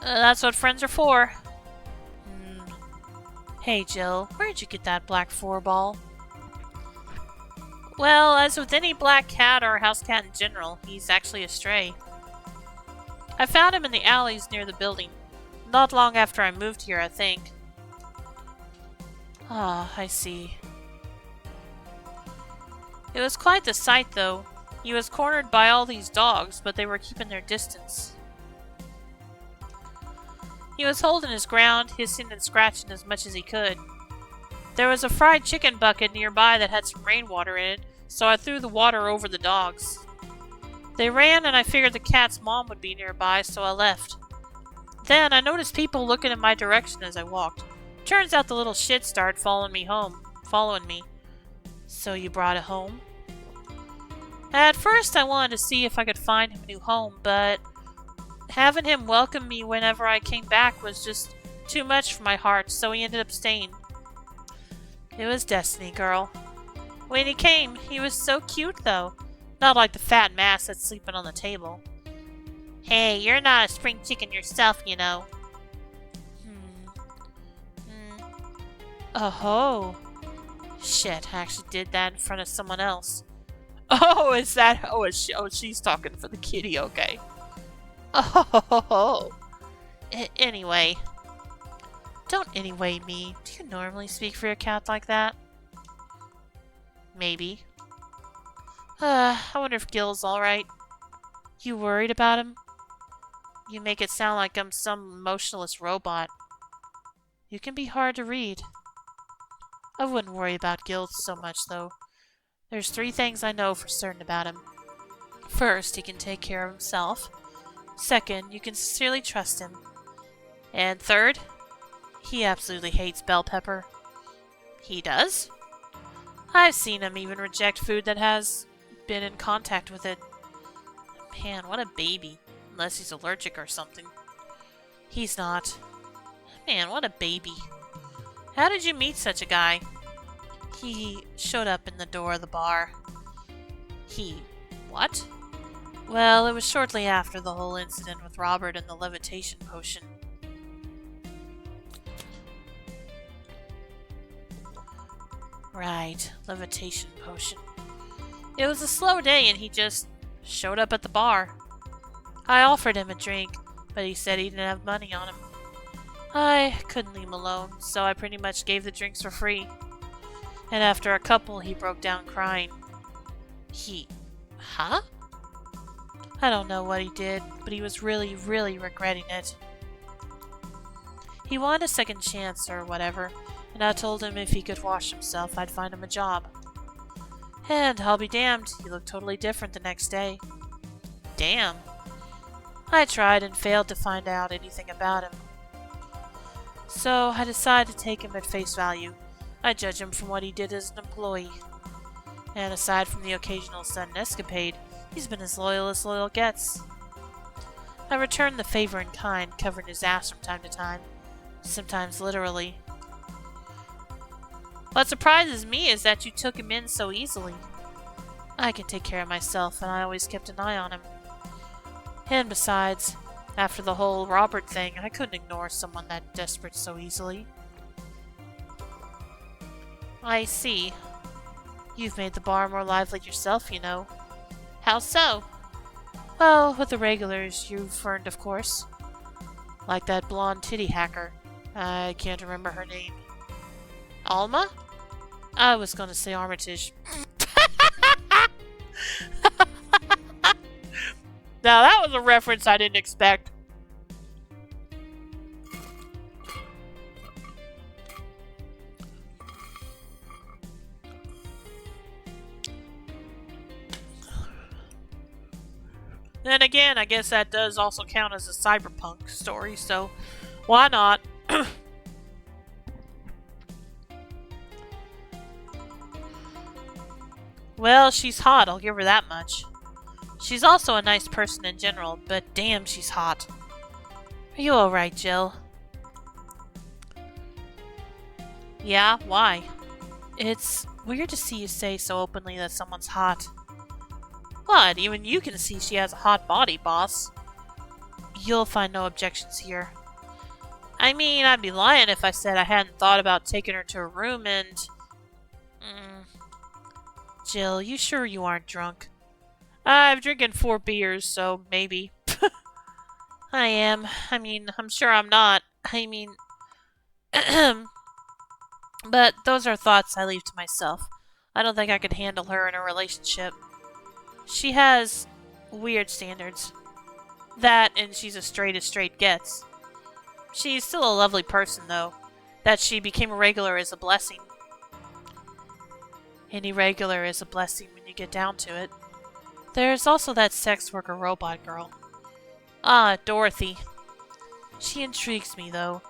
That's what friends are for. Hey, Jill, where'd you get that black 4-ball? Well, as with any black cat or house cat in general, he's actually a stray. I found him in the alleys near the building. Not long after I moved here, I think. Ah, I see. It was quite the sight, though. He was cornered by all these dogs, but they were keeping their distance. He was holding his ground, hissing and scratching as much as he could. There was a fried chicken bucket nearby that had some rainwater in it, so I threw the water over the dogs. They ran, and I figured the cat's mom would be nearby, so I left. Then I noticed people looking in my direction as I walked. Turns out the little shit started following me. So you brought it home? At first I wanted to see if I could find him a new home, but having him welcome me whenever I came back was just too much for my heart, so he ended up staying. It was destiny, girl. When he came, he was so cute, though. Not like the fat mass that's sleeping on the table. Hey, you're not a spring chicken yourself, you know. Oh. Shit, I actually did that in front of someone else. Oh, is that? Oh, she's talking for the kitty, okay. Oh. Anyway. Don't anyway me. Do you normally speak for your cat like that? Maybe. I wonder if Gil's alright. You worried about him? You make it sound like I'm some emotionless robot. You can be hard to read. I wouldn't worry about Gil so much, though. There's 3 things I know for certain about him. First, he can take care of himself. Second, you can sincerely trust him. And third, he absolutely hates bell pepper. He does? I've seen him even reject food that has been in contact with it. Man, what a baby. Unless he's allergic or something. He's not. Man, what a baby. How did you meet such a guy? He showed up in the door of the bar. What? Well, it was shortly after the whole incident with Robert and the levitation potion. Right, levitation potion. It was a slow day and he just showed up at the bar. I offered him a drink, but he said he didn't have money on him. I couldn't leave him alone, so I pretty much gave the drinks for free. And after a couple, he broke down crying. Huh? I don't know what he did, but he was really, really regretting it. He wanted a second chance or whatever, and I told him if he could wash himself, I'd find him a job. And I'll be damned, he looked totally different the next day. Damn. I tried and failed to find out anything about him. So I decided to take him at face value. I judge him from what he did as an employee. And aside from the occasional sudden escapade, he's been as loyal gets. I returned the favor in kind, covering his ass from time to time. Sometimes literally. What surprises me is that you took him in so easily. I can take care of myself, and I always kept an eye on him. And besides, after the whole Robert thing, I couldn't ignore someone that desperate so easily. I see. You've made the bar more lively yourself, you know. How so? Well, with the regulars you've earned, of course. Like that blonde titty hacker. I can't remember her name. Alma? I was gonna say Armitage. Now that was a reference I didn't expect. Then again, I guess that does also count as a Cyberpunk story, so why not? Well, she's hot, I'll give her that much. She's also a nice person in general, but damn, she's hot. Are you alright, Jill? Yeah, why? It's weird to see you say so openly that someone's hot. What? Even you can see she has a hot body, boss. You'll find no objections here. I mean, I'd be lying if I said I hadn't thought about taking her to her room and... Jill, you sure you aren't drunk? I've drinking 4 beers, so maybe. I am. I mean, I'm sure I'm not. I mean... But those are thoughts I leave to myself. I don't think I could handle her in a relationship. She has weird standards. That, and she's as straight gets. She's still a lovely person, though. That she became a regular is a blessing. Any regular is a blessing when you get down to it. There's also that sex worker robot girl. Ah, Dorothy. She intrigues me, though.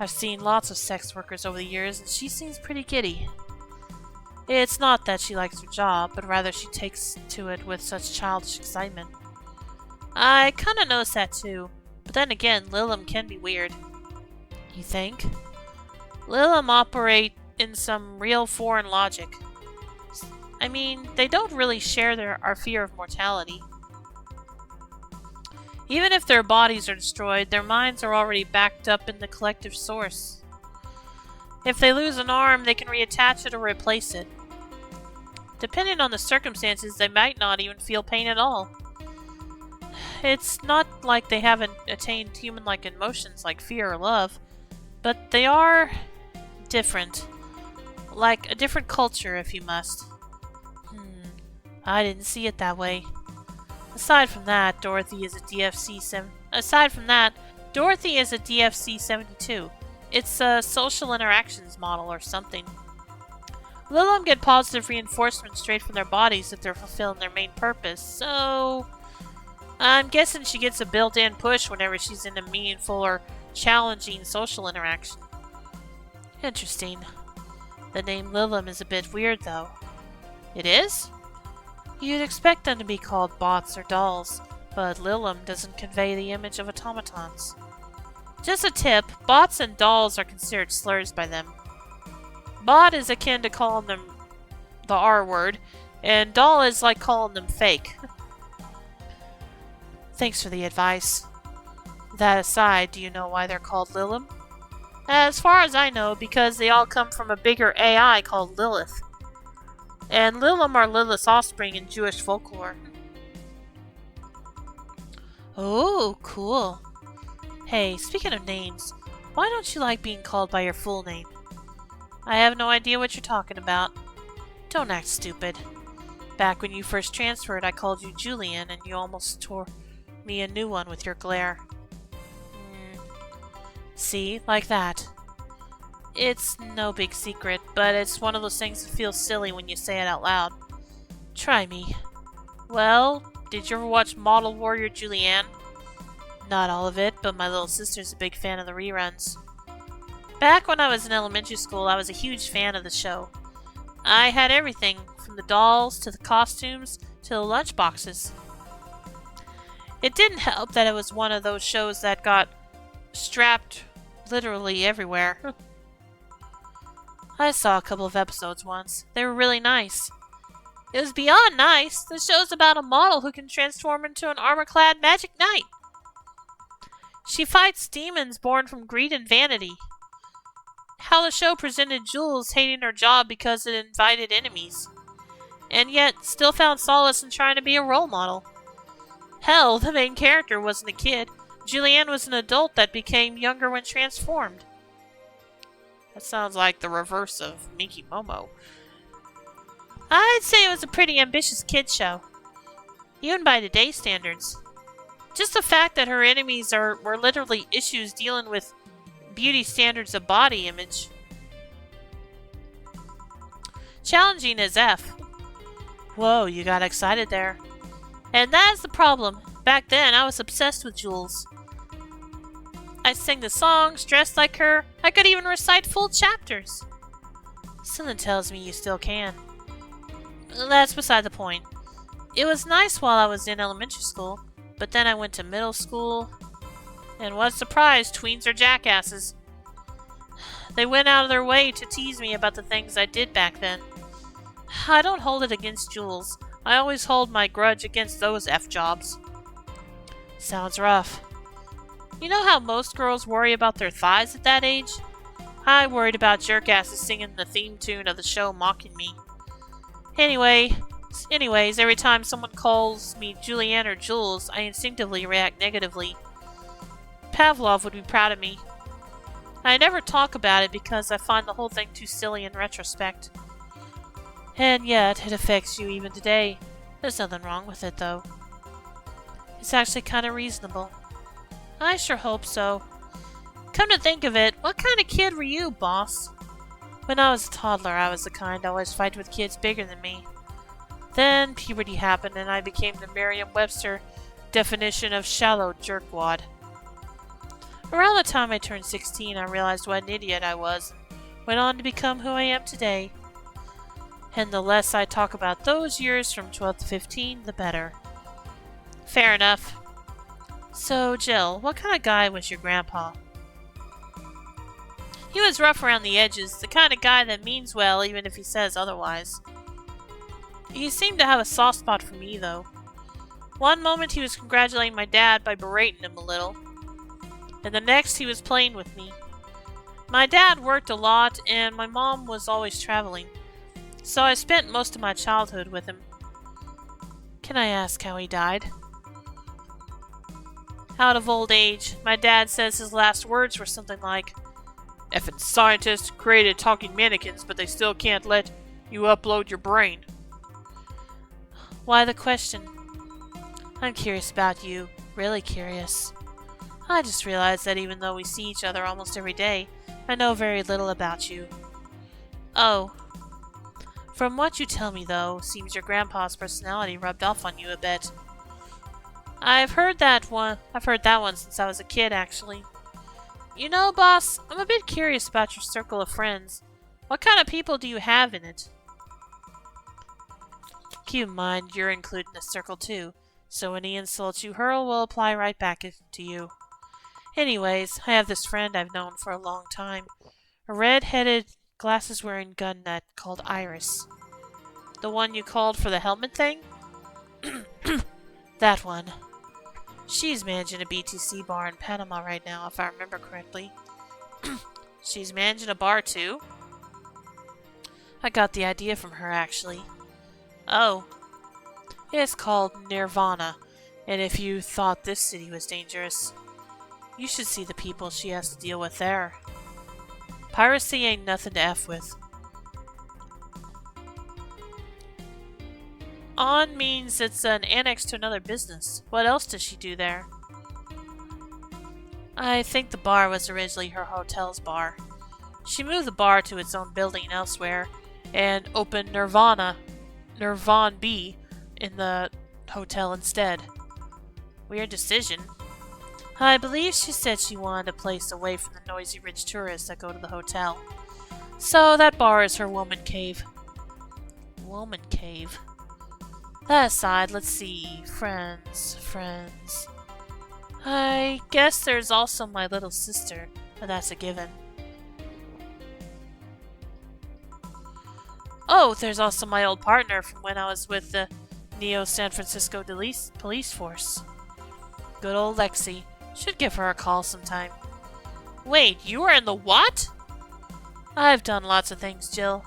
I've seen lots of sex workers over the years, and she seems pretty giddy. It's not that she likes her job, but rather she takes to it with such childish excitement. I kinda noticed that too, but then again, Lilum can be weird. You think? Lilum operate in some real foreign logic. I mean, they don't really share our fear of mortality. Even if their bodies are destroyed, their minds are already backed up in the collective source. If they lose an arm, they can reattach it or replace it. Depending on the circumstances, they might not even feel pain at all. It's not like they haven't attained human-like emotions like fear or love, but they are different. Like a different culture, if you must. I didn't see it that way. Aside from that, Dorothy is a DFC 72. It's a social interactions model or something. Lilum get positive reinforcement straight from their bodies if they're fulfilling their main purpose, so... I'm guessing she gets a built-in push whenever she's in a meaningful or challenging social interaction. Interesting. The name Lilum is a bit weird, though. It is? You'd expect them to be called bots or dolls, but Lilum doesn't convey the image of automatons. Just a tip, bots and dolls are considered slurs by them. Bot is akin to calling them the R word, and doll is like calling them fake. Thanks for the advice. That aside, do you know why they're called Lilum? As far as I know, because they all come from a bigger AI called Lilith. And Lilum are Lilith's offspring in Jewish folklore. Oh, cool. Hey, speaking of names, why don't you like being called by your full name? I have no idea what you're talking about. Don't act stupid. Back when you first transferred, I called you Julian, and you almost tore me a new one with your glare. See? Like that. It's no big secret, but it's one of those things that feels silly when you say it out loud. Try me. Well, did you ever watch Model Warrior Julianne? Not all of it, but my little sister's a big fan of the reruns. Back when I was in elementary school, I was a huge fan of the show. I had everything, from the dolls, to the costumes, to the lunchboxes. It didn't help that it was one of those shows that got strapped literally everywhere. I saw a couple of episodes once. They were really nice. It was beyond nice. The show's about a model who can transform into an armor-clad magic knight. She fights demons born from greed and vanity. How the show presented Jules hating her job because it invited enemies, and yet still found solace in trying to be a role model. Hell, the main character wasn't a kid. Julianne was an adult that became younger when transformed. That sounds like the reverse of Miki Momo. I'd say it was a pretty ambitious kid show, even by today's standards. Just the fact that her enemies were literally issues dealing with beauty standards of body image. Challenging as F. Whoa, you got excited there. And that's the problem. Back then, I was obsessed with Jules. I sang the songs, dressed like her. I could even recite full chapters. Something tells me you still can. That's beside the point. It was nice while I was in elementary school, but then I went to middle school, and what a surprise, tweens are jackasses. They went out of their way to tease me about the things I did back then. I don't hold it against Jules. I always hold my grudge against those F-jobs. Sounds rough. You know how most girls worry about their thighs at that age? I worried about jerkasses singing the theme tune of the show mocking me. Anyways, every time someone calls me Julianne or Jules, I instinctively react negatively. Pavlov would be proud of me. I never talk about it because I find the whole thing too silly in retrospect. And yet, it affects you even today. There's nothing wrong with it, though. It's actually kind of reasonable. I sure hope so. Come to think of it, what kind of kid were you, boss? When I was a toddler, I was the kind to always fight with kids bigger than me. Then puberty happened and I became the Merriam-Webster definition of shallow jerkwad. Around the time I turned 16, I realized what an idiot I was and went on to become who I am today. And the less I talk about those years from 12 to 15, the better. Fair enough. So, Jill, what kind of guy was your grandpa? He was rough around the edges, the kind of guy that means well even if he says otherwise. He seemed to have a soft spot for me, though. One moment he was congratulating my dad by berating him a little, and the next he was playing with me. My dad worked a lot, and my mom was always traveling, so I spent most of my childhood with him. Can I ask how he died? Out of old age. My dad says his last words were something like, "Effing scientists created talking mannequins, but they still can't let you upload your brain." Why the question? I'm curious about you. Really curious. I just realized that even though we see each other almost every day, I know very little about you. Oh. From what you tell me, though, seems your grandpa's personality rubbed off on you a bit. I've heard that one since I was a kid, actually. You know, boss, I'm a bit curious about your circle of friends. What kind of people do you have in it? Keep in mind, you're included in the circle too, so any insults you hurl will apply right back to you. Anyways, I have this friend I've known for a long time. A red-headed, glasses-wearing gun nut called Iris. The one you called for the helmet thing? That one. She's managing a BTC bar in Panama right now, if I remember correctly. She's managing a bar too? I got the idea from her, actually. Oh. It's called Nirvana, and if you thought this city was dangerous, you should see the people she has to deal with there. Piracy ain't nothing to F with. On means it's an annex to another business. What else does she do there? I think the bar was originally her hotel's bar. She moved the bar to its own building elsewhere and opened Nirvana B in the hotel instead. Weird decision. I believe she said she wanted a place away from the noisy rich tourists that go to the hotel. So that bar is her woman cave. Woman cave. That aside, let's see. Friends. I guess there's also my little sister, but that's a given. Oh, there's also my old partner from when I was with the Neo San Francisco Police Force. Good old Lexi. Should give her a call sometime. Wait, you were in the what? I've done lots of things, Jill.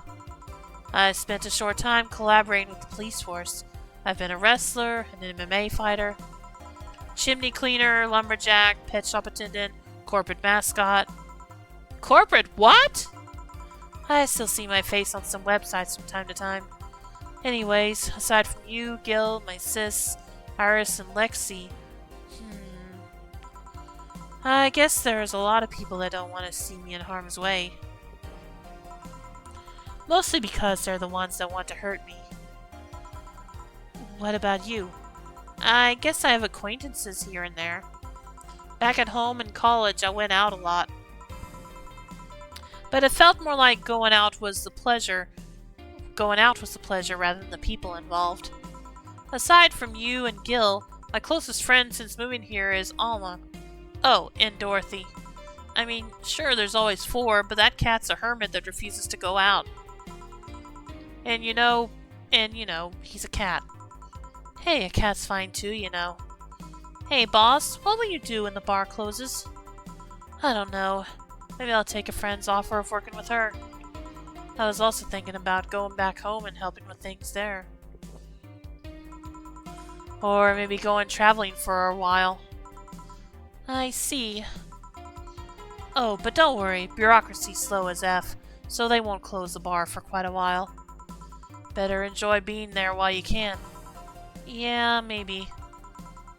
I spent a short time collaborating with the police force. I've been a wrestler, an MMA fighter, chimney cleaner, lumberjack, pet shop attendant, corporate mascot. Corporate what? I still see my face on some websites from time to time. Anyways, aside from you, Gil, my sis, Iris, and Lexi, I guess there's a lot of people that don't want to see me in harm's way. Mostly because they're the ones that want to hurt me. What about you? I guess I have acquaintances here and there. Back at home in college, I went out a lot. But it felt more like going out was the pleasure rather than the people involved. Aside from you and Gil, my closest friend since moving here is Alma. Oh, and Dorothy. I mean, sure, there's always 4, but that cat's a hermit that refuses to go out. And you know, he's a cat. Hey, a cat's fine too, you know. Hey, boss, what will you do when the bar closes? I don't know. Maybe I'll take a friend's offer of working with her. I was also thinking about going back home and helping with things there. Or maybe going traveling for a while. I see. Oh, but don't worry, bureaucracy's slow as F, so they won't close the bar for quite a while. Better enjoy being there while you can. Yeah, maybe.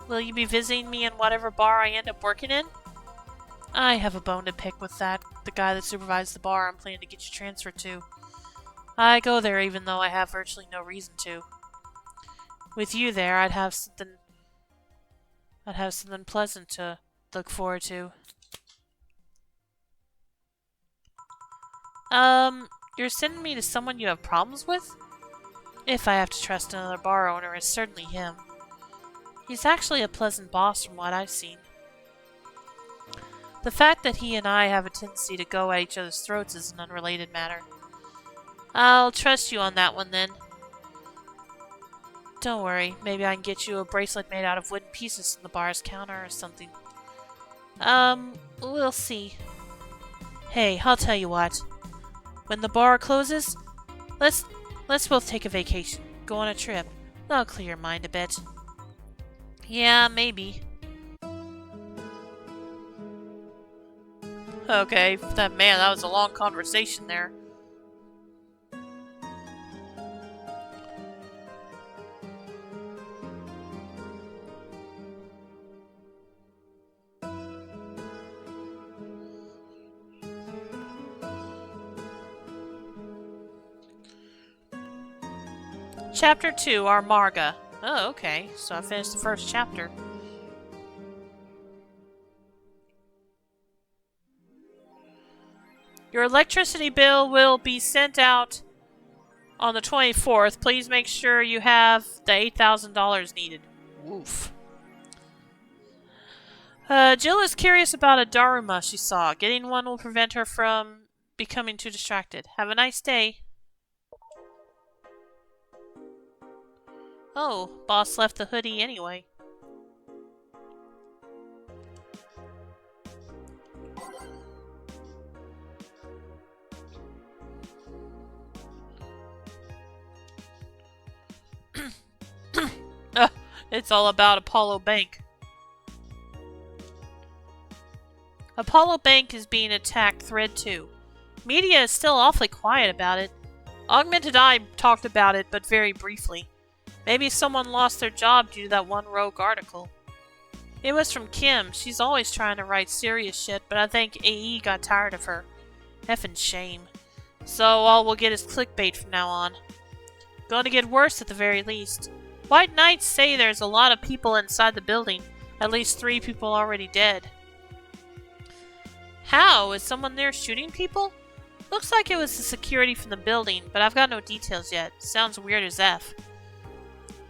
Will you be visiting me in whatever bar I end up working in? I have a bone to pick with the guy that supervised the bar I'm planning to get you transferred to. I go there even though I have virtually no reason to. With you there, I'd have something pleasant to look forward to. You're sending me to someone you have problems with? If I have to trust another bar owner, it's certainly him. He's actually a pleasant boss from what I've seen. The fact that he and I have a tendency to go at each other's throats is an unrelated matter. I'll trust you on that one then. Don't worry, maybe I can get you a bracelet made out of wooden pieces from the bar's counter or something. We'll see. Hey, I'll tell you what. When the bar closes, let's both take a vacation. Go on a trip. That'll clear your mind a bit. Yeah, maybe. Okay, that was a long conversation there. Chapter 2, our Marga. Oh, okay. So I finished the first chapter. Your electricity bill will be sent out on the 24th. Please make sure you have the $8,000 needed. Woof. Jill is curious about a Daruma she saw. Getting one will prevent her from becoming too distracted. Have a nice day. Oh, boss left the hoodie anyway. It's all about Apollo Bank. Apollo Bank is being attacked, Thread 2. Media is still awfully quiet about it. Augmented Eye talked about it, but very briefly. Maybe someone lost their job due to that one rogue article. It was from Kim. She's always trying to write serious shit, but I think AE got tired of her. Effing shame. So all we'll get is clickbait from now on. Going to get worse at the very least. White Knights say there's a lot of people inside the building. At least 3 people already dead. How? Is someone there shooting people? Looks like it was the security from the building, but I've got no details yet. Sounds weird as F.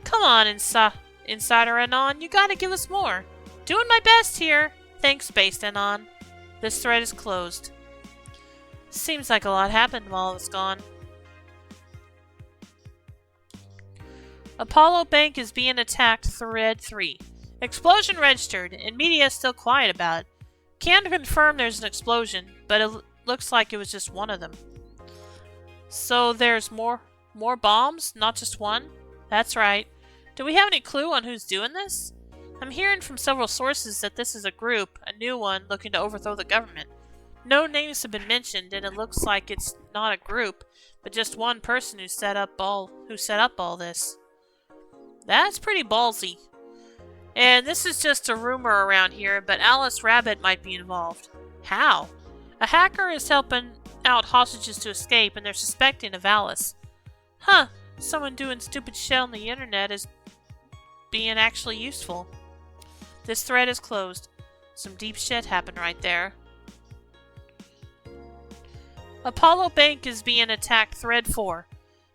Come on, Insider Anon, you gotta give us more. Doing my best here. Thanks, Based Anon. This thread is closed. Seems like a lot happened while I was gone. Apollo Bank is being attacked, Thread 3. Explosion registered, and media is still quiet about it. Can't confirm there's an explosion, but it looks like it was just one of them. So there's more bombs, not just one? That's right. Do we have any clue on who's doing this? I'm hearing from several sources that this is a group, a new one, looking to overthrow the government. No names have been mentioned, and it looks like it's not a group, but just one person who set up all this. That's pretty ballsy. And this is just a rumor around here, but Alice Rabbit might be involved. How? A hacker is helping out hostages to escape, and they're suspecting of Alice. Huh. Someone doing stupid shit on the internet is being actually useful. This thread is closed. Some deep shit happened right there. Apollo Bank is being attacked, Thread 4.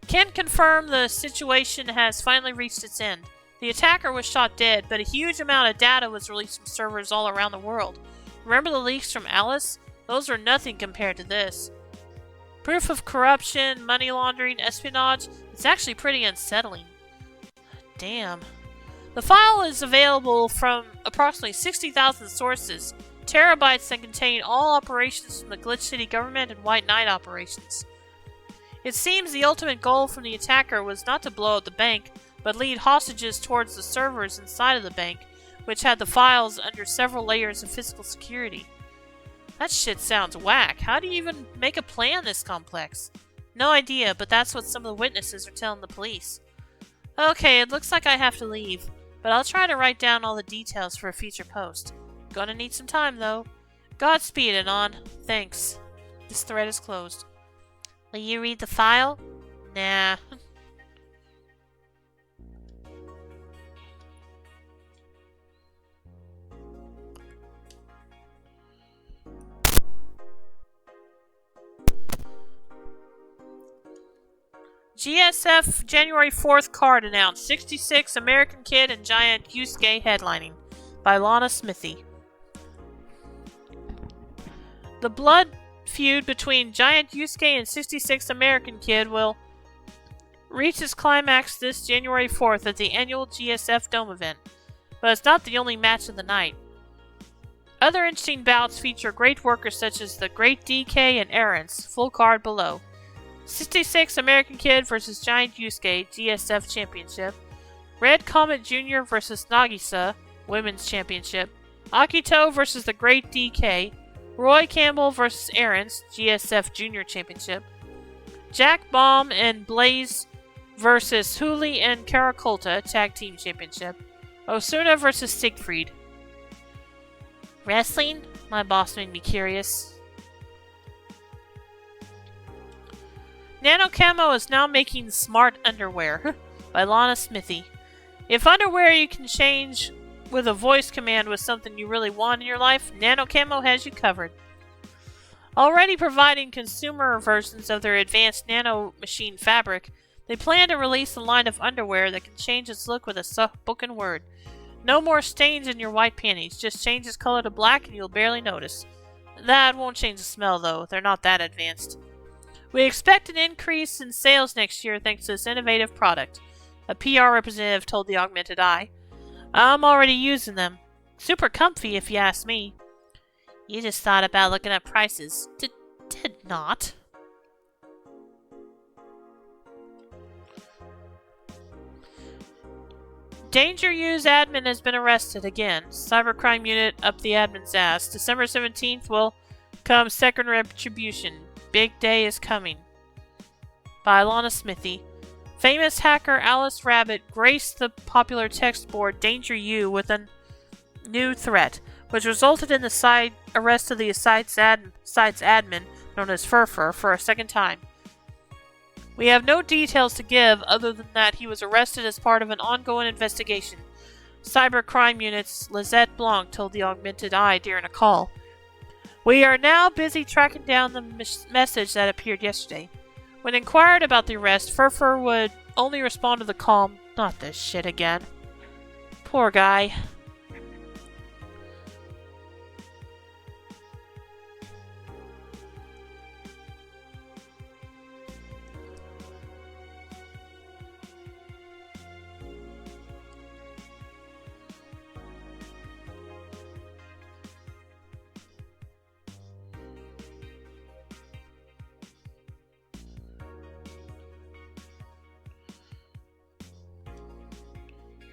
Can confirm the situation has finally reached its end. The attacker was shot dead, but a huge amount of data was released from servers all around the world. Remember the leaks from Alice? Those are nothing compared to this. Proof of corruption, money laundering, espionage. It's actually pretty unsettling. Damn. The file is available from approximately 60,000 sources, terabytes that contain all operations from the Glitch City government and White Knight operations. It seems the ultimate goal from the attacker was not to blow up the bank, but lead hostages towards the servers inside of the bank, which had the files under several layers of physical security. That shit sounds whack. How do you even make a plan this complex? No idea, but that's what some of the witnesses are telling the police. Okay, it looks like I have to leave, but I'll try to write down all the details for a future post. Gonna need some time, though. Godspeed, Anon. Thanks. This thread is closed. Will you read the file? Nah. GSF January 4th card announced 66 American Kid and Giant Yusuke headlining by Lana Smithy. The blood feud between Giant Yusuke and 66 American Kid will reach its climax this January 4th at the annual GSF Dome event, but it's not the only match of the night. Other interesting bouts feature great workers such as the Great DK and Errands, full card below. 66 American Kid vs. Giant Yusuke, GSF Championship. Red Comet Jr. vs. Nagisa, Women's Championship. Akito vs. the Great DK. Roy Campbell vs. Errands, GSF Junior Championship. Jack Baum and Blaze vs. Huli and Caracolta, Tag Team Championship. Osuna vs. Siegfried. Wrestling? My boss made me curious. Nano Camo is now making smart underwear by Lana Smithy. If underwear you can change with a voice command was something you really want in your life, Nano Camo has you covered. Already providing consumer versions of their advanced nano machine fabric, they plan to release a line of underwear that can change its look with a spoken word. No more stains in your white panties, just change its color to black and you'll barely notice. That won't change the smell though, they're not that advanced. We expect an increase in sales next year thanks to this innovative product, a PR representative told the Augmented Eye. I'm already using them. Super comfy if you ask me. You just thought about looking up prices. Did not. Danger U's admin has been arrested again. Cybercrime unit up the admin's ass. December 17th will come second retribution. Big day is coming. By Lana Smithy. Famous hacker Alice Rabbit graced the popular text board Danger U with a new threat, which resulted in the arrest of the site's admin, known as Furfur, for a second time. We have no details to give other than that he was arrested as part of an ongoing investigation. Cybercrime Unit's Lizette Blanc told the Augmented Eye during a call. We are now busy tracking down the message that appeared yesterday. When inquired about the arrest, Furfur would only respond to the calm, "Not this shit again." Poor guy.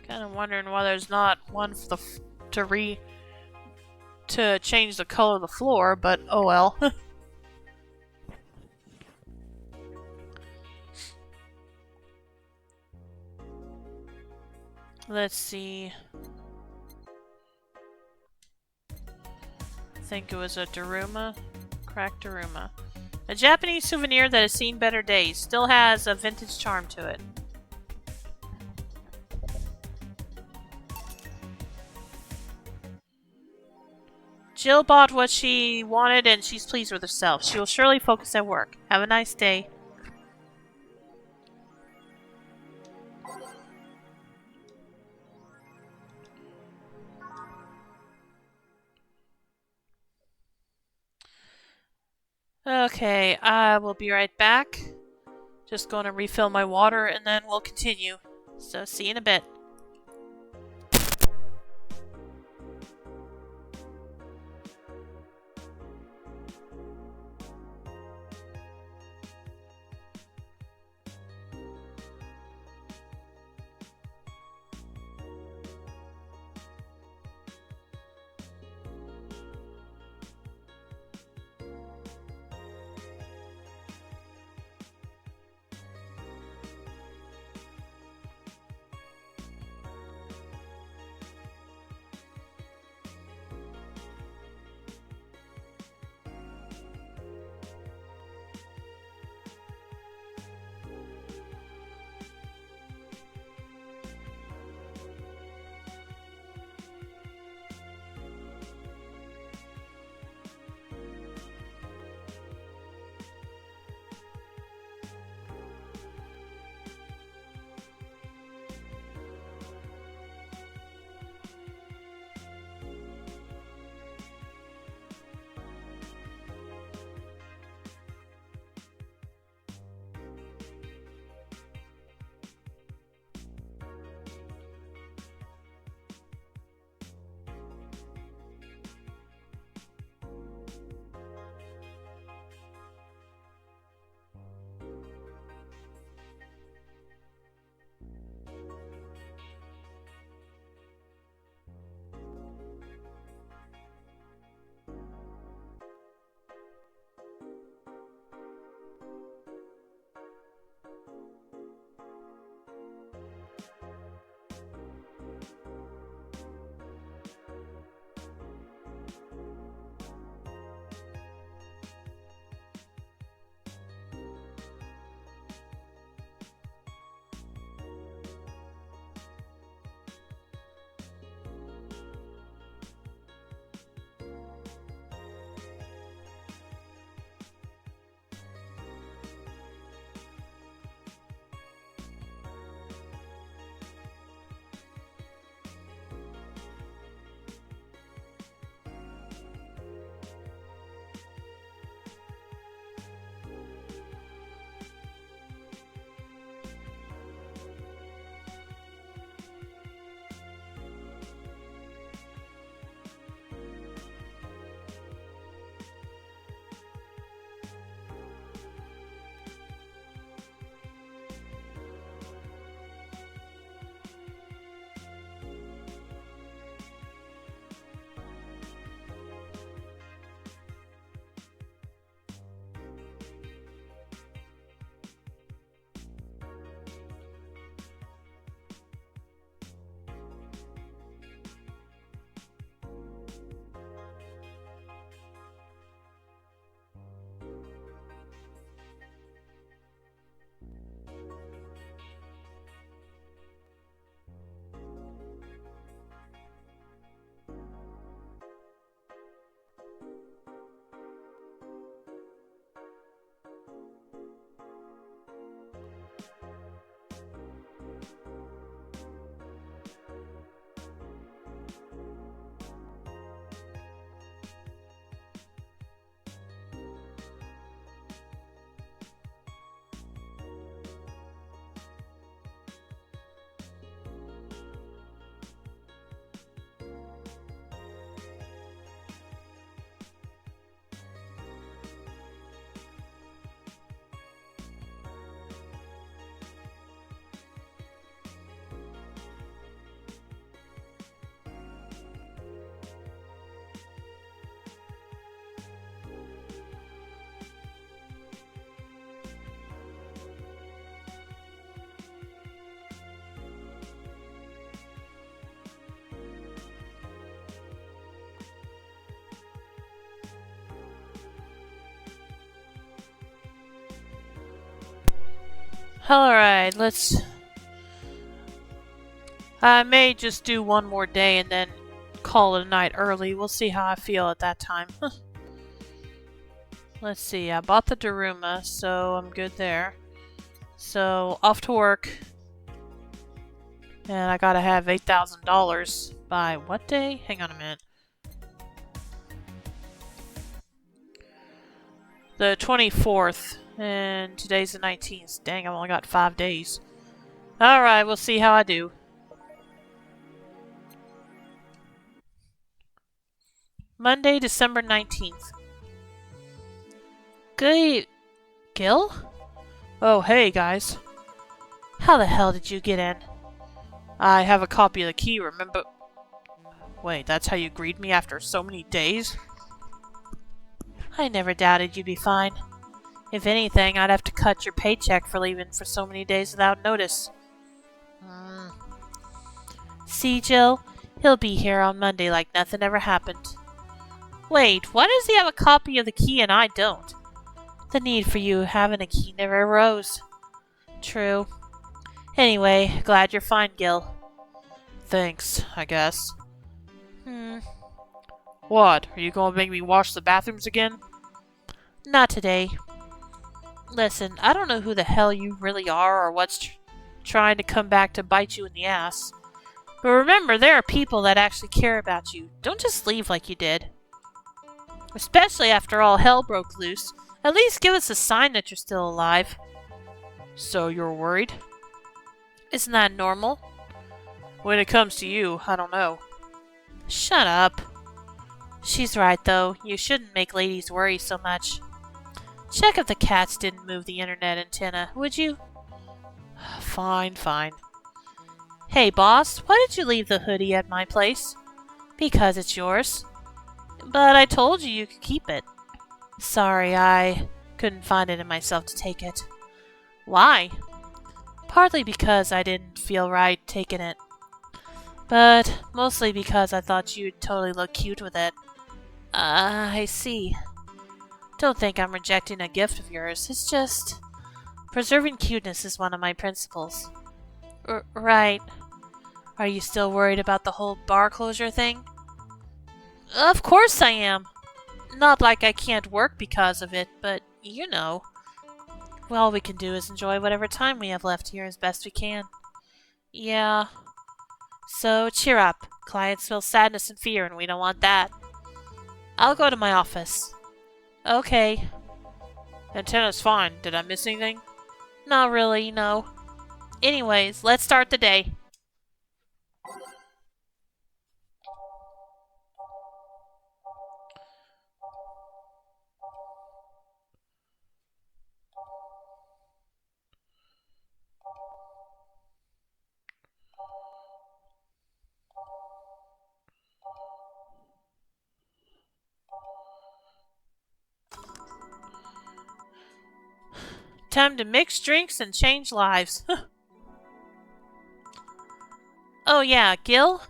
Kind of wondering why there's not one for to change the color of the floor, but oh well. Let's see. I think it was a Daruma. Cracked Daruma. A Japanese souvenir that has seen better days. Still has a vintage charm to it. Jill bought what she wanted and she's pleased with herself. She will surely focus at work. Have a nice day. Okay, I will be right back. Just going to refill my water and then we'll continue. So, see you in a bit. Alright, let's... I may just do one more day and then call it a night early. We'll see how I feel at that time. Let's see, I bought the Daruma, so I'm good there. So, off to work. And I gotta have $8,000 by what day? Hang on a minute. The 24th. And today's the 19th. Dang, I've only got 5 days. Alright, we'll see how I do. Monday, December 19th. Good. Gil? Oh, hey, guys. How the hell did you get in? I have a copy of the key, remember? Wait, that's how you greet me after so many days? I never doubted you'd be fine. If anything, I'd have to cut your paycheck for leaving for so many days without notice. See, Jill? He'll be here on Monday like nothing ever happened. Wait, why does he have a copy of the key and I don't? The need for you having a key never arose. True. Anyway, glad you're fine, Gil. Thanks, I guess. What? Are you gonna make me wash the bathrooms again? Not today. Listen, I don't know who the hell you really are or what's trying to come back to bite you in the ass. But remember, there are people that actually care about you. Don't just leave like you did. Especially after all hell broke loose. At least give us a sign that you're still alive. So you're worried? Isn't that normal? When it comes to you, I don't know. Shut up. She's right, though. You shouldn't make ladies worry so much. Check if the cats didn't move the internet antenna, would you? Fine, fine. Hey, boss, why did you leave the hoodie at my place? Because it's yours. But I told you could keep it. Sorry, I couldn't find it in myself to take it. Why? Partly because I didn't feel right taking it. But mostly because I thought you'd totally look cute with it. I see. Don't think I'm rejecting a gift of yours. It's just... preserving cuteness is one of my principles. Right. Are you still worried about the whole bar closure thing? Of course I am. Not like I can't work because of it, but you know. Well, all we can do is enjoy whatever time we have left here as best we can. Yeah. So, cheer up. Clients feel sadness and fear, and we don't want that. I'll go to my office. Okay. Antenna's fine. Did I miss anything? Not really, no. Anyways, let's start the day. Time to mix drinks and change lives. Oh yeah, Gil?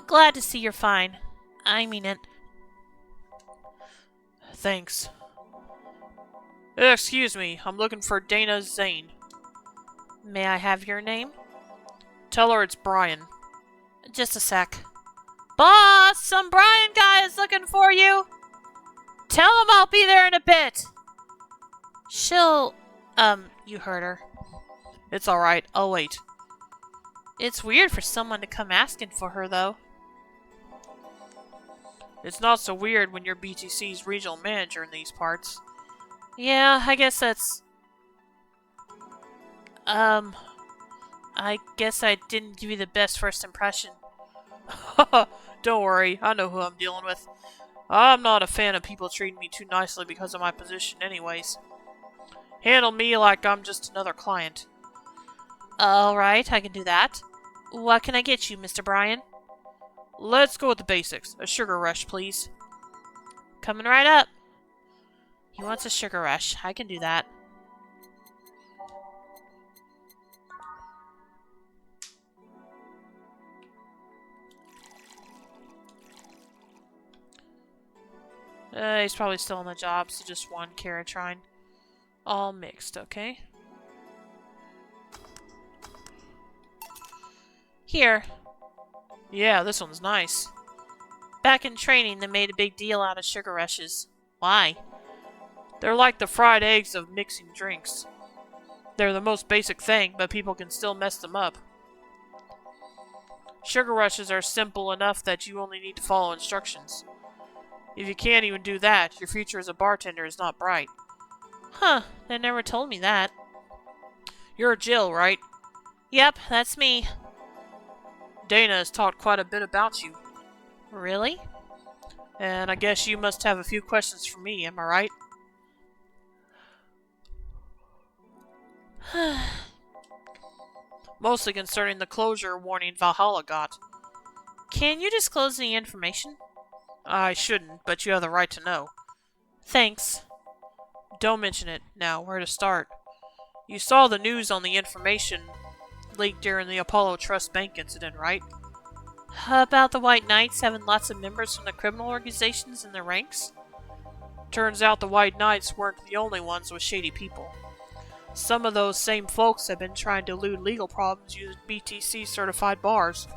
Glad to see you're fine. I mean it. Thanks. Excuse me, I'm looking for Dana Zane. May I have your name? Tell her it's Brian. Just a sec. Boss, some Brian guy is looking for you. Tell him I'll be there in a bit. She'll... you heard her. It's alright, I'll wait. It's weird for someone to come asking for her, though. It's not so weird when you're BTC's regional manager in these parts. Yeah, I guess that's... I guess I didn't give you the best first impression. Don't worry, I know who I'm dealing with. I'm not a fan of people treating me too nicely because of my position anyways. Handle me like I'm just another client. Alright, I can do that. What can I get you, Mr. Brian? Let's go with the basics. A sugar rush, please. Coming right up. He wants a sugar rush. I can do that. He's probably still on the job, so just one Caratrine. All mixed, okay? Here. Yeah, this one's nice. Back in training, they made a big deal out of sugar rushes. Why? They're like the fried eggs of mixing drinks. They're the most basic thing, but people can still mess them up. Sugar rushes are simple enough that you only need to follow instructions. If you can't even do that, your future as a bartender is not bright. Huh, they never told me that. You're Jill, right? Yep, that's me. Dana has talked quite a bit about you. Really? And I guess you must have a few questions for me, am I right? Mostly concerning the closure warning Valhalla got. Can you disclose any information? I shouldn't, but you have the right to know. Thanks. Don't mention it. Now, where to start? You saw the news on the information leaked during the Apollo Trust Bank incident, right? About the White Knights having lots of members from the criminal organizations in their ranks? Turns out the White Knights weren't the only ones with shady people. Some of those same folks have been trying to elude legal problems using BTC certified bars.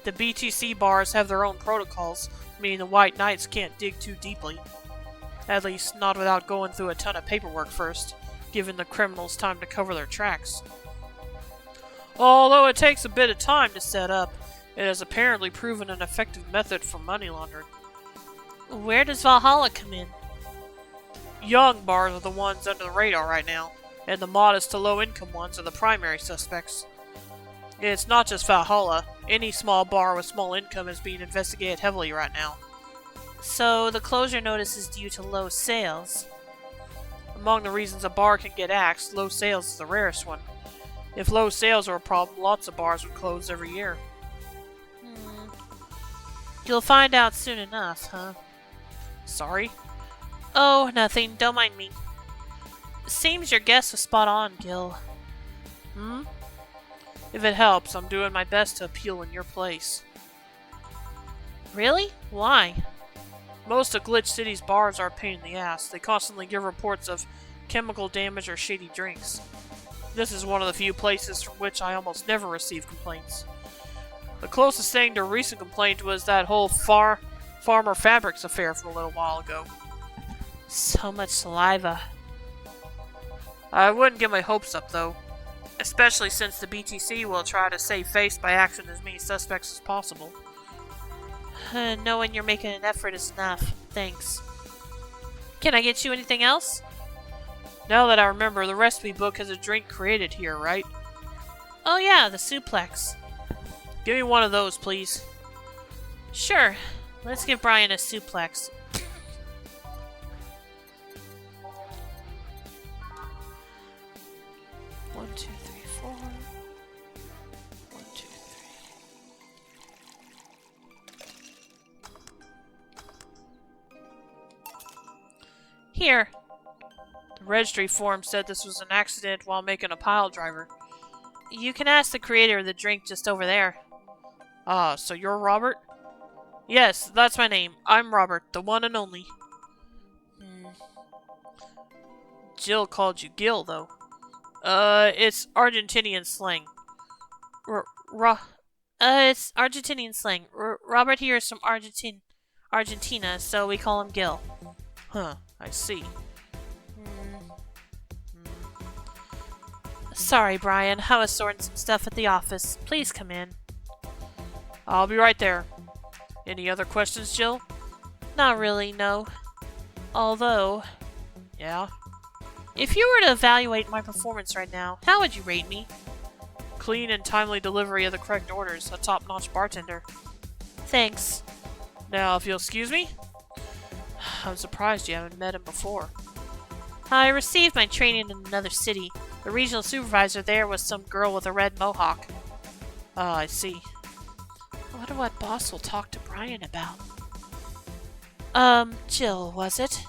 The BTC bars have their own protocols, meaning the White Knights can't dig too deeply. At least, not without going through a ton of paperwork first, giving the criminals time to cover their tracks. Although it takes a bit of time to set up, it has apparently proven an effective method for money laundering. Where does Valhalla come in? Young bars are the ones under the radar right now, and the modest to low-income ones are the primary suspects. It's not just Valhalla. Any small bar with small income is being investigated heavily right now. So the closure notice is due to low sales. Among the reasons a bar can get axed, low sales is the rarest one. If low sales were a problem, lots of bars would close every year. You'll find out soon enough, huh? Sorry? Oh, nothing. Don't mind me. Seems your guess was spot on, Gil. If it helps, I'm doing my best to appeal in your place. Really? Why? Most of Glitch City's bars are a pain in the ass. They constantly give reports of chemical damage or shady drinks. This is one of the few places from which I almost never receive complaints. The closest thing to a recent complaint was that whole Farmer Fabrics affair from a little while ago. So much saliva. I wouldn't get my hopes up, though. Especially since the BTC will try to save face by acting as many suspects as possible. Knowing you're making an effort is enough. Thanks. Can I get you anything else? Now that I remember, the recipe book has a drink created here, right? Oh yeah, the suplex. Give me one of those, please. Sure. Let's give Brian a suplex. One, two, three, four. 1, 2, 3. Here. The registry form said this was an accident while making a pile driver. You can ask the creator of the drink just over there. Ah, so you're Robert? Yes, that's my name. I'm Robert, the one and only. Jill called you Gil, though. It's Argentinian slang. It's Argentinian slang. Robert here is from Argentina, so we call him Gil. Huh, I see. Sorry, Brian. I was sorting some stuff at the office. Please come in. I'll be right there. Any other questions, Jill? Not really, no. Although... Yeah? If you were to evaluate my performance right now, how would you rate me? Clean and timely delivery of the correct orders. A top-notch bartender. Thanks. Now, if you'll excuse me? I'm surprised you haven't met him before. I received my training in another city. The regional supervisor there was some girl with a red mohawk. Ah, I see. I wonder what boss will talk to Brian about. Jill, was it?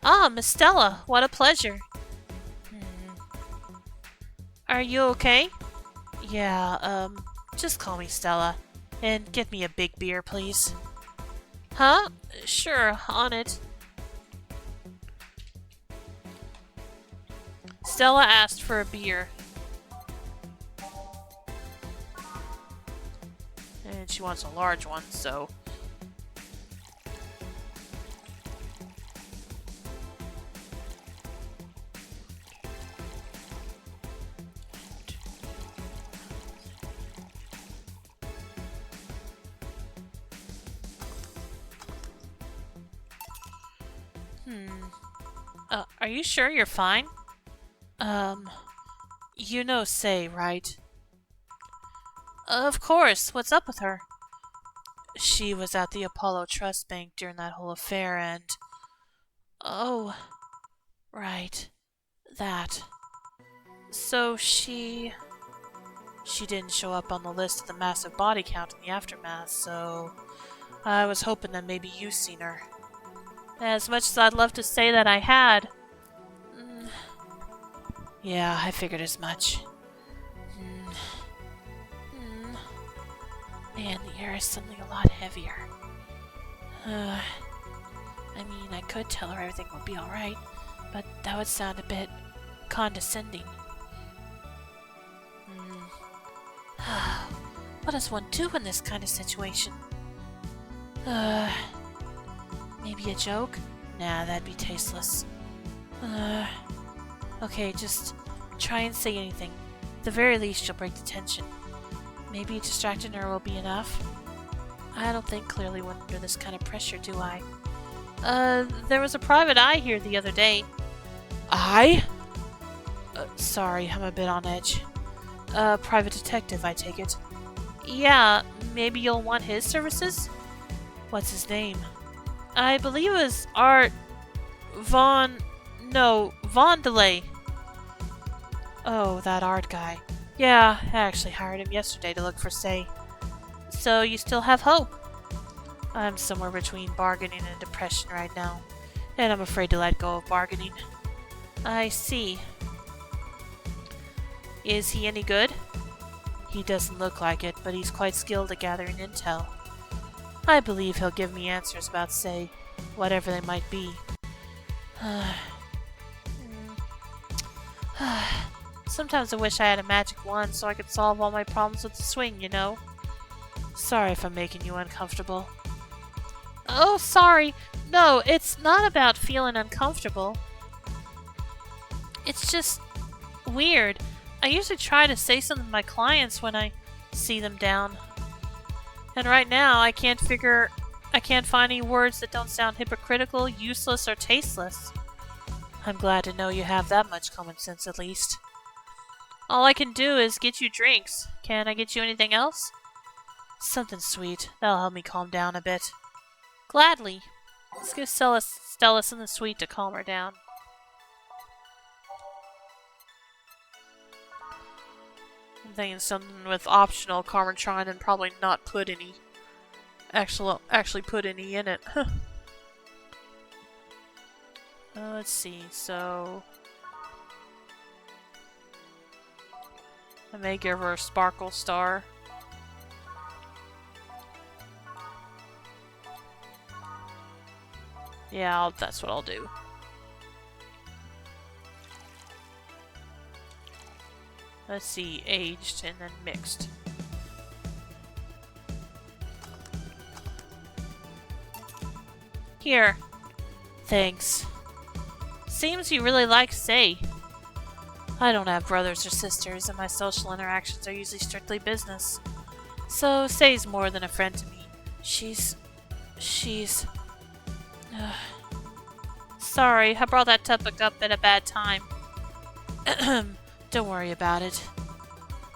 Ah, Miss Stella, what a pleasure. Are you okay? Yeah, just call me Stella. And get me a big beer, please. Huh? Sure, on it. Stella asked for a beer. And she wants a large one, so... Are you sure you're fine? You know Say, right? Of course. What's up with her? She was at the Apollo Trust Bank during that whole affair and... Oh, right. That. So she didn't show up on the list of the massive body count in the aftermath, so... I was hoping that maybe you've seen her. As much as I'd love to say that I had... Yeah, I figured as much. Man, the air is suddenly a lot heavier. I mean, I could tell her everything would be alright, but that would sound a bit condescending. What does one do in this kind of situation? Maybe a joke? Nah, that'd be tasteless. Okay, just try and say anything. At the very least, you'll break the tension. Maybe distracting her will be enough. I don't think clearly when under this kind of pressure, do I? There was a private eye here the other day. Eye? Sorry, I'm a bit on edge. Private detective, I take it. Yeah, maybe you'll want his services? What's his name? I believe it was Vondelay. Oh, that art guy. Yeah, I actually hired him yesterday to look for Say. So you still have hope? I'm somewhere between bargaining and depression right now, and I'm afraid to let go of bargaining. I see. Is he any good? He doesn't look like it, but he's quite skilled at gathering intel. I believe he'll give me answers about Say, whatever they might be. Sometimes I wish I had a magic wand so I could solve all my problems with the swing, you know? Sorry if I'm making you uncomfortable. Oh, sorry. No, it's not about feeling uncomfortable. It's just weird. I usually try to say something to my clients when I see them down. And right now, I can't find any words that don't sound hypocritical, useless, or tasteless. I'm glad to know you have that much common sense at least. All I can do is get you drinks. Can I get you anything else? Something sweet. That'll help me calm down a bit. Gladly. Let's give Stella something sweet to calm her down. I'm thinking something with optional Carmentron and probably not put any actually put any in it. Let's see, so I may give her a Sparkle Star. Yeah, that's what I'll do. Let's see, aged and then mixed. Here. Thanks. Seems you really like Say. I don't have brothers or sisters, and my social interactions are usually strictly business. So Say's more than a friend to me. She's... Sorry, I brought that topic up at a bad time. Don't worry about it.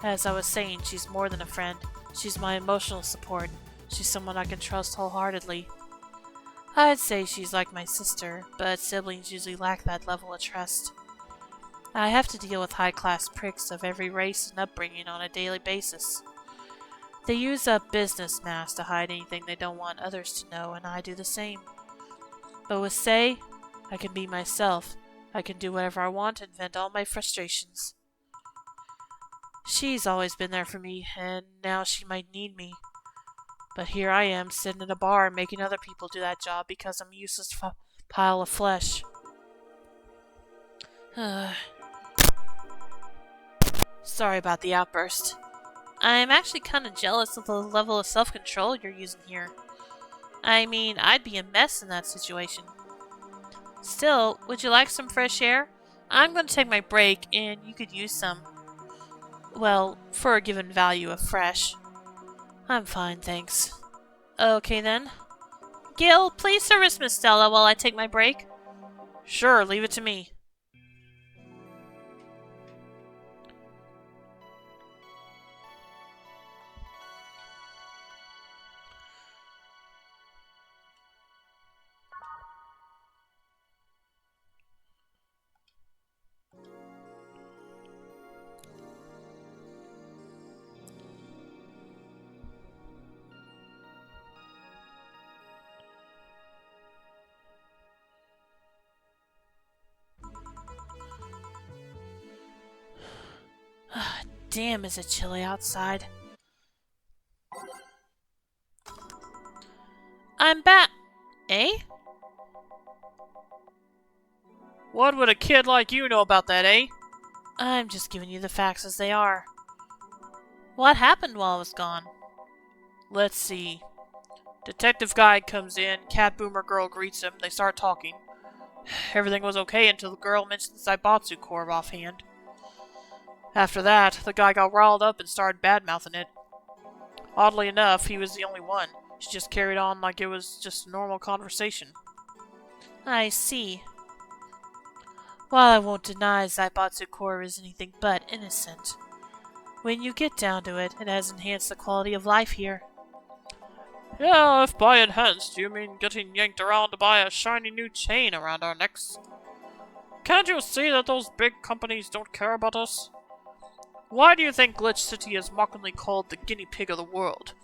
As I was saying, she's more than a friend. She's my emotional support. She's someone I can trust wholeheartedly. I'd say she's like my sister, but siblings usually lack that level of trust. I have to deal with high-class pricks of every race and upbringing on a daily basis. They use up business masks to hide anything they don't want others to know, and I do the same. But with Say, I can be myself. I can do whatever I want and vent all my frustrations. She's always been there for me, and now she might need me. But here I am, sitting in a bar making other people do that job because I'm a useless pile of flesh. Sorry about the outburst. I'm actually kind of jealous of the level of self-control you're using here. I mean, I'd be a mess in that situation. Still, would you like some fresh air? I'm going to take my break, and you could use some. Well, for a given value of fresh. I'm fine, thanks. Okay then. Gil, please service Miss Stella while I take my break. Sure, leave it to me. Damn, is it chilly outside. I'm back. Eh? What would a kid like you know about that, eh? I'm just giving you the facts as they are. What happened while I was gone? Let's see. Detective guy comes in, cat boomer girl greets him, they start talking. Everything was okay until the girl mentioned the Zaibatsu Corps offhand. After that, the guy got riled up and started bad-mouthing it. Oddly enough, he was the only one. She just carried on like it was just a normal conversation. I see. While I won't deny Zaibatsu Corps is anything but innocent, when you get down to it, it has enhanced the quality of life here. Yeah, if by enhanced you mean getting yanked around to buy a shiny new chain around our necks. Can't you see that those big companies don't care about us? Why do you think Glitch City is mockingly called the guinea pig of the world?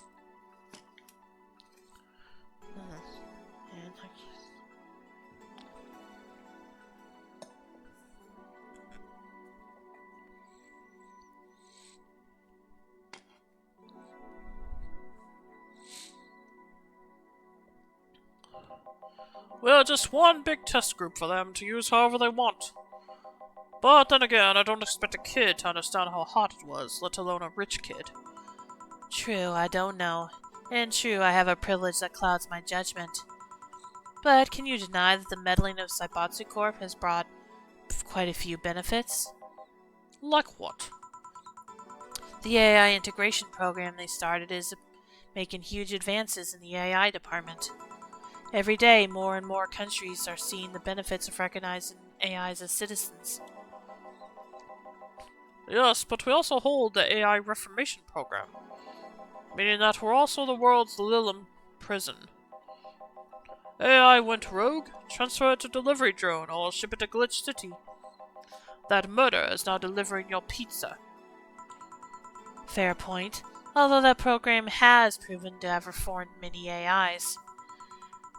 We're just one big test group for them to use however they want. But then again, I don't expect a kid to understand how hot it was, let alone a rich kid. True, I don't know. And true, I have a privilege that clouds my judgment. But can you deny that the meddling of Zaibatsu Corp has brought quite a few benefits? Like what? The AI integration program they started is making huge advances in the AI department. Every day, more and more countries are seeing the benefits of recognizing AIs as citizens. Yes, but we also hold the AI Reformation Program, meaning that we're also the world's Lilim prison. AI went rogue, transfer it to delivery drone, or ship it to Glitch City. That murder is now delivering your pizza. Fair point, although that program has proven to have reformed many AIs.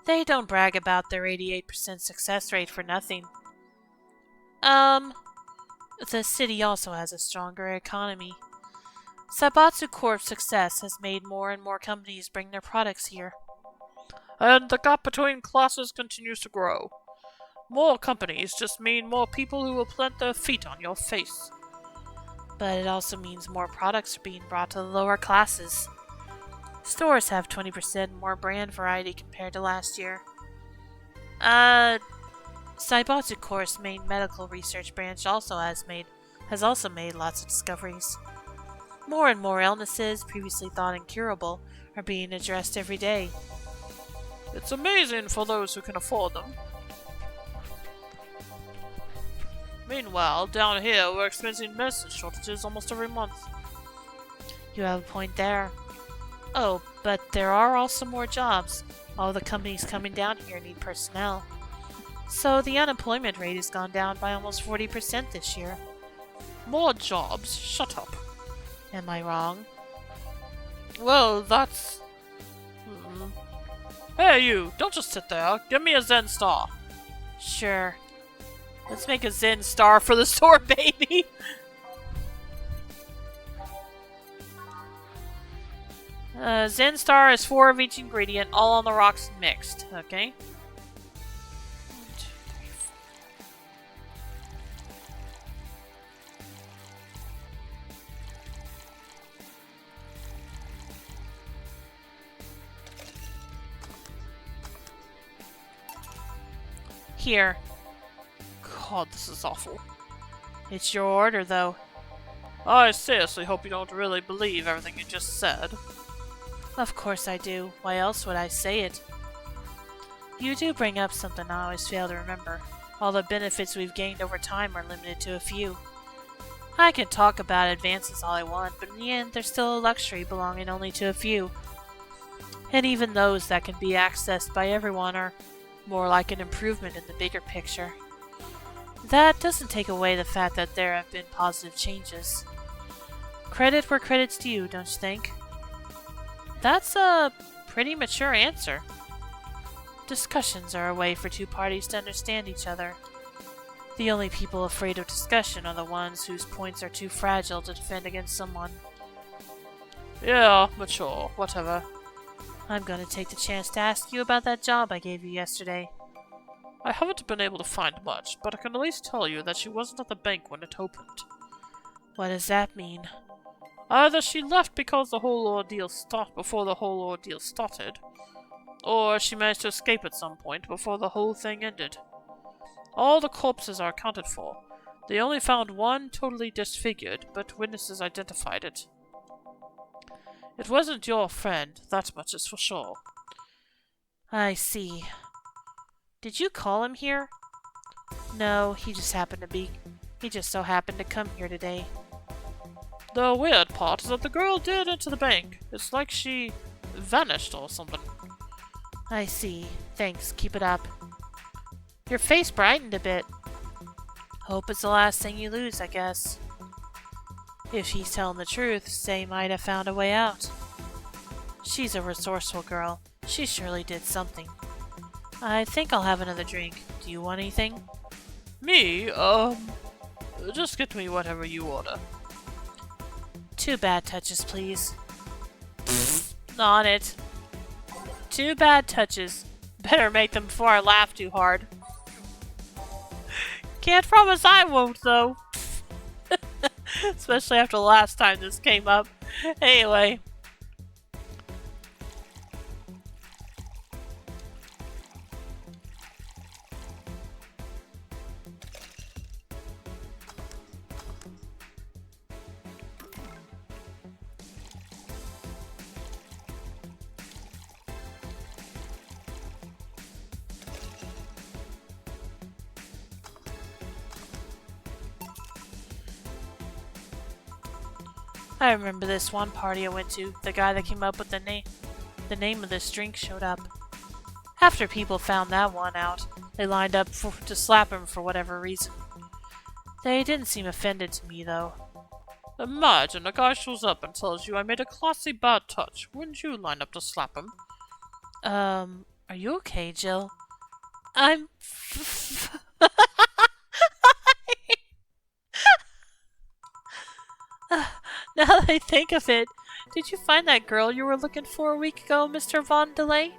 They don't brag about their 88% success rate for nothing. The city also has a stronger economy. Zaibatsu Corp's success has made more and more companies bring their products here. And the gap between classes continues to grow. More companies just mean more people who will plant their feet on your face. But it also means more products are being brought to the lower classes. Stores have 20% more brand variety compared to last year. Zaibatsu Corp's main medical research branch has also made lots of discoveries. More and more illnesses, previously thought incurable, are being addressed every day. It's amazing for those who can afford them. Meanwhile, down here, we're experiencing medicine shortages almost every month. You have a point there. Oh, but there are also more jobs. All the companies coming down here need personnel. So the unemployment rate has gone down by almost 40% this year. More jobs? Shut up. Am I wrong? Well, that's... Hey, you! Don't just sit there. Give me a Zen Star. Sure. Let's make a Zen Star for the store, baby! Zen Star is 4 of each ingredient, all on the rocks and mixed. Okay. 1, 2, 3, 4. Here. God, this is awful. It's your order, though. I seriously hope you don't really believe everything you just said. Of course I do. Why else would I say it? You do bring up something I always fail to remember. All the benefits we've gained over time are limited to a few. I can talk about advances all I want, but in the end, they're still a luxury belonging only to a few. And even those that can be accessed by everyone are more like an improvement in the bigger picture. That doesn't take away the fact that there have been positive changes. Credit where credit's due, don't you think? That's a pretty mature answer. Discussions are a way for two parties to understand each other. The only people afraid of discussion are the ones whose points are too fragile to defend against someone. Yeah, mature, whatever. I'm going to take the chance to ask you about that job I gave you yesterday. I haven't been able to find much, but I can at least tell you that she wasn't at the bank when it opened. What does that mean? Either she left because before the whole ordeal started, or she managed to escape at some point before the whole thing ended. All the corpses are accounted for. They only found one totally disfigured, but witnesses identified it. It wasn't your friend, that much is for sure. I see. Did you call him here? No, he just so happened to come here today. The weird part is that the girl did enter the bank. It's like she vanished or something. I see. Thanks, keep it up. Your face brightened a bit. Hope it's the last thing you lose, I guess. If he's telling the truth, Say might have found a way out. She's a resourceful girl. She surely did something. I think I'll have another drink. Do you want anything? Me? Just get me whatever you order. 2 bad touches, please. On it. 2 bad touches. Better make them before I laugh too hard. Can't promise I won't, though. Especially after the last time this came up. Anyway. I remember this one party I went to. The guy that came up with the name of this drink showed up. After people found that one out, they lined up to slap him for whatever reason. They didn't seem offended to me, though. Imagine a guy shows up and tells you I made a classy bad touch. Wouldn't you line up to slap him? Are you okay, Jill? I'm... Now that I think of it, did you find that girl you were looking for a week ago, Mr. Von Delay?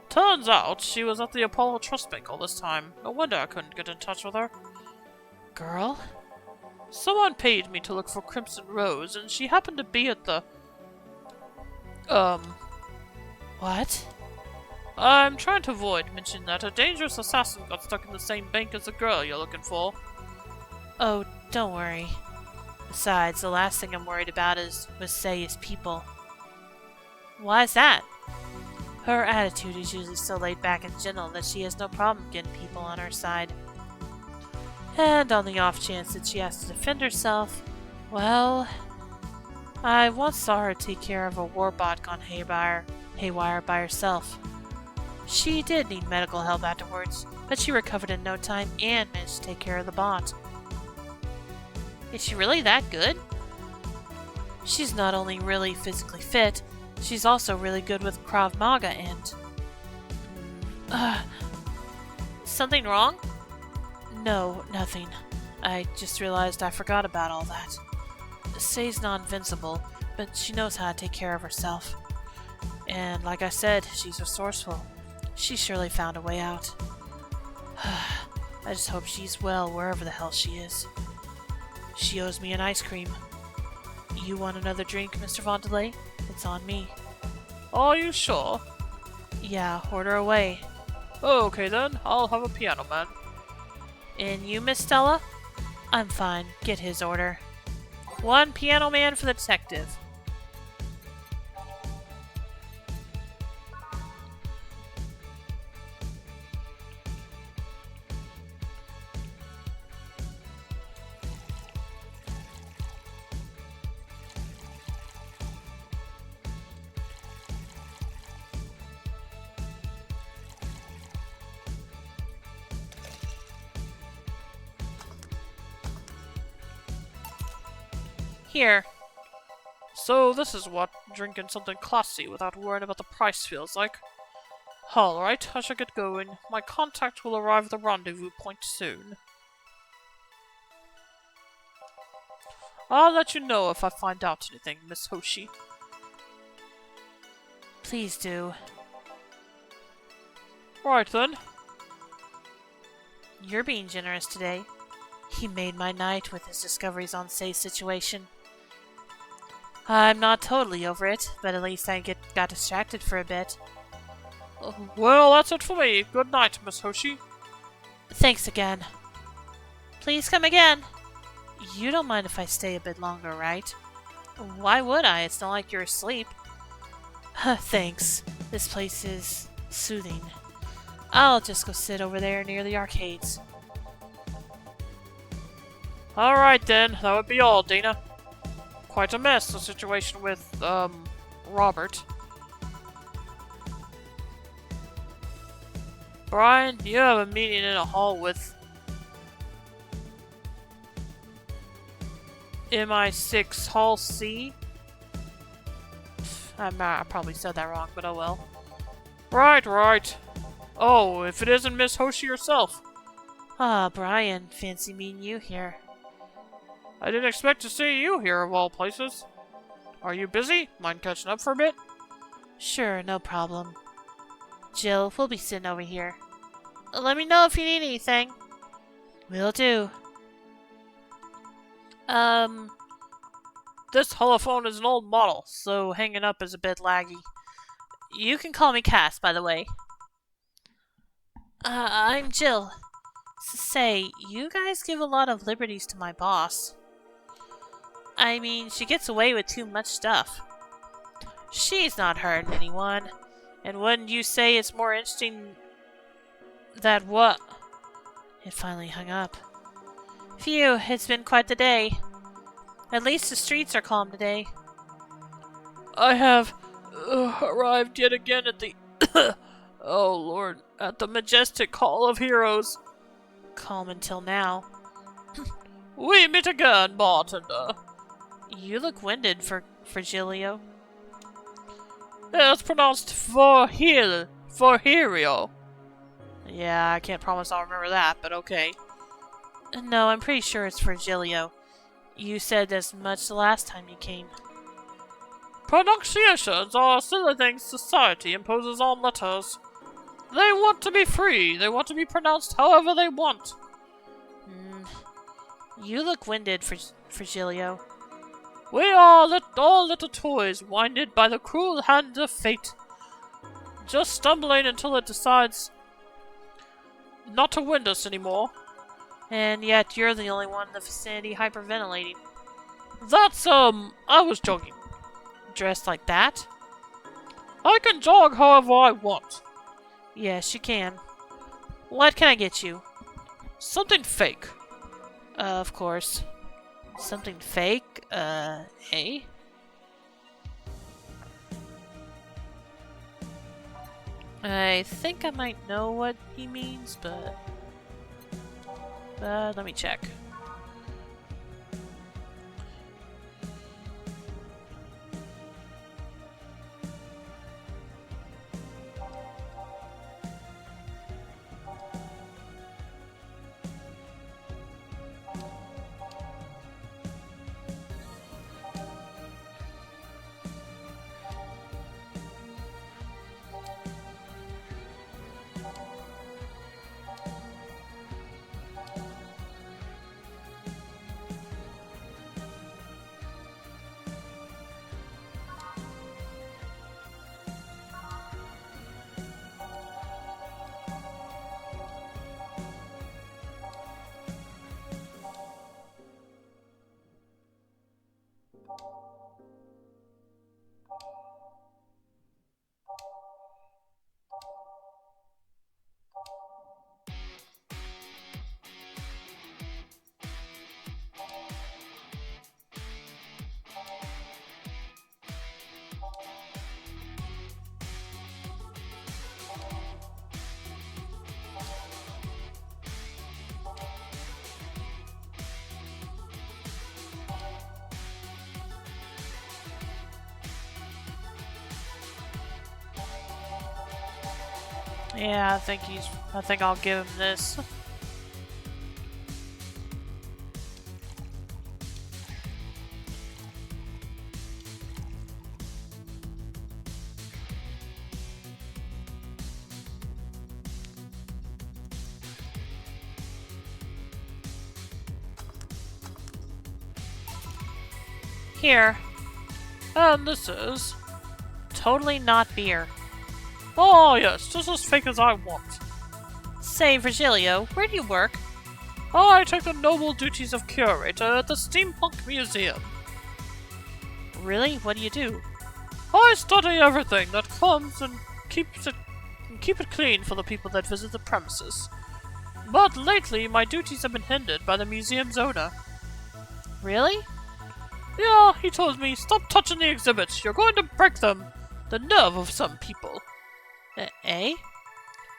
Turns out she was at the Apollo Trust Bank all this time. No wonder I couldn't get in touch with her. Girl? Someone paid me to look for Crimson Rose, and she happened to be at the... What? I'm trying to avoid mentioning that a dangerous assassin got stuck in the same bank as the girl you're looking for. Oh, don't worry. Besides, the last thing I'm worried about is Say's people. Why is that? Her attitude is usually so laid back and gentle that she has no problem getting people on her side. And on the off chance that she has to defend herself, well, I once saw her take care of a warbot gone haywire by herself. She did need medical help afterwards, but she recovered in no time and managed to take care of the bot. Is she really that good? She's not only really physically fit, she's also really good with Krav Maga and... Something wrong? No, nothing. I just realized I forgot about all that. Say's not invincible, but she knows how to take care of herself. And like I said, she's resourceful. She surely found a way out. I just hope she's well wherever the hell she is. She owes me an ice cream. You want another drink, Mr. Vondelay? It's on me. Are you sure? Yeah, order away. Okay then, I'll have a piano man. And you, Miss Stella? I'm fine. Get his order. One piano man for the detective. Here. So this is what drinking something classy without worrying about the price feels like. Alright, I shall get going. My contact will arrive at the rendezvous point soon. I'll let you know if I find out anything, Miss Hoshi. Please do. Right then. You're being generous today. He made my night with his discoveries on Say's situation. I'm not totally over it, but at least I got distracted for a bit. Well, that's it for me. Good night, Miss Hoshi. Thanks again. Please come again. You don't mind if I stay a bit longer, right? Why would I? It's not like you're asleep. Thanks. This place is soothing. I'll just go sit over there near the arcades. Alright then, that would be all, Dana. Quite a mess, the situation with, Robert. Brian, you have a meeting in a hall with MI6 Hall C? I probably said that wrong, but oh well. Right. Oh, if it isn't Miss Hoshi herself. Ah, Brian, fancy meeting you here. I didn't expect to see you here, of all places. Are you busy? Mind catching up for a bit? Sure, no problem. Jill, we'll be sitting over here. Let me know if you need anything. Will do. This holophone is an old model, so hanging up is a bit laggy. You can call me Cass, by the way. I'm Jill. Say, you guys give a lot of liberties to my boss. I mean, she gets away with too much stuff. She's not hurting anyone. And wouldn't you say it's more interesting that what? It finally hung up. Phew, it's been quite the day. At least the streets are calm today. I have arrived yet again at the oh lord, at the majestic Hall of Heroes. Calm until now. We meet again, Bartender. You look winded, Virgilio. It's pronounced Forhirio. Yeah, I can't promise I'll remember that, but okay. No, I'm pretty sure it's Virgilio. You said as much the last time you came. Pronunciations are silly things society imposes on letters. They want to be free. They want to be pronounced however they want. You look winded, Virgilio. We are all little toys winded by the cruel hand of fate. Just stumbling until it decides not to wind us anymore. And yet you're the only one in the vicinity hyperventilating. That's, I was jogging. Dressed like that? I can jog however I want. Yes, you can. What can I get you? Something fake. Of course. Something fake? Eh? I think I might know what he means, but let me check. Yeah, I think I'll give him this. Here. And this is... Totally not beer. Oh yes, just as fake as I want. Say, Virgilio, where do you work? I take the noble duties of curator at the Steampunk Museum. Really? What do you do? I study everything that comes and keep it clean for the people that visit the premises. But lately, my duties have been hindered by the museum's owner. Really? Yeah, he told me, stop touching the exhibits, you're going to break them. The nerve of some people. Eh?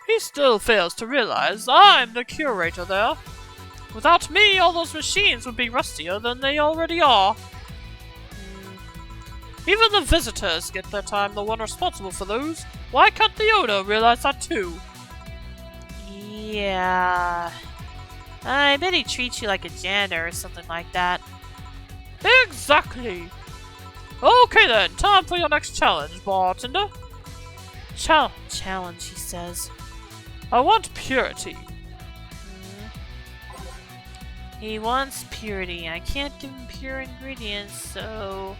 He still fails to realize I'm the curator there. Without me, all those machines would be rustier than they already are. Even the visitors get their time, the one responsible for those. Why can't the owner realize that too? Yeah. I bet he treats you like a janitor or something like that. Exactly. Okay then, time for your next challenge, bartender. Challenge, he says. I want purity. He wants purity. I can't give him pure ingredients, so...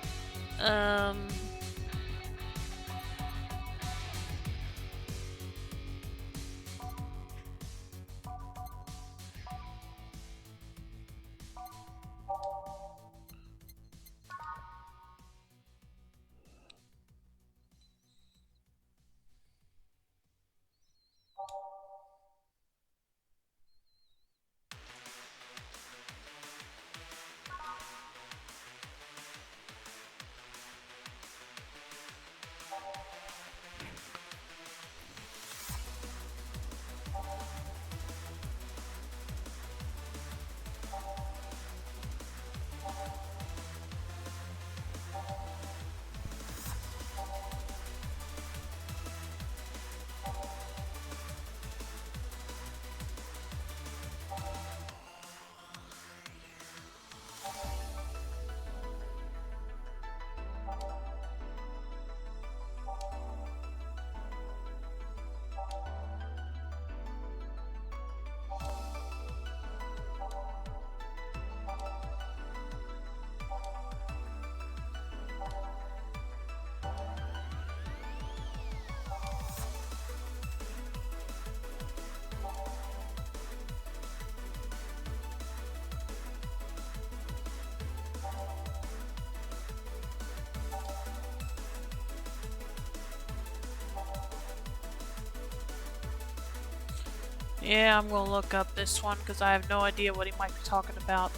Yeah, I'm gonna look up this one because I have no idea what he might be talking about.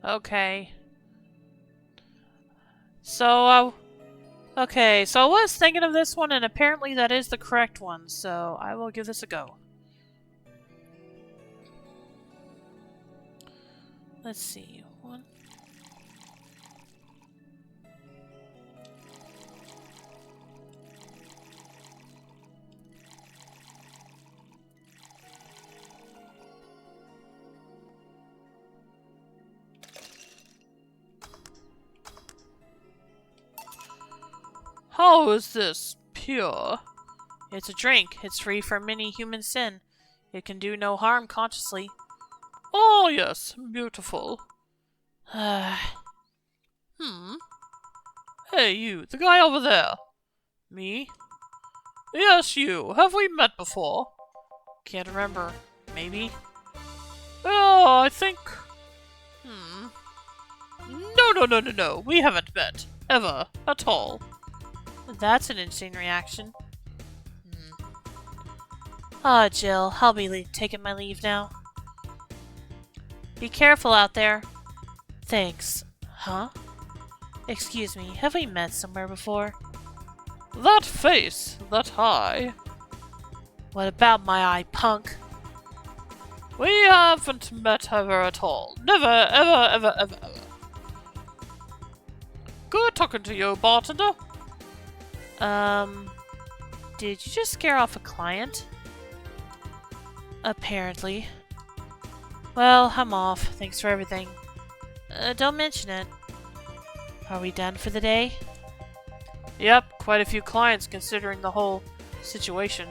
Okay. So, okay, so I was thinking of this one, and apparently that is the correct one, so I will give this a go. Let's see. One. How is this pure? It's a drink. It's free from any human sin. It can do no harm consciously. Oh, yes, beautiful. Hmm. Hey, you, the guy over there. Me? Yes, you. Have we met before? Can't remember. Maybe? Oh, I think... No. We haven't met. Ever. At all. That's an interesting reaction. Ah, Jill, I'll be taking my leave now. Be careful out there. Thanks. Huh? Excuse me, have we met somewhere before? That face, that eye. What about my eye, punk? We haven't met ever at all. Never, ever. Good talking to you, bartender. Did you just scare off a client? Apparently. Well, I'm off. Thanks for everything. Don't mention it. Are we done for the day? Yep, quite a few clients considering the whole situation.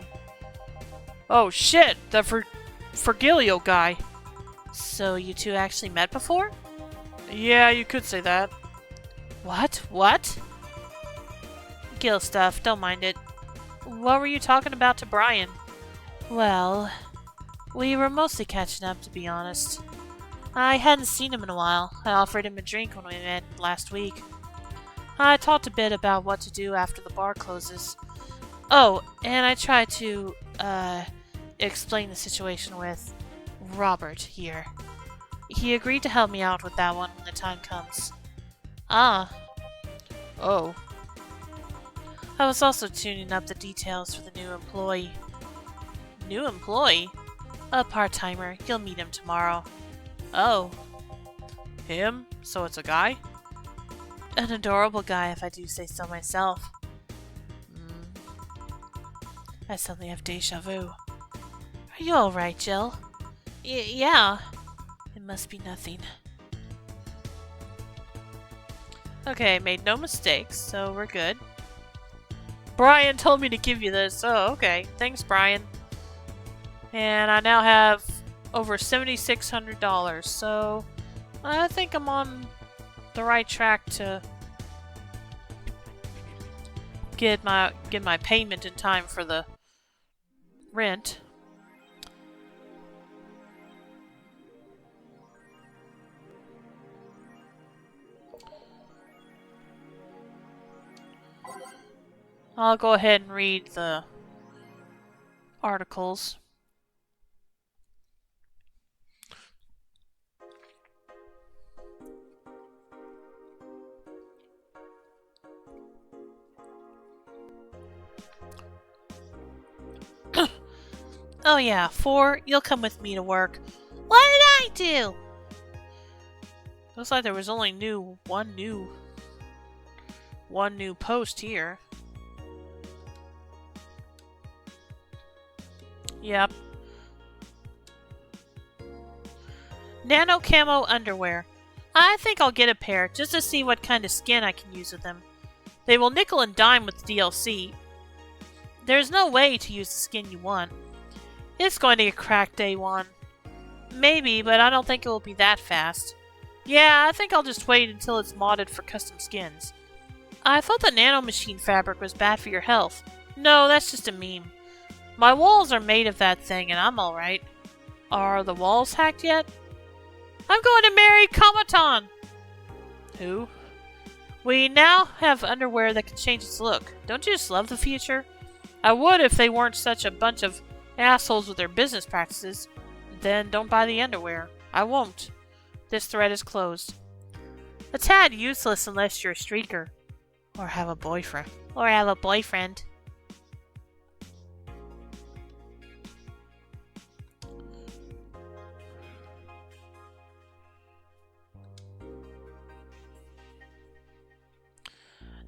Oh shit, the Fergilio guy. So you two actually met before? Yeah, you could say that. What? Gil stuff, don't mind it. What were you talking about to Brian? Well, we were mostly catching up, to be honest. I hadn't seen him in a while. I offered him a drink when we met last week. I talked a bit about what to do after the bar closes. Oh, and I tried to, explain the situation with Robert here. He agreed to help me out with that one when the time comes. Ah. Oh. I was also tuning up the details for the new employee. New employee? A part-timer. You'll meet him tomorrow. Oh. Him? So it's a guy? An adorable guy, if I do say so myself. I suddenly have deja vu. Are you alright, Jill? Yeah. It must be nothing. Okay, made no mistakes, so we're good. Brian told me to give you this. Oh, okay. Thanks, Brian. And I now have over $7,600, so I think I'm on the right track to get my payment in time for the rent. I'll go ahead and read the articles. Oh yeah, 4, you'll come with me to work. What did I do? Looks like there was only one new post here. Yep. Nano camo underwear. I think I'll get a pair just to see what kind of skin I can use with them. They will nickel and dime with the DLC. There's no way to use the skin you want. It's going to get cracked day one. Maybe, but I don't think it will be that fast. Yeah, I think I'll just wait until it's modded for custom skins. I thought the nanomachine fabric was bad for your health. No, that's just a meme. My walls are made of that thing and I'm alright. Are the walls hacked yet? I'm going to marry Comaton! Who? We now have underwear that can change its look. Don't you just love the future? I would if they weren't such a bunch of assholes with their business practices. Then don't buy the underwear. I won't. This thread is closed. A tad useless unless you're a streaker. Or have a boyfriend.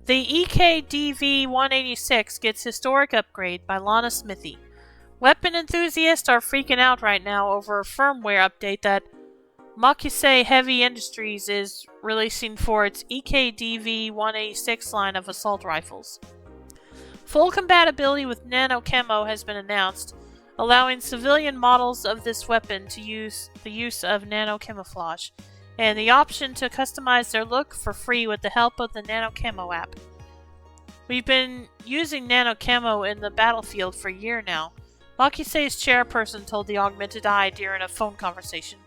The EKDV-186 gets historic upgrade by Lana Smithy. Weapon enthusiasts are freaking out right now over a firmware update that Makise Heavy Industries is releasing for its EKDV-186 line of assault rifles. Full compatibility with Nano Camo has been announced, allowing civilian models of this weapon to use the use of nano camouflage, and the option to customize their look for free with the help of the Nano Camo app. We've been using Nano Camo in the battlefield for a year now, Makise's chairperson told the Augmented Eye during a phone conversation.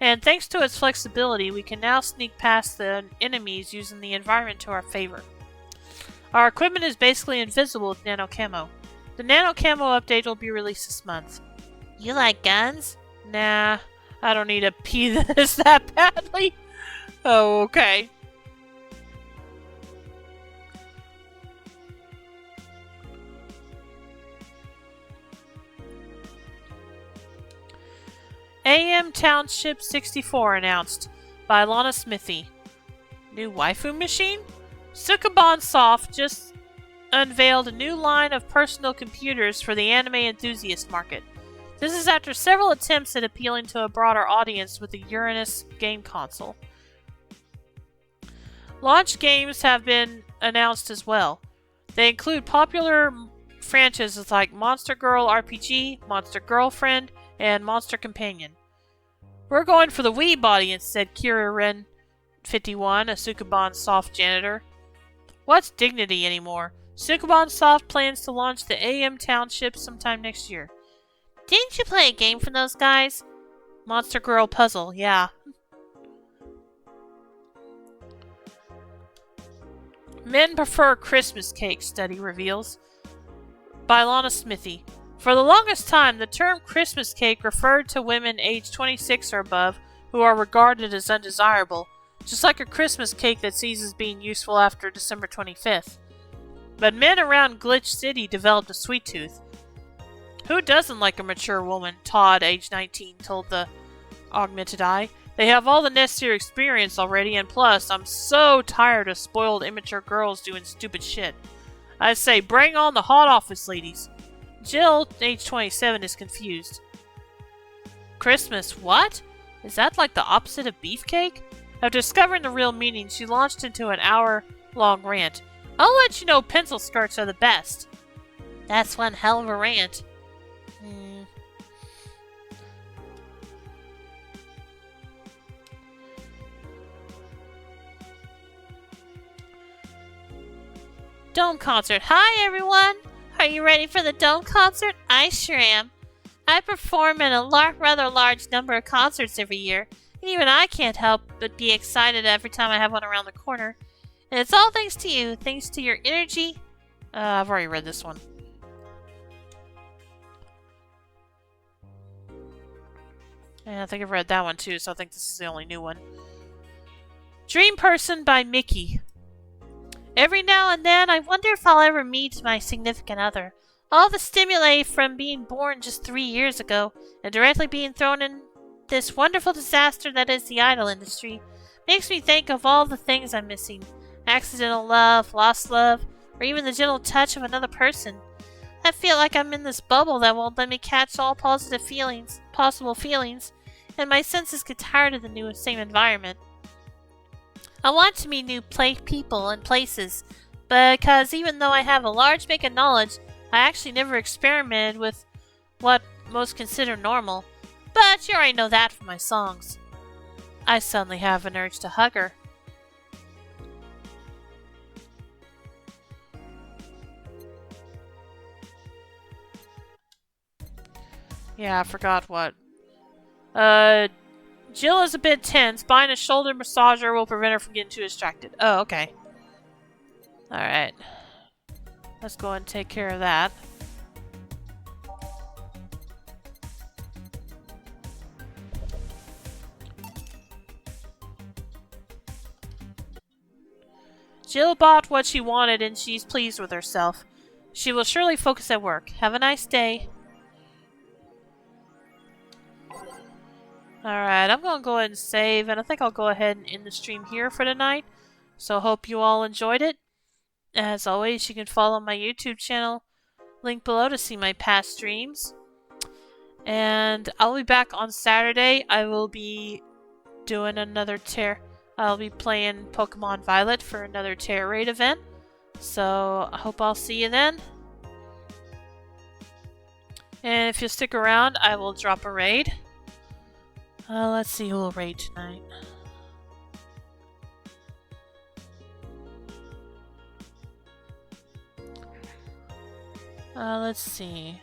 And thanks to its flexibility, we can now sneak past the enemies using the environment to our favor. Our equipment is basically invisible with Nano Camo. The Nano Camo update will be released this month. You like guns? Nah, I don't need to pee this that badly. Oh, okay. AM Township 64 announced by Lana Smithy. New waifu machine? Sukaban Soft just unveiled a new line of personal computers for the anime enthusiast market. This is after several attempts at appealing to a broader audience with the Uranus game console. Launch games have been announced as well. They include popular franchises like Monster Girl RPG, Monster Girlfriend, and Monster Companion. We're going for the weeb audience, said Kira Ren 51, a Sukaban Soft janitor. What's dignity anymore? Sukaban Soft plans to launch the AM Township sometime next year. Didn't you play a game from those guys? Monster Girl Puzzle, yeah. Men prefer Christmas cake, study reveals. By Lana Smithy. For the longest time, the term Christmas cake referred to women aged 26 or above who are regarded as undesirable, just like a Christmas cake that ceases being useful after December 25th. But men around Glitch City developed a sweet tooth. Who doesn't like a mature woman? Todd, age 19, told the Augmented Eye. They have all the necessary experience already, and plus, I'm so tired of spoiled immature girls doing stupid shit. I say, bring on the hot office ladies. Jill, age 27, is confused. Christmas, what? Is that like the opposite of beefcake? After discovering the real meaning, she launched into an hour-long rant. I'll let you know pencil skirts are the best. That's one hell of a rant. Dome concert. Hi, everyone! Are you ready for the Dome concert? I sure am. I perform in a rather large number of concerts every year, and even I can't help but be excited every time I have one around the corner. And it's all thanks to you, thanks to your energy. I've already read this one. And I think I've read that one too, so I think this is the only new one. Dream Person by Mickey. Every now and then, I wonder if I'll ever meet my significant other. All the stimuli from being born just 3 years ago, and directly being thrown in this wonderful disaster that is the idol industry, makes me think of all the things I'm missing. Accidental love, lost love, or even the gentle touch of another person. I feel like I'm in this bubble that won't let me catch all possible feelings, and my senses get tired of the new and same environment. I want to meet new people and places, because even though I have a large bank of knowledge, I actually never experimented with what most consider normal. But you already know that from my songs. I suddenly have an urge to hug her. Yeah, I forgot what. Jill is a bit tense. Buying a shoulder massager will prevent her from getting too distracted. Oh, okay. Alright. Let's go ahead and take care of that. Jill bought what she wanted and she's pleased with herself. She will surely focus at work. Have a nice day. Alright, I'm going to go ahead and save, and I think I'll go ahead and end the stream here for tonight. So hope you all enjoyed it. As always, you can follow my YouTube channel, link below to see my past streams. And I'll be back on Saturday. I will be doing another I'll be playing Pokemon Violet for another Terra Raid event. So I hope I'll see you then. And if you stick around, I will drop a raid. Let's see who will raid tonight. Let's see.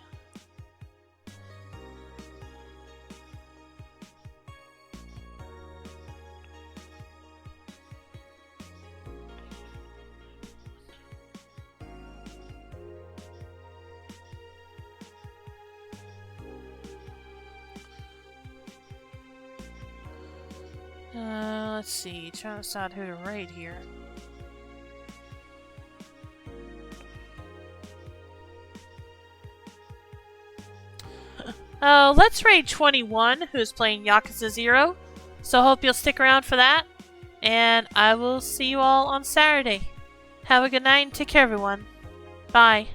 Let's see. Trying to decide who to raid here. Let's raid 21, who's playing Yakuza 0. So hope you'll stick around for that. And I will see you all on Saturday. Have a good night and take care, everyone. Bye.